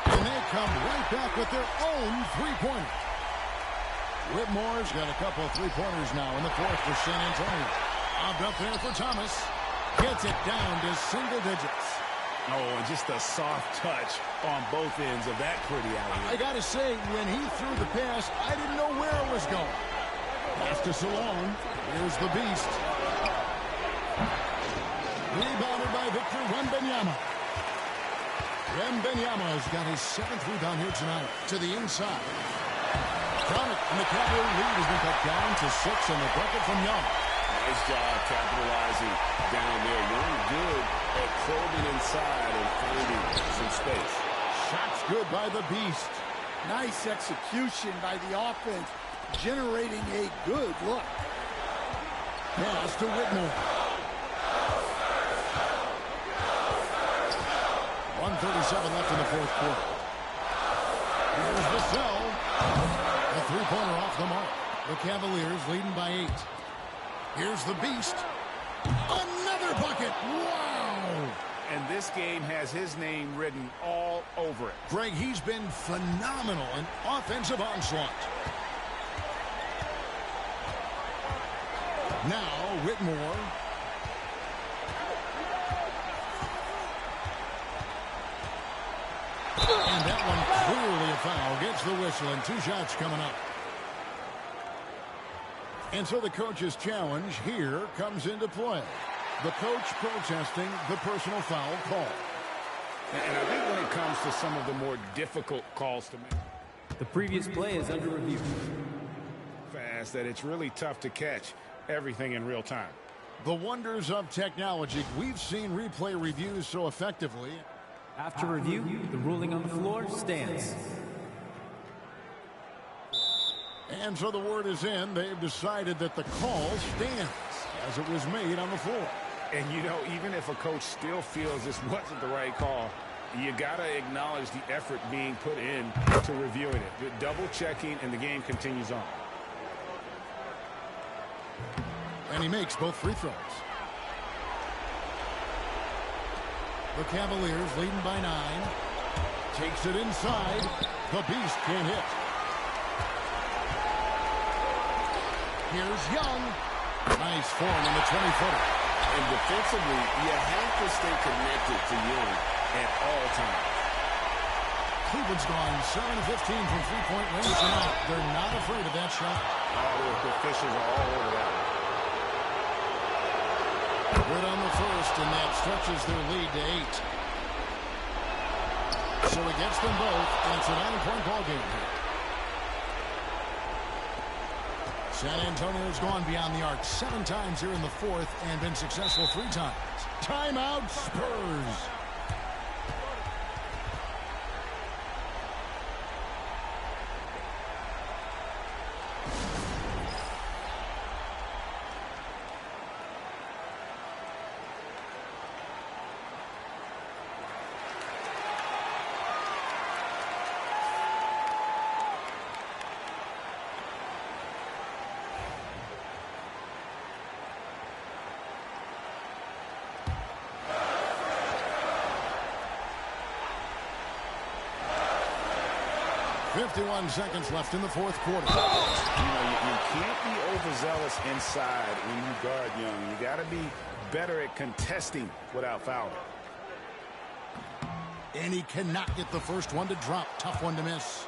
And they come right back with their own three-pointer. Whitmore's got a couple of three-pointers now in the fourth for San Antonio. Up there for Thomas. Gets it down to single digits. Oh, and just a soft touch on both ends of that pretty alley. I got to say, when he threw the pass, I didn't know where it was going. Pass to Salone. Here's the Beast. Rebounded by Victor Wembanyama. Wembanyama's got his 7th rebound here tonight. To the inside. Chronic, and the Cavalier lead has been cut down to 6 on the bucket from Young. Nice job capitalizing down there. Young good at probing inside and finding some space. Shots good by the Beast. Nice execution by the offense, generating a good look. Pass to Whitmore. 1:37 left in the fourth quarter. Here's Vassell. The three-pointer off the mark. The Cavaliers leading by 8. Here's the Beast. Another bucket. Wow. And this game has his name written all over it. Greg, he's been phenomenal in offensive onslaught. Now, Whitmore. And that one clearly a foul. Gets the whistle and 2 shots coming up. And so the coach's challenge here comes into play. The coach protesting the personal foul call. And I think when it comes to some of the more difficult calls to make, the previous play is under review. Fast that it's really tough to catch everything in real time. The wonders of technology. We've seen replay reviews so effectively. After review, the ruling on the floor stands. And so the word is in. They've decided that the call stands as it was made on the floor. And, you know, even if a coach still feels this wasn't the right call, you got to acknowledge the effort being put in to reviewing it. The double checking, and the game continues on. And he makes both free throws. The Cavaliers leading by 9. Takes it inside. The Beast can't hit. Here's Young. Nice form on the 20-footer. And defensively, you have to stay connected to Young at all times. Cleveland's gone 7 of 15 from three-point range tonight. They're not afraid of that shot. Oh, the officials are all over that. Good on the first, and that stretches their lead to 8. So it gets them both, and it's a 9-point ball game here. San Antonio's gone beyond the arc 7 times here in the fourth and been successful 3 times. Timeout, Spurs. .51 seconds left in the fourth quarter. You know, you can't be overzealous inside when you guard Young. You got to be better at contesting without fouling. And he cannot get the first one to drop. Tough one to miss.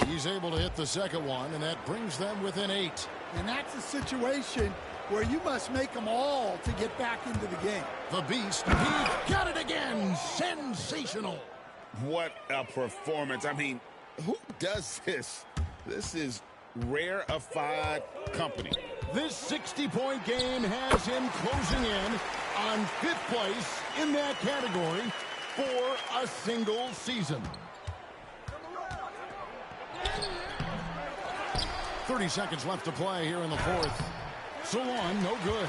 He's able to hit the second one, and that brings them within 8. And that's a situation where you must make them all to get back into the game. The Beast, he got it again. Sensational. What a performance. I mean, who does this? This is rarefied company. This 60-point game has him closing in on 5th place in that category for a single season. 30 seconds left to play here in the fourth. So on, no good.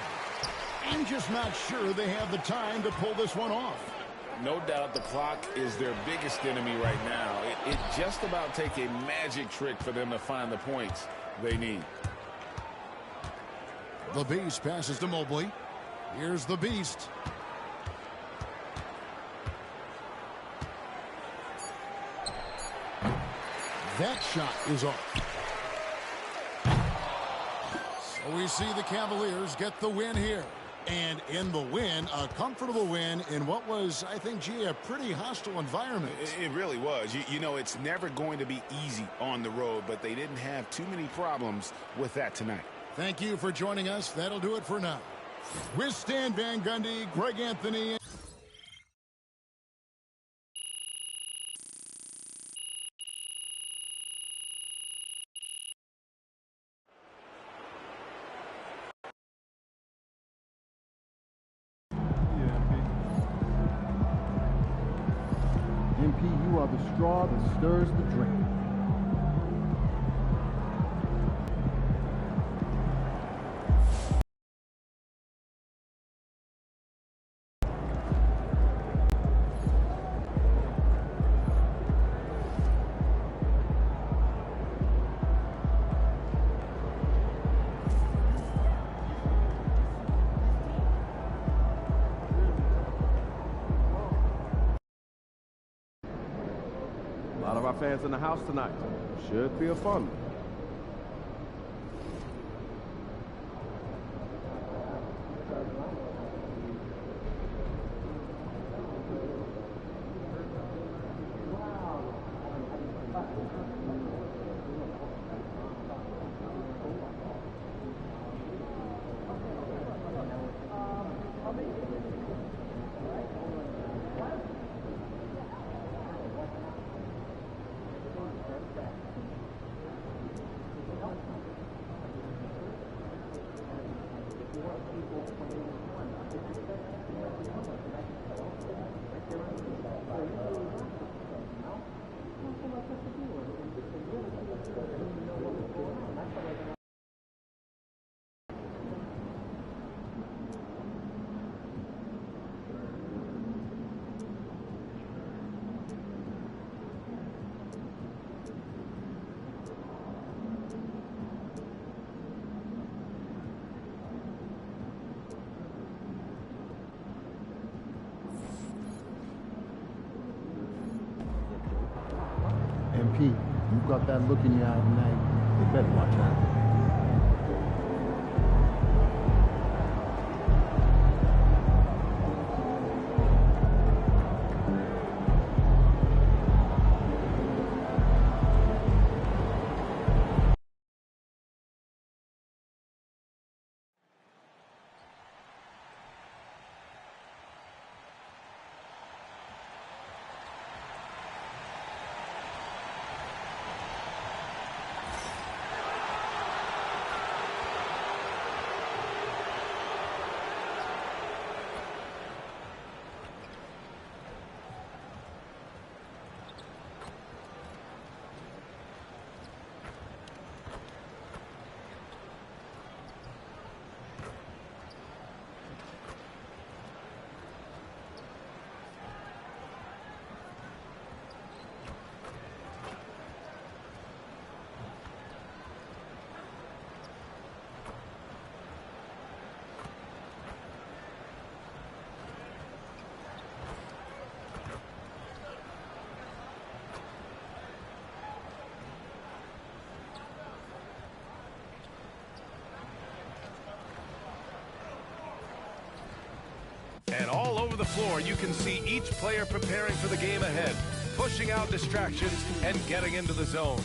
I'm just not sure they have the time to pull this one off. No doubt the clock is their biggest enemy right now. It just about take a magic trick for them to find the points they need. The Beast passes to Mobley. Here's the Beast. That shot is off. So we see the Cavaliers get the win here. And in the win, a comfortable win in what was, I think, gee, a pretty hostile environment. It really was. You know, it's never going to be easy on the road, but they didn't have too many problems with that tonight. Thank you for joining us. That'll do it for now. With Stan Van Gundy, Greg Anthony. You are the straw that stirs the drink. A lot of our fans in the house tonight. Should be a fun one. MP, you got that look in your eye tonight. You better watch out. over the floor, you can see each player preparing for the game ahead, pushing out distractions and getting into the zone.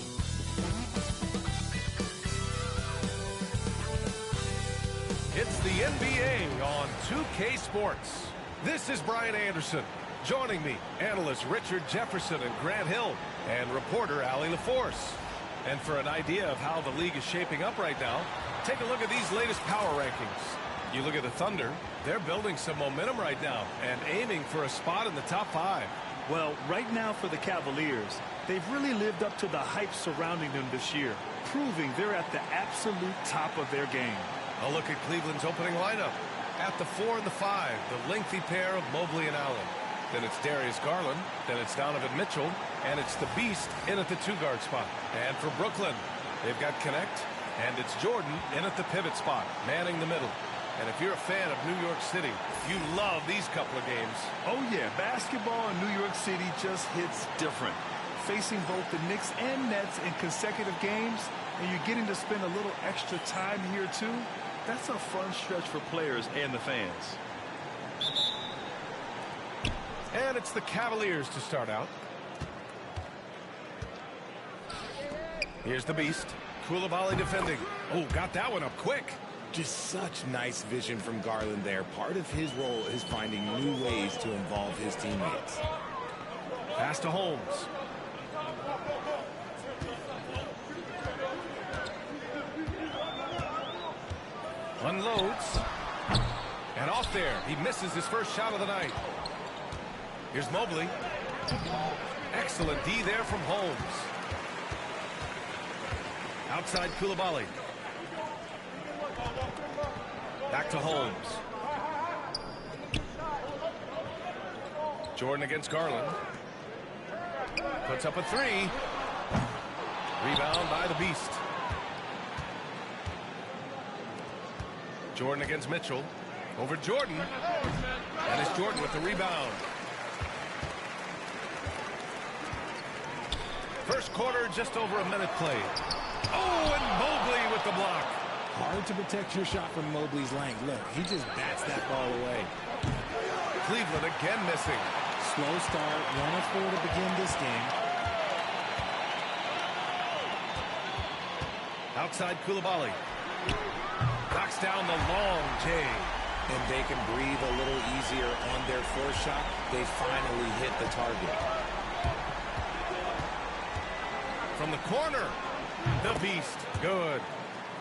It's the NBA on 2K Sports. This is Brian Anderson. Joining me, analysts Richard Jefferson and Grant Hill, and reporter Allie LaForce. And for an idea of how the league is shaping up right now, take a look at these latest power rankings. You look at the Thunder, they're building some momentum right now and aiming for a spot in the top 5. Well, right now for the Cavaliers, they've really lived up to the hype surrounding them this year, proving they're at the absolute top of their game. A look at Cleveland's opening lineup. At the 4 and the 5, the lengthy pair of Mobley and Allen. Then it's Darius Garland, then it's Donovan Mitchell, and it's the Beast in at the 2-guard spot. And for Brooklyn, they've got Connect, and it's Jordan in at the pivot spot, manning the middle. And if you're a fan of New York City, you love these couple of games. Oh yeah, basketball in New York City just hits different. Facing both the Knicks and Nets in consecutive games, and you're getting to spend a little extra time here too. That's a fun stretch for players and the fans. And it's the Cavaliers to start out. Here's the Beast. Koulibaly defending. Oh, got that one up quick. Just such nice vision from Garland there. Part of his role is finding new ways to involve his teammates. Pass to Holmes. Unloads. And off there. He misses his first shot of the night. Here's Mobley. Excellent D there from Holmes. Outside Koulibaly. Back to Holmes. Jordan against Garland. Puts up a 3. Rebound by the Beast. Jordan against Mitchell. Over Jordan. And it's Jordan with the rebound. First quarter, just over a minute played. Oh, and Mobley with the block. Hard to protect your shot from Mobley's length. Look, he just bats that ball away. Cleveland again missing. Slow start, 1 of 4 to begin this game. Outside Koulibaly. Knocks down the long J. And they can breathe a little easier on their fourth shot. They finally hit the target. From the corner, the Beast. Good.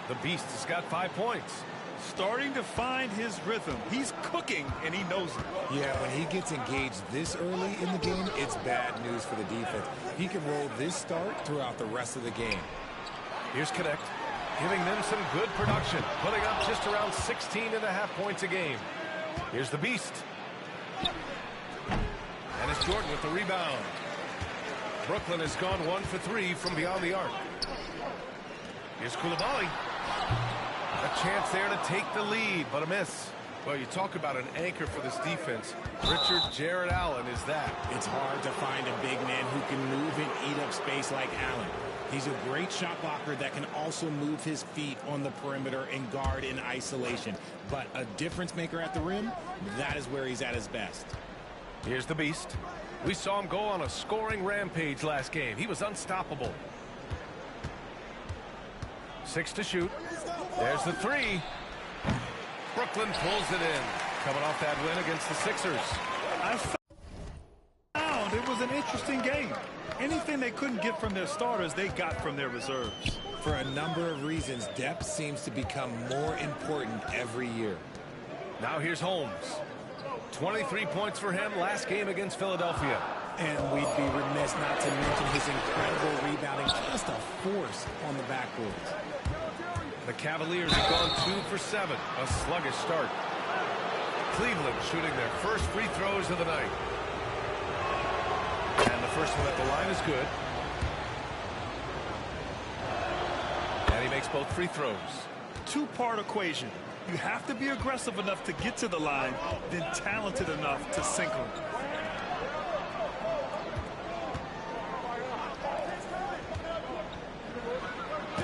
The Beast has got 5 points. Starting to find his rhythm. He's cooking, and he knows it. Yeah, when he gets engaged this early in the game, it's bad news for the defense. He can roll this start throughout the rest of the game. Here's Connect, giving them some good production, putting up just around 16.5 points a game. Here's the Beast. And it's Jordan with the rebound. Brooklyn has gone 1 for 3 from beyond the arc. Here's Koulibaly. A chance there to take the lead, but a miss. Well, you talk about an anchor for this defense. Richard Jared Allen is that. It's hard to find a big man who can move and eat up space like Allen. He's a great shot blocker that can also move his feet on the perimeter and guard in isolation. But a difference maker at the rim, that is where he's at his best. Here's the Beast. We saw him go on a scoring rampage last game. He was unstoppable. 6 to shoot. There's the 3. Brooklyn pulls it in. Coming off that win against the Sixers. I found it was an interesting game. Anything they couldn't get from their starters, they got from their reserves. For a number of reasons, depth seems to become more important every year. Now here's Holmes. 23 points for him last game against Philadelphia. And we'd be remiss not to mention his incredible rebounding, just a force on the backboards. The Cavaliers have gone 2 for 7, a sluggish start. Cleveland shooting their first free throws of the night. And the first one at the line is good. And he makes both free throws. Two-part equation. You have to be aggressive enough to get to the line, then talented enough to sink them.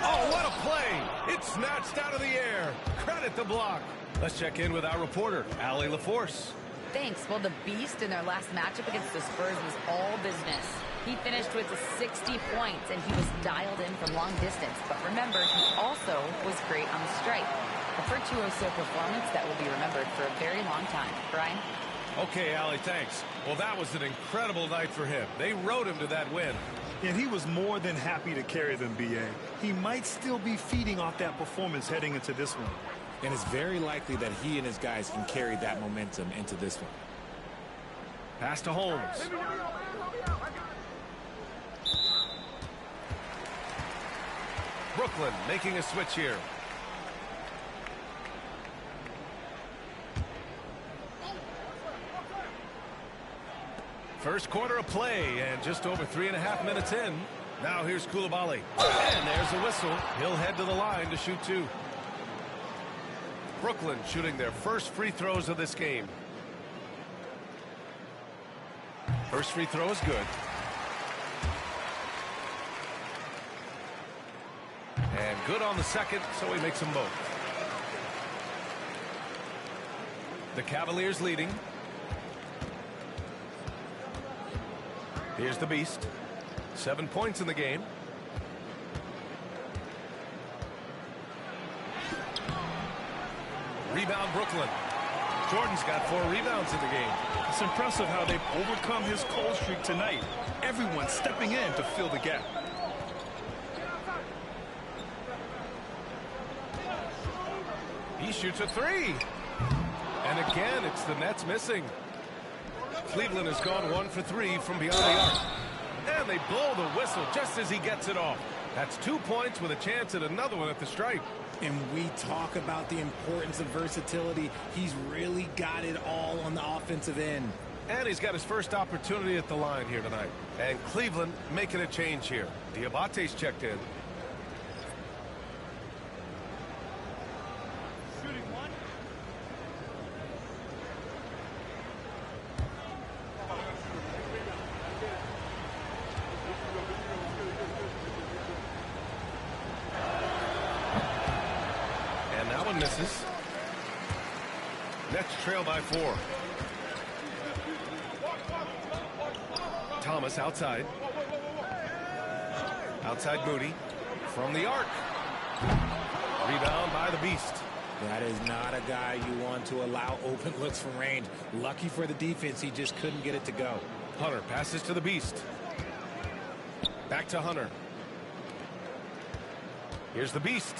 Oh, what a play! It's snatched out of the air. Credit the block. Let's check in with our reporter, Allie LaForce. Thanks. Well, the Beast in their last matchup against the Spurs was all business. He finished with 60 points, and he was dialed in from long distance. But remember, he also was great on the strike. A virtuoso performance that will be remembered for a very long time. Brian? Okay, Allie, thanks. Well, that was an incredible night for him. They rode him to that win. And he was more than happy to carry them, B.A. He might still be feeding off that performance heading into this one. And it's very likely that he and his guys can carry that momentum into this one. Pass to Holmes. Brooklyn making a switch here. First quarter of play, and just over 3.5 minutes in. Now here's Coulibaly. And there's a whistle. He'll head to the line to shoot 2. Brooklyn shooting their first free throws of this game. First free throw is good. And good on the second, so he makes them both. The Cavaliers leading. Here's the Beast. 7 points in the game. Rebound Brooklyn. Jordan's got 4 rebounds in the game. It's impressive how they've overcome his cold streak tonight. Everyone stepping in to fill the gap. He shoots a 3. And again, it's the Nets missing. Cleveland has gone 1 for 3 from beyond the arc. And they blow the whistle just as he gets it off. That's 2 points with a chance at another one at the stripe. And we talk about the importance of versatility. He's really got it all on the offensive end. And he's got his first opportunity at the line here tonight. And Cleveland making a change here. Diabate's checked in. Misses. Nets trail by 4. Thomas outside. Outside Moody. From the arc. Rebound by the Beast. That is not a guy you want to allow open looks from range. Lucky for the defense, he just couldn't get it to go. Hunter passes to the Beast. Back to Hunter. Here's the Beast.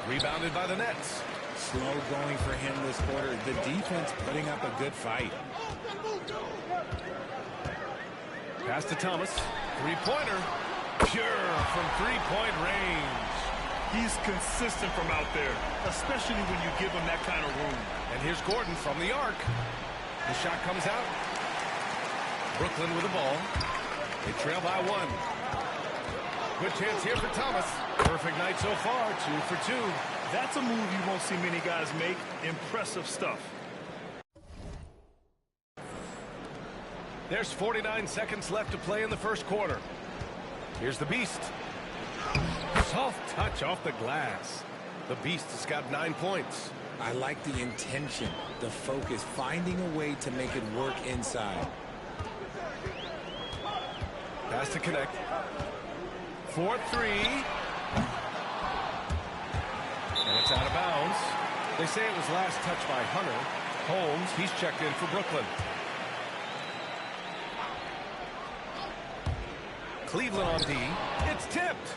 Rebounded by the Nets. Slow going for him this quarter. The defense putting up a good fight. Pass to Thomas. Three-pointer. Pure from three-point range. He's consistent from out there, especially when you give him that kind of room. And here's Gordon from the arc. The shot comes out. Brooklyn with the ball. They trail by 1. Good chance here for Thomas. Perfect night so far, 2 for 2. That's a move you won't see many guys make. Impressive stuff. There's 49 seconds left to play in the first quarter. Here's the Beast. Soft touch off the glass. The Beast has got 9 points. I like the intention, the focus, finding a way to make it work inside. Pass to connect. 4-3. And it's out of bounds. They say it was last touched by Hunter. Holmes, he's checked in for Brooklyn. Cleveland on D. It's tipped.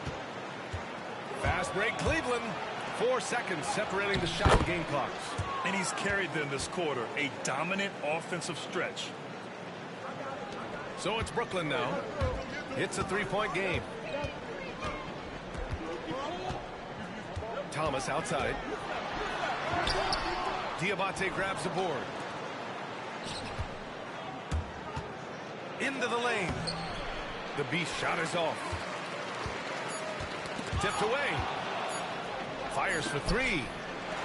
Fast break Cleveland. 4 seconds separating the shot and game clocks. And he's carried them this quarter. A dominant offensive stretch. So it's Brooklyn now. It's a 3-point game. Thomas outside. Diabate grabs the board. Into the lane. The Beast shot is off. Tipped away. Fires for 3.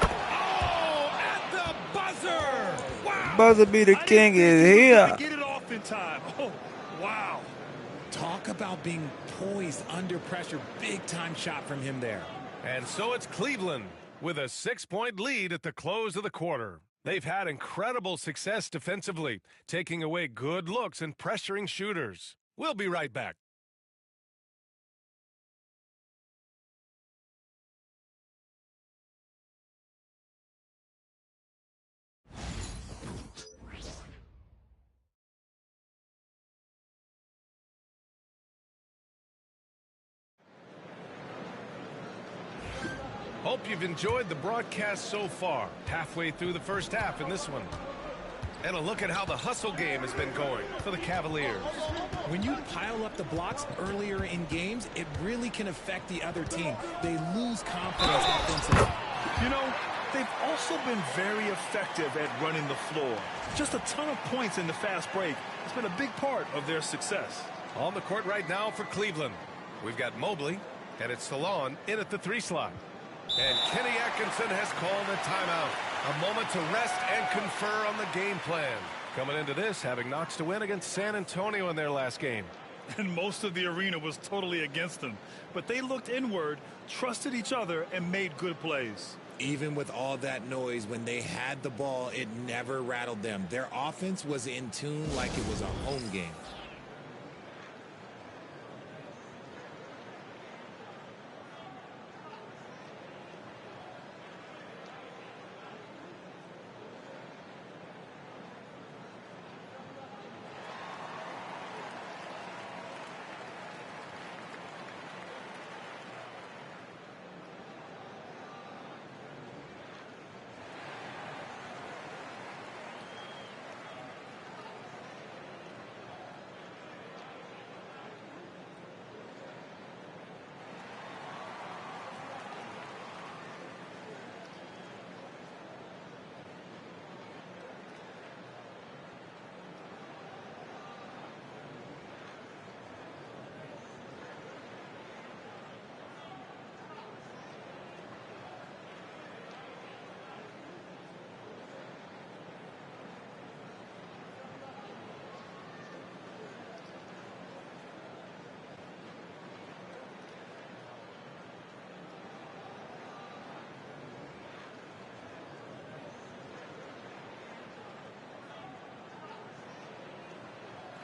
Oh, at the buzzer! Wow! Buzzer beater king is here. Get it off in time. Oh, wow. Talk about being poised under pressure. Big time shot from him there. And so it's Cleveland with a 6-point lead at the close of the quarter. They've had incredible success defensively, taking away good looks and pressuring shooters. We'll be right back. Hope you've enjoyed the broadcast so far. Halfway through the first half in this one. And a look at how the hustle game has been going for the Cavaliers. When you pile up the blocks earlier in games, it really can affect the other team. They lose confidence offensively. You know, they've also been very effective at running the floor. Just a ton of points in the fast break has been a big part of their success. On the court right now for Cleveland, we've got Mobley, and it's Salon in at the 3 slot. And Kenny Atkinson has called a timeout. A moment to rest and confer on the game plan. Coming into this, having knocks to win against San Antonio in their last game. And most of the arena was totally against them. But they looked inward, trusted each other, and made good plays. Even with all that noise, when they had the ball, it never rattled them. Their offense was in tune like it was a home game.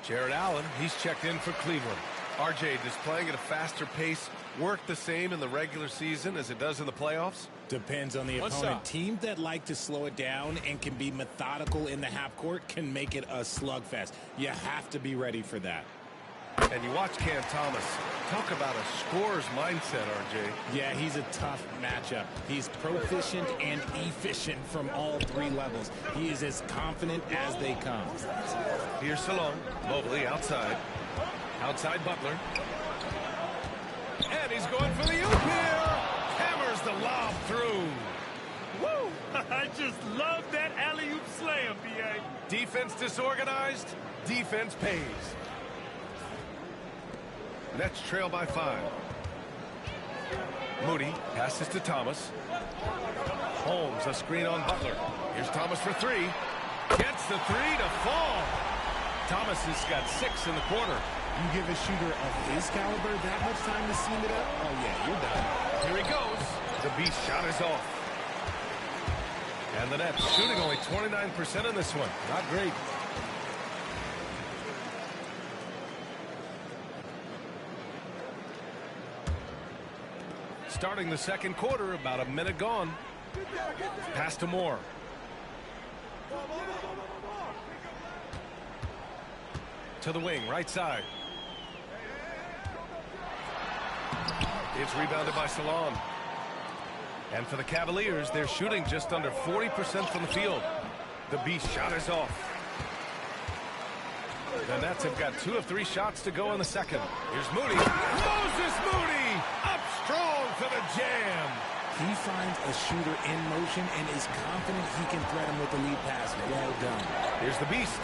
Jared Allen, he's checked in for Cleveland. RJ, does playing at a faster pace work the same in the regular season as it does in the playoffs? Depends on the opponent. Teams that like to slow it down and can be methodical in the half court can make it a slugfest. You have to be ready for that. And you watch Cam Thomas. Talk about a scorer's mindset, RJ. Yeah, he's a tough matchup. He's proficient and efficient from all 3 levels. He is as confident as they come. Here's Salon. Mobley outside. Outside Butler. And he's going for the oop here. Hammers the lob through. Woo! I just love that alley-oop slam, B.A. Defense disorganized. Defense pays. Nets trail by 5. Moody passes to Thomas. Holmes, a screen on Butler. Here's Thomas for 3. Gets the 3 to fall. Thomas has got 6 in the quarter. You give a shooter of his caliber that much time to seam it up? Oh, yeah, you're done. Here he goes. The beast shot is off. And the Nets shooting only 29% in this one. Not great. Starting the second quarter, about a minute gone. Pass to Moore. To the wing, right side. It's rebounded by Salon. And for the Cavaliers, they're shooting just under 40% from the field. The beast shot is off. The Nets have got 2 of 3 shots to go in the second. Here's Moody. Moses Moody up strong for the jam. He finds a shooter in motion and is confident he can threat him with the lead pass. Well done. Here's the beast.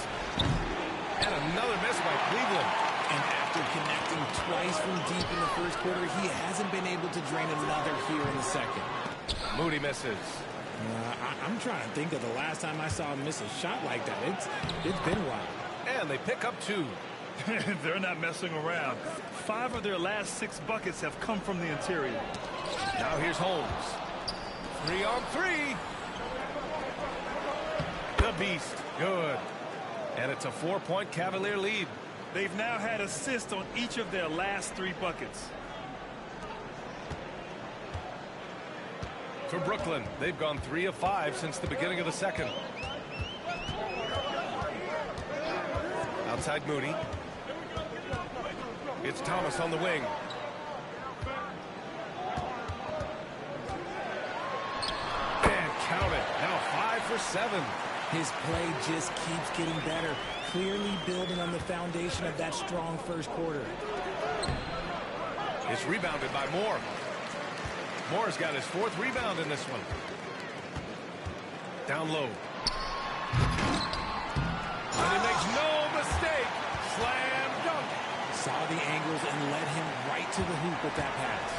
And another miss by Cleveland. And after connecting twice from deep in the first quarter, he hasn't been able to drain another here in the second. Moody misses. I'm trying to think of the last time I saw him miss a shot like that. It's been a while. And they pick up 2. They're not messing around. 5 of their last 6 buckets have come from the interior. Now here's Holmes. 3 on 3. The Beast. Good. And it's a 4-point Cavalier lead. They've now had assists on each of their last 3 buckets. For Brooklyn, they've gone 3 of 5 since the beginning of the second. Outside Moody. It's Thomas on the wing. And count it. Now 5 for 7. His play just keeps getting better, clearly building on the foundation of that strong first quarter. It's rebounded by Moore. Moore's got his 4th rebound in this one. Down low. And he makes no mistake. Slam dunk. Saw the angles and led him right to the hoop with that pass.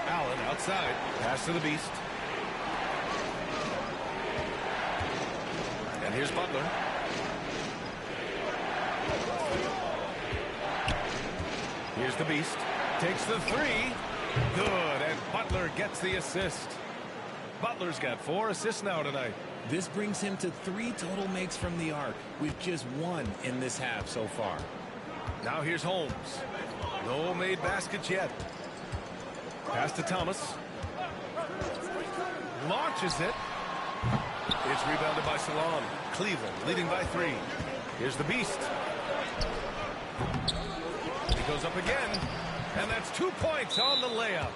Allen outside. Pass to the Beast. And here's Butler. Here's the Beast. Takes the 3. Good. And Butler gets the assist. Butler's got 4 assists now tonight. This brings him to 3 total makes from the arc, with just 1 in this half so far. Now here's Holmes. No made baskets yet. Pass to Thomas. Launches it. It's rebounded by Salon. Cleveland leading by 3. Here's the Beast. He goes up again. And that's 2 points on the layup.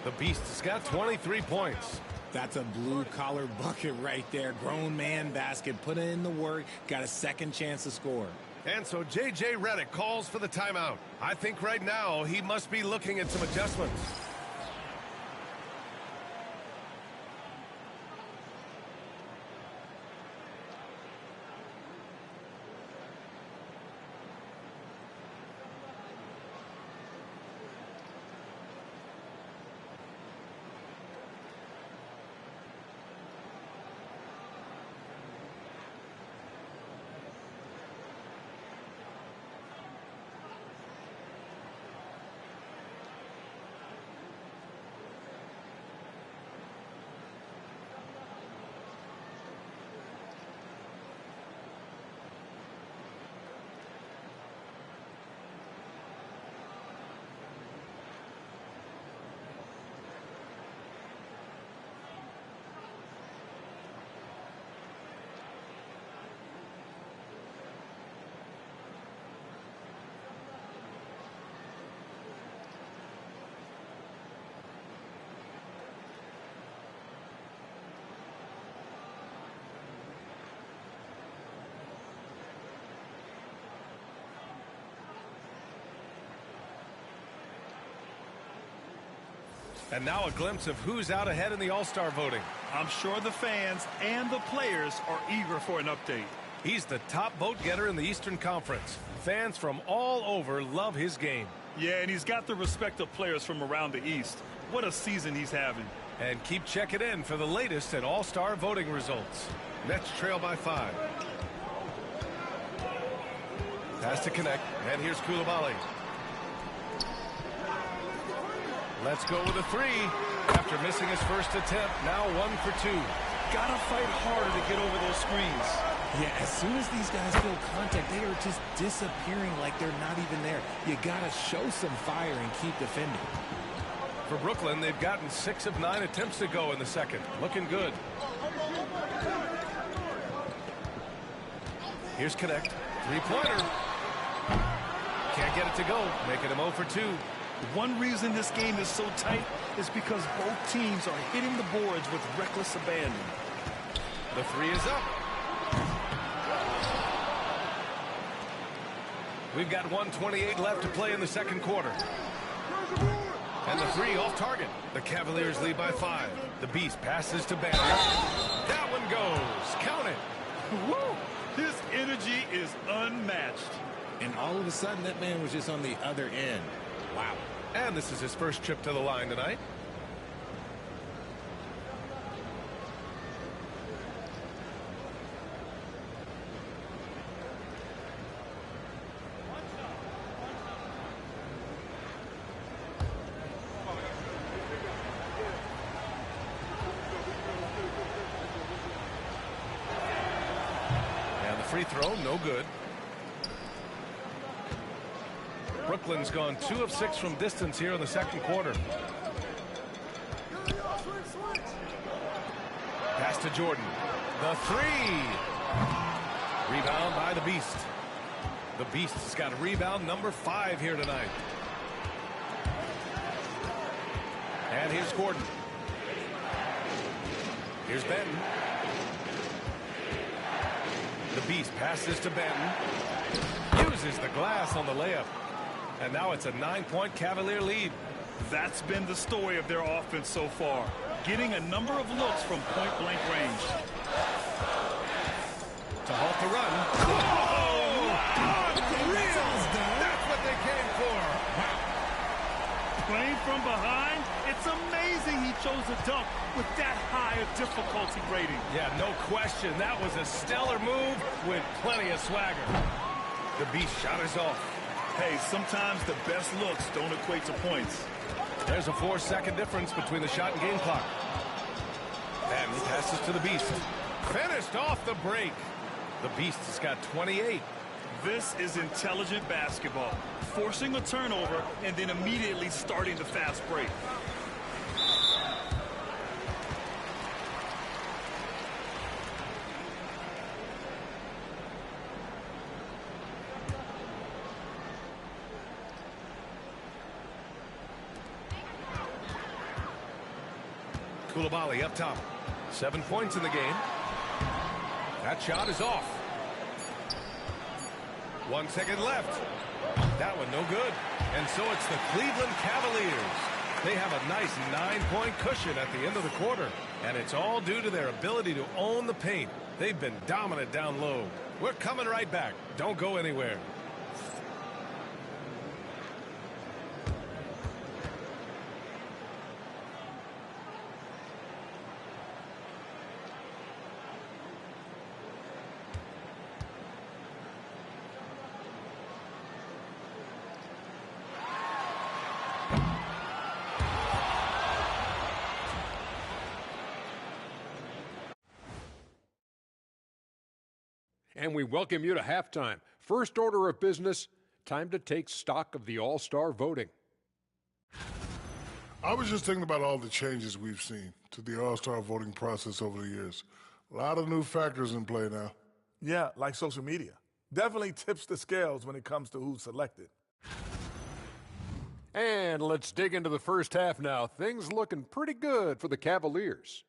The Beast's got 23 points. That's a blue-collar bucket right there. Grown man basket. Put in the work. Got a second chance to score. And so J.J. Redick calls for the timeout. I think right now he must be looking at some adjustments. And now a glimpse of who's out ahead in the All-Star voting. I'm sure the fans and the players are eager for an update. He's the top vote getter in the Eastern Conference. Fans from all over love his game. Yeah, and he's got the respect of players from around the East. What a season he's having. And keep checking in for the latest at All-Star voting results. Nets trail by 5. Pass to connect, and here's Coulibaly. Let's go with a 3. After missing his first attempt, now 1 for 2. Gotta fight harder to get over those screens. Yeah, as soon as these guys feel contact, they are just disappearing like they're not even there. You gotta show some fire and keep defending. For Brooklyn, they've gotten 6 of 9 attempts to go in the second. Looking good. Here's Connect. 3-pointer. Can't get it to go. Making him 0 for 2. One reason this game is so tight is because both teams are hitting the boards with reckless abandon. The 3 is up. We've got 1:28 left to play in the second quarter. And the 3 off target. The Cavaliers lead by 5. The Beast passes to Banner. That one goes. Count it. Woo! His energy is unmatched. And all of a sudden, that man was just on the other end. Wow. And this is his first trip to the line tonight. free throw, no good. Brooklyn's gone 2 of 6 from distance here in the second quarter. Pass to Jordan. The three. Rebound by the Beast. The Beast has got rebound number 5 here tonight. And here's Gordon. Here's Benton. The Beast passes to Benton. Uses the glass on the layup. And now it's a 9-point Cavalier lead. That's been the story of their offense so far. Getting a number of looks from point-blank range. To halt the run. Whoa! Unreal! That's what they came for. Wow. Playing from behind, it's amazing he chose a dunk with that high a difficulty rating. Yeah, no question. That was a stellar move with plenty of swagger. The Beast shot is off. Hey, sometimes the best looks don't equate to points. There's a 4-second difference between the shot and game clock. And he passes to the Beast. Finished off the break. The Beast has got 28. This is intelligent basketball. Forcing a turnover and then immediately starting the fast break. Coulibaly up top. 7 points in the game. That shot is off. 1 second left. That one no good. And so it's the Cleveland Cavaliers. They have a nice 9-point cushion at the end of the quarter. And it's all due to their ability to own the paint. They've been dominant down low. We're coming right back. Don't go anywhere. And we welcome you to halftime. First order of business, time to take stock of the All-Star voting. I was just thinking about all the changes we've seen to the All-Star voting process over the years. A lot of new factors in play now. Yeah, like social media. Definitely tips the scales when it comes to who's selected. And let's dig into the first half now. Things looking pretty good for the Cavaliers.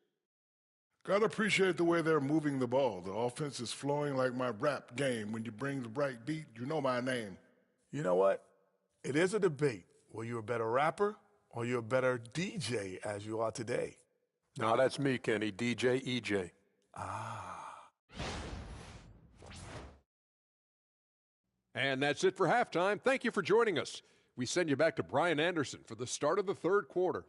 Gotta appreciate the way they're moving the ball. The offense is flowing like my rap game. When you bring the right beat, you know my name. You know what? It is a debate. Were you a better rapper or you a better DJ as you are today? No, that's me, Kenny. DJ EJ. And that's it for halftime. Thank you for joining us. We send you back to Brian Anderson for the start of the third quarter.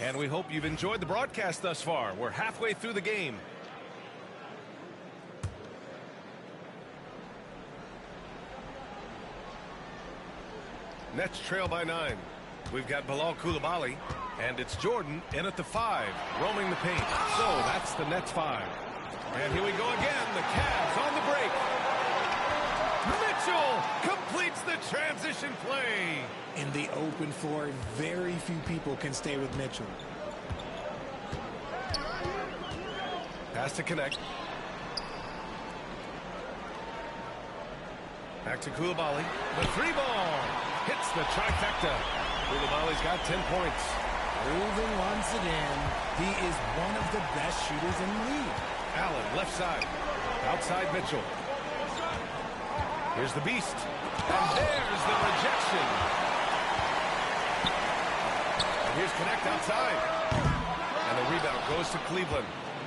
And we hope you've enjoyed the broadcast thus far. We're halfway through the game. Nets trail by 9. We've got Bilal Coulibaly, and it's Jordan in at the 5, roaming the paint. So that's the Nets 5. And here we go again. The Cavs on the break. Mitchell completes the transition play. In the open floor, very few people can stay with Mitchell. Pass to connect. Back to Coulibaly. The 3-ball hits the trifecta. Coulibaly's got 10 points. Proving once again, he is one of the best shooters in the league. Allen, left side. Outside Mitchell. Here's the Beast. And there's the rejection. And here's Connect outside. And the rebound goes to Cleveland.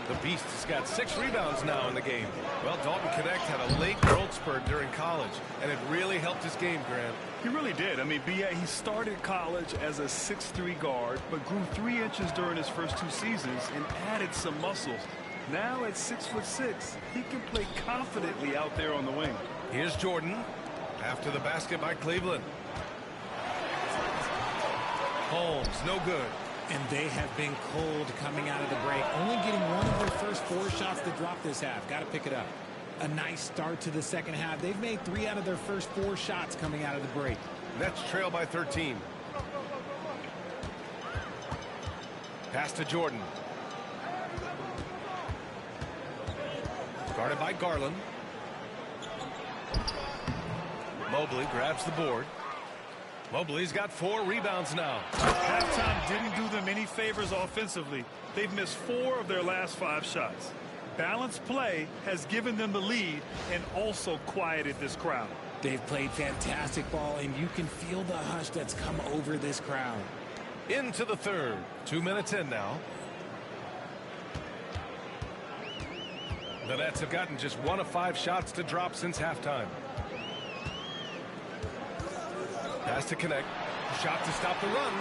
The Beast has got 6 rebounds now in the game. Well, Dalton Connect had a late growth spurt during college, and it really helped his game, Grant. He really did. I mean, B.A., he started college as a 6'3" guard, but grew 3 inches during his first 2 seasons and added some muscles. Now at 6'6", he can play confidently out there on the wing. Here's Jordan after the basket by Cleveland. Holmes, no good. And they have been cold coming out of the break. Only getting one of their first 4 shots to drop this half. Got to pick it up. A nice start to the second half. They've made 3 out of their first 4 shots coming out of the break. Nets trail by 13. Pass to Jordan. Guarded by Garland. Mobley grabs the board. Mobley's got 4 rebounds now. Halftime didn't do them any favors offensively. They've missed 4 of their last 5 shots. Balanced play has given them the lead and also quieted this crowd. They've played fantastic ball, and you can feel the hush that's come over this crowd. Into the third. 2 minutes in now. The Nets have gotten just 1 of 5 shots to drop since halftime. Pass to connect. Shot to stop the run.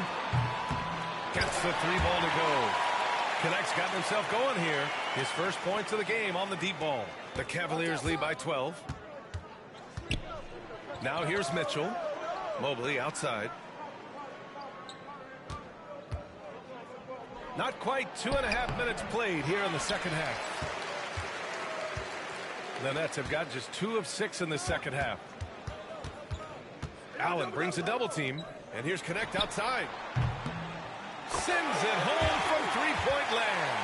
Gets the 3-ball to go. Connect's gotten himself going here. His first points of the game on the deep ball. The Cavaliers lead by 12. Now here's Mitchell. Mobley outside. Not quite 2.5 minutes played here in the second half. The Nets have got just 2 of 6 in the second half. Allen brings a double team, and here's Connect outside. Sends it home from 3-point land.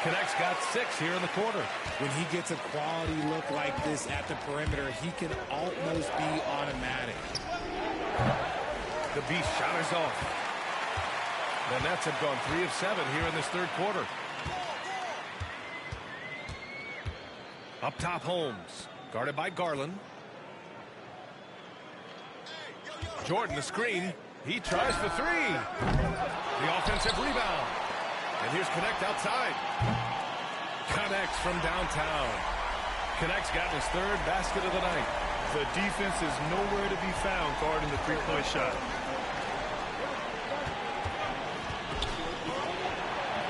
Connect's got 6 here in the quarter. When he gets a quality look like this at the perimeter, he can almost be automatic. The Beast shot is off. The Nets have gone 3 of 7 here in this third quarter. Up top, Holmes. Guarded by Garland. Jordan, the screen. He tries for 3. The offensive rebound. And here's Connect outside. Connects from downtown. Connect's gotten his 3rd basket of the night. The defense is nowhere to be found guarding the 3-point shot.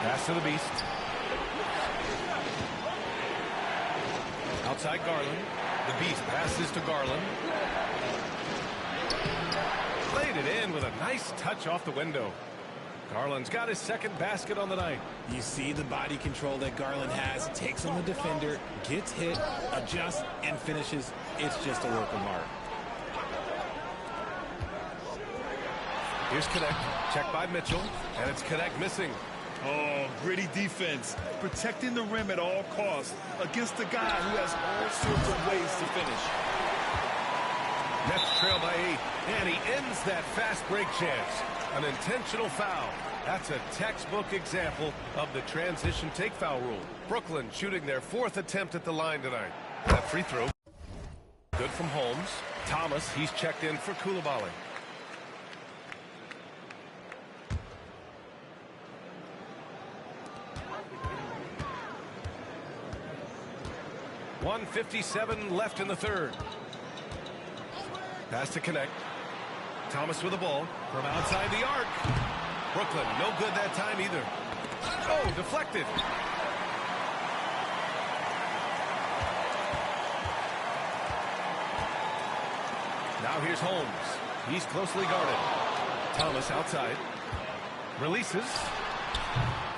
Pass to the Beast. Outside Garland. The Beast passes to Garland. Played it in with a nice touch off the window. Garland's got his 2nd basket on the night. You see the body control that Garland has. Takes on the defender, gets hit, adjusts, and finishes. It's just a work of art. Here's Connect. Checked by Mitchell. And it's Connect missing. Oh, gritty defense. Protecting the rim at all costs against a guy who has all sorts of ways to finish. Nets trail by 8. And he ends that fast break chance. An intentional foul. That's a textbook example of the transition take foul rule. Brooklyn shooting their 4th attempt at the line tonight. That free throw. Good from Holmes. Thomas, he's checked in for Coulibaly. .157 left in the third. Pass to Connect. Thomas with the ball from outside the arc. Brooklyn, no good that time either. Oh, deflected. Now here's Holmes. He's closely guarded. Thomas outside. Releases.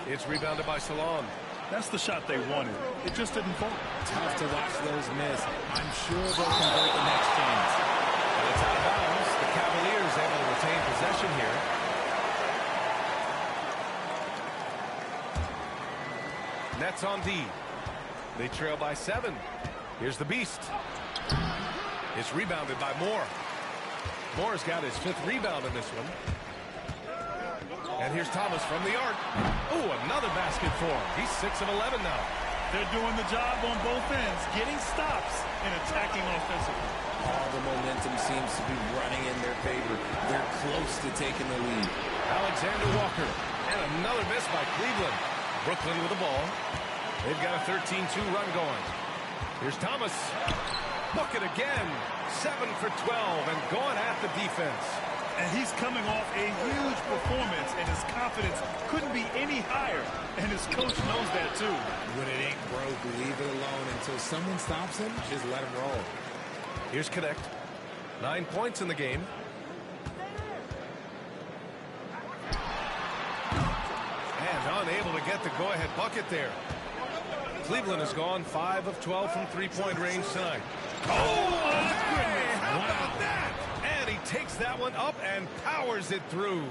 It's rebounded by Salon. That's the shot they wanted. It just didn't fall. Tough to watch those miss. I'm sure they'll convert the next chance. And it's out of bounds. The Cavaliers able to retain possession here. Nets on D. They trail by 7. Here's the Beast. It's rebounded by Moore. Moore's got his 5th rebound in this one. And here's Thomas from the arc. Oh, another basket for him. He's 6 of 11 now. They're doing the job on both ends, getting stops and attacking offensively. All the momentum seems to be running in their favor. They're close to taking the lead. Alexander Walker. And another miss by Cleveland. Brooklyn with the ball. They've got a 13-2 run going. Here's Thomas. Book it again. 7 for 12 and going at the defense. And he's coming off a huge performance, and his confidence couldn't be any higher. And his coach knows that, too. When it ain't broke, leave it alone until someone stops him. Just let him roll. Here's Connect. 9 points in the game. And unable to get the go-ahead bucket there. Cleveland has gone 5 of 12 from three-point range tonight. Oh, my goodness. How about that? And he takes that one up and powers it through.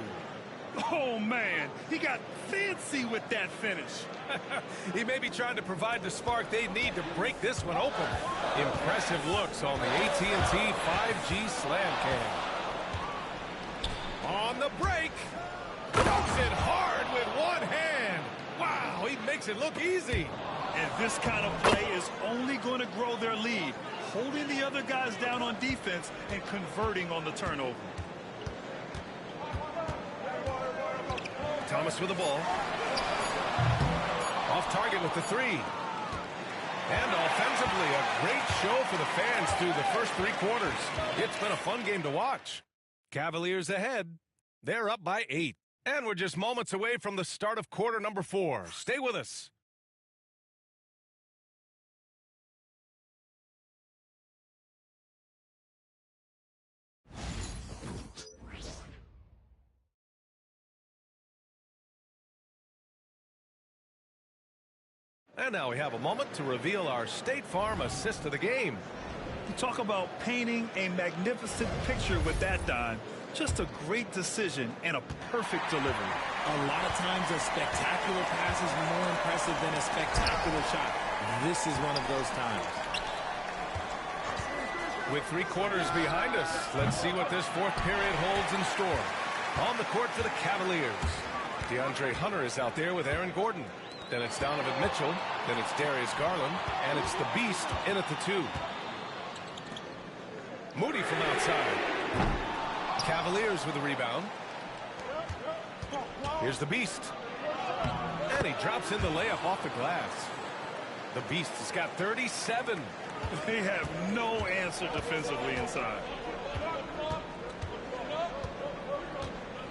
Oh, man. He got fancy with that finish. He may be trying to provide the spark they need to break this one open. Impressive looks on the AT&T 5G Slam Cam. On the break. Dunks it hard with one hand. Wow, he makes it look easy. And this kind of play is only going to grow their lead, holding the other guys down on defense and converting on the turnover. Thomas with the ball. Off target with the three. And offensively, a great show for the fans through the first 3 quarters. It's been a fun game to watch. Cavaliers ahead. They're up by 8. And we're just moments away from the start of quarter number 4. Stay with us. And now we have a moment to reveal our State Farm assist of the game. You talk about painting a magnificent picture with that, Don. Just a great decision and a perfect delivery. A lot of times a spectacular pass is more impressive than a spectacular shot. This is one of those times. With 3 quarters behind us, let's see what this 4th period holds in store. On the court for the Cavaliers, DeAndre Hunter is out there with Aaron Gordon. Then it's Donovan Mitchell. Then it's Darius Garland. And it's the Beast in at the 2. Moody from outside. Cavaliers with the rebound. Here's the Beast. And he drops in the layup off the glass. The Beast has got 37. They have no answer defensively inside.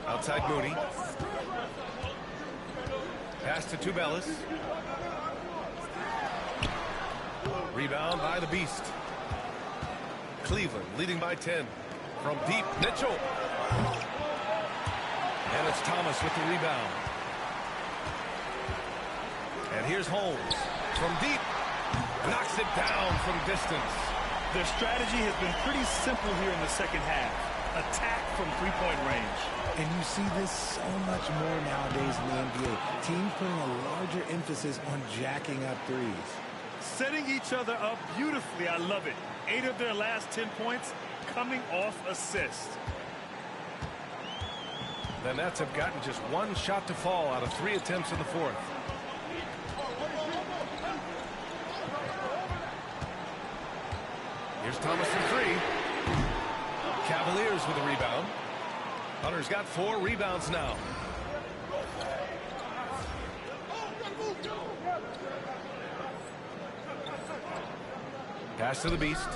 Outside Moody. Pass to Tubelis. Rebound by the Beast. Cleveland leading by 10. From deep, Mitchell. And it's Thomas with the rebound. And here's Holmes. From deep. Knocks it down from distance. Their strategy has been pretty simple here in the second half. Attack from three-point range. And you see this so much more nowadays in the NBA. Teams putting a larger emphasis on jacking up threes. Setting each other up beautifully. I love it. 8 of their last 10 points coming off assists. The Nets have gotten just 1 shot to fall out of 3 attempts in the 4th. Here's Thomas from 3. Cavaliers with a rebound. Hunter's got 4 rebounds now. Pass to the Beast.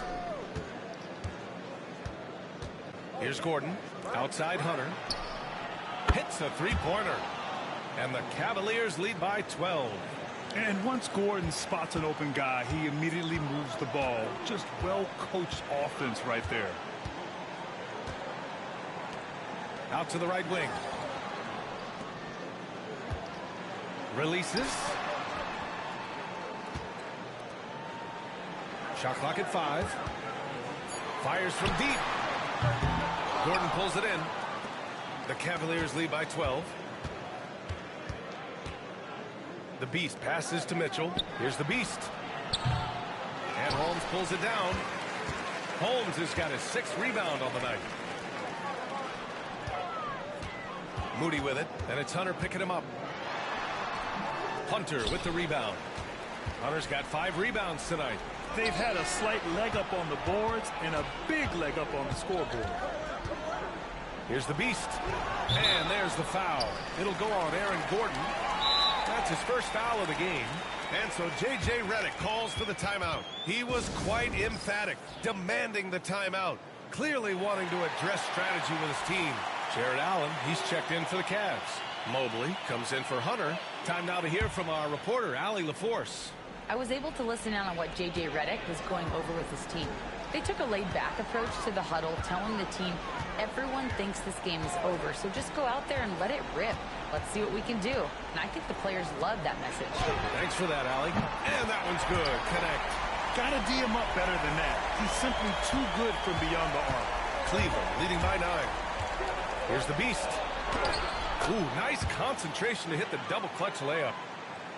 Here's Gordon. Outside Hunter. Hits a 3-pointer. And the Cavaliers lead by 12. And once Gordon spots an open guy, he immediately moves the ball. Just well-coached offense right there. Out to the right wing. Releases. Shot clock at 5. Fires from deep. Gordon pulls it in. The Cavaliers lead by 12. The Beast passes to Mitchell. Here's the Beast. And Holmes pulls it down. Holmes has got his 6th rebound on the night. Moody with it, and it's Hunter picking him up. Hunter with the rebound. Hunter's got 5 rebounds tonight. They've had a slight leg up on the boards and a big leg up on the scoreboard. Here's the Beast. And there's the foul. It'll go on Aaron Gordon. That's his first foul of the game. And so J.J. Redick calls for the timeout. He was quite emphatic, demanding the timeout, clearly wanting to address strategy with his team. Jared Allen, he's checked in for the Cavs. Mobley comes in for Hunter. Time now to hear from our reporter, Allie LaForce. I was able to listen in on what J.J. Redick was going over with his team. They took a laid-back approach to the huddle, telling the team, everyone thinks this game is over, so just go out there and let it rip. Let's see what we can do. And I think the players love that message. Thanks for that, Allie. And that one's good. Connect. Gotta D him up better than that. He's simply too good from beyond the arc. Cleveland leading by 9. Here's the Beast. Ooh, nice concentration to hit the double clutch layup.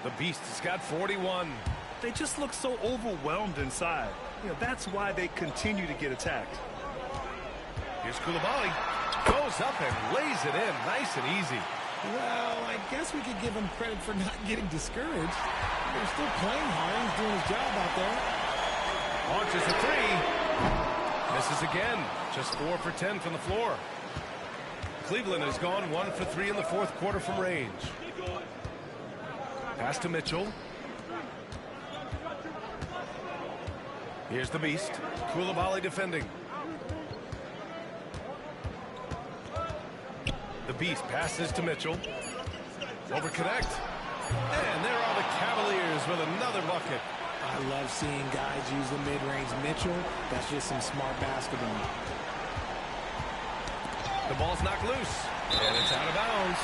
The Beast has got 41. They just look so overwhelmed inside. You know, that's why they continue to get attacked. Here's Coulibaly. Goes up and lays it in. Nice and easy. Well, I guess we could give him credit for not getting discouraged. They're still playing hard. He's doing his job out there. Launches a 3. Misses again. Just 4 for 10 from the floor. Cleveland has gone 1 for 3 in the fourth quarter from range. Pass to Mitchell. Here's the Beast. Coulibaly defending. The Beast passes to Mitchell. Over connect. And there are the Cavaliers with another bucket. I love seeing guys use the mid-range. Mitchell, that's just some smart basketball. The ball's knocked loose. And it's out of bounds.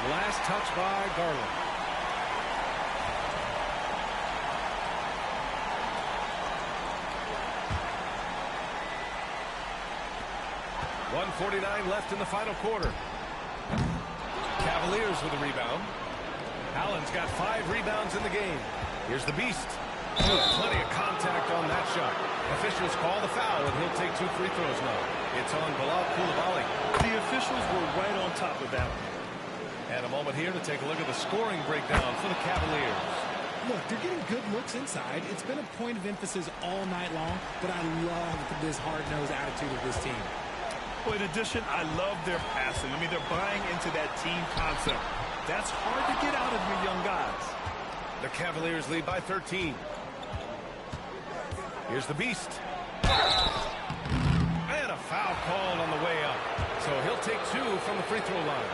Last touch by Garland. .149 left in the final quarter. Cavaliers with a rebound. Allen's got 5 rebounds in the game. Here's the Beast. Plenty of contact on that shot. Officials call the foul, and he'll take 2 free throws now. It's on Bilal Coulibaly. The officials were right on top of that one. And a moment here to take a look at the scoring breakdown for the Cavaliers. Look, they're getting good looks inside. It's been a point of emphasis all night long, but I love this hard-nosed attitude of this team. Well, in addition, I love their passing. I mean, they're buying into that team concept. That's hard to get out of your young guys. The Cavaliers lead by 13. Here's the Beast. And a foul called on the way up. So he'll take 2 from the free throw line.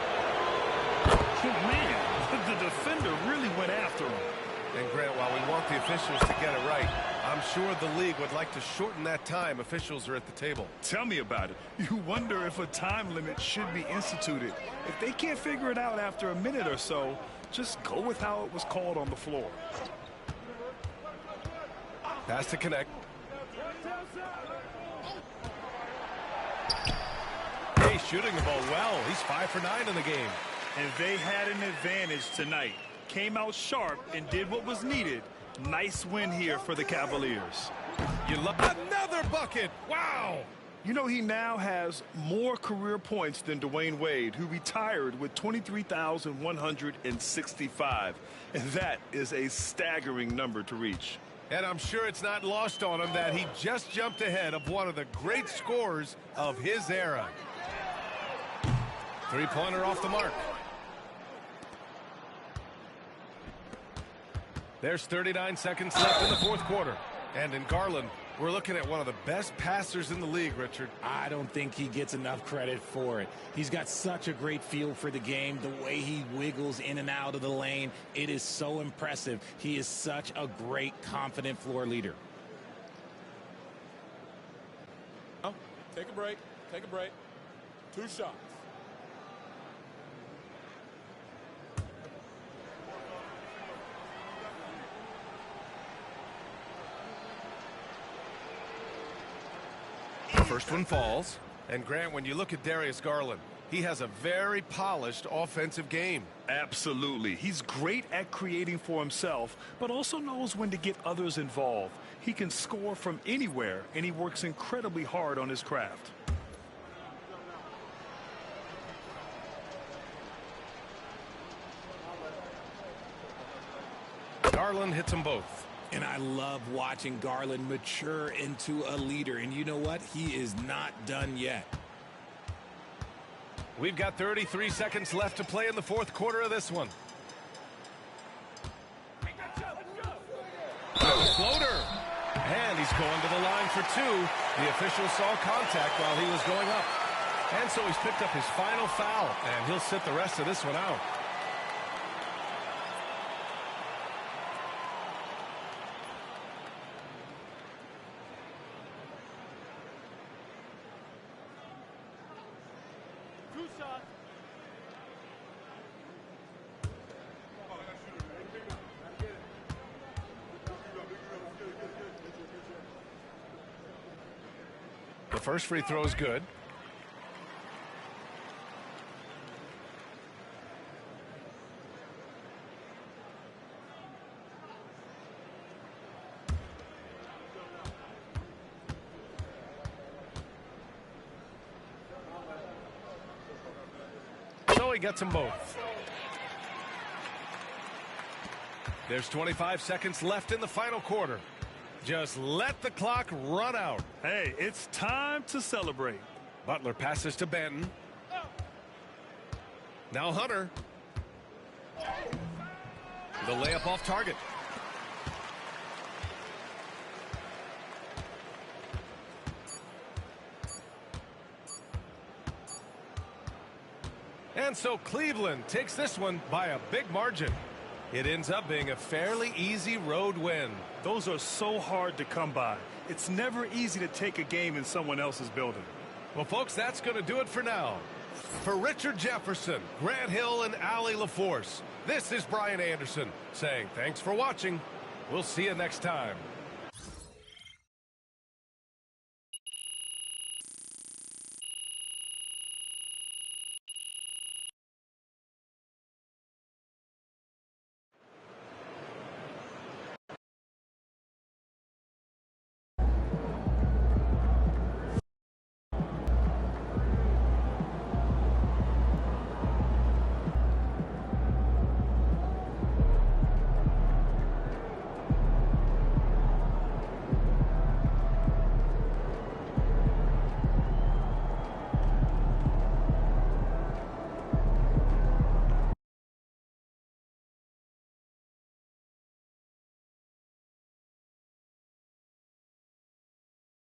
Man, the defender really went after him. And Grant, while we want the officials to get it right, I'm sure the league would like to shorten that time. Officials are at the table. Tell me about it. You wonder if a time limit should be instituted. If they can't figure it out after a minute or so, just go with how it was called on the floor. Pass to connect. Hey, shooting the ball well. He's 5 for 9 in the game. And they had an advantage tonight. Came out sharp and did what was needed. Nice win here for the Cavaliers. You love another bucket. Wow. You know, he now has more career points than Dwayne Wade, who retired with 23,165. And that is a staggering number to reach. And I'm sure it's not lost on him that he just jumped ahead of one of the great scorers of his era. Three-pointer off the mark. There's 39 seconds left in the fourth quarter. And in Garland, we're looking at one of the best passers in the league, Richard. I don't think he gets enough credit for it. He's got such a great feel for the game, the way he wiggles in and out of the lane. It is so impressive. He is such a great, confident floor leader. Take a break. Take a break. 2 shots. First one falls. And Grant, when you look at Darius Garland, he has a very polished offensive game. Absolutely. He's great at creating for himself, but also knows when to get others involved. He can score from anywhere, and he works incredibly hard on his craft. Garland hits them both. And I love watching Garland mature into a leader. And you know what? He is not done yet. We've got 33 seconds left to play in the fourth quarter of this one. Floater. And he's going to the line for 2. The official saw contact while he was going up. And so he's picked up his final foul. And he'll sit the rest of this one out. The first free throw is good. So he gets them both. There's 25 seconds left in the final quarter. Just let the clock run out. Hey, it's time to celebrate. Butler passes to Banton. Now Hunter. The layup off target. And so Cleveland takes this one by a big margin. It ends up being a fairly easy road win. Those are so hard to come by. It's never easy to take a game in someone else's building. Well, folks, that's going to do it for now. For Richard Jefferson, Grant Hill, and Allie LaForce, this is Brian Anderson saying thanks for watching. We'll see you next time.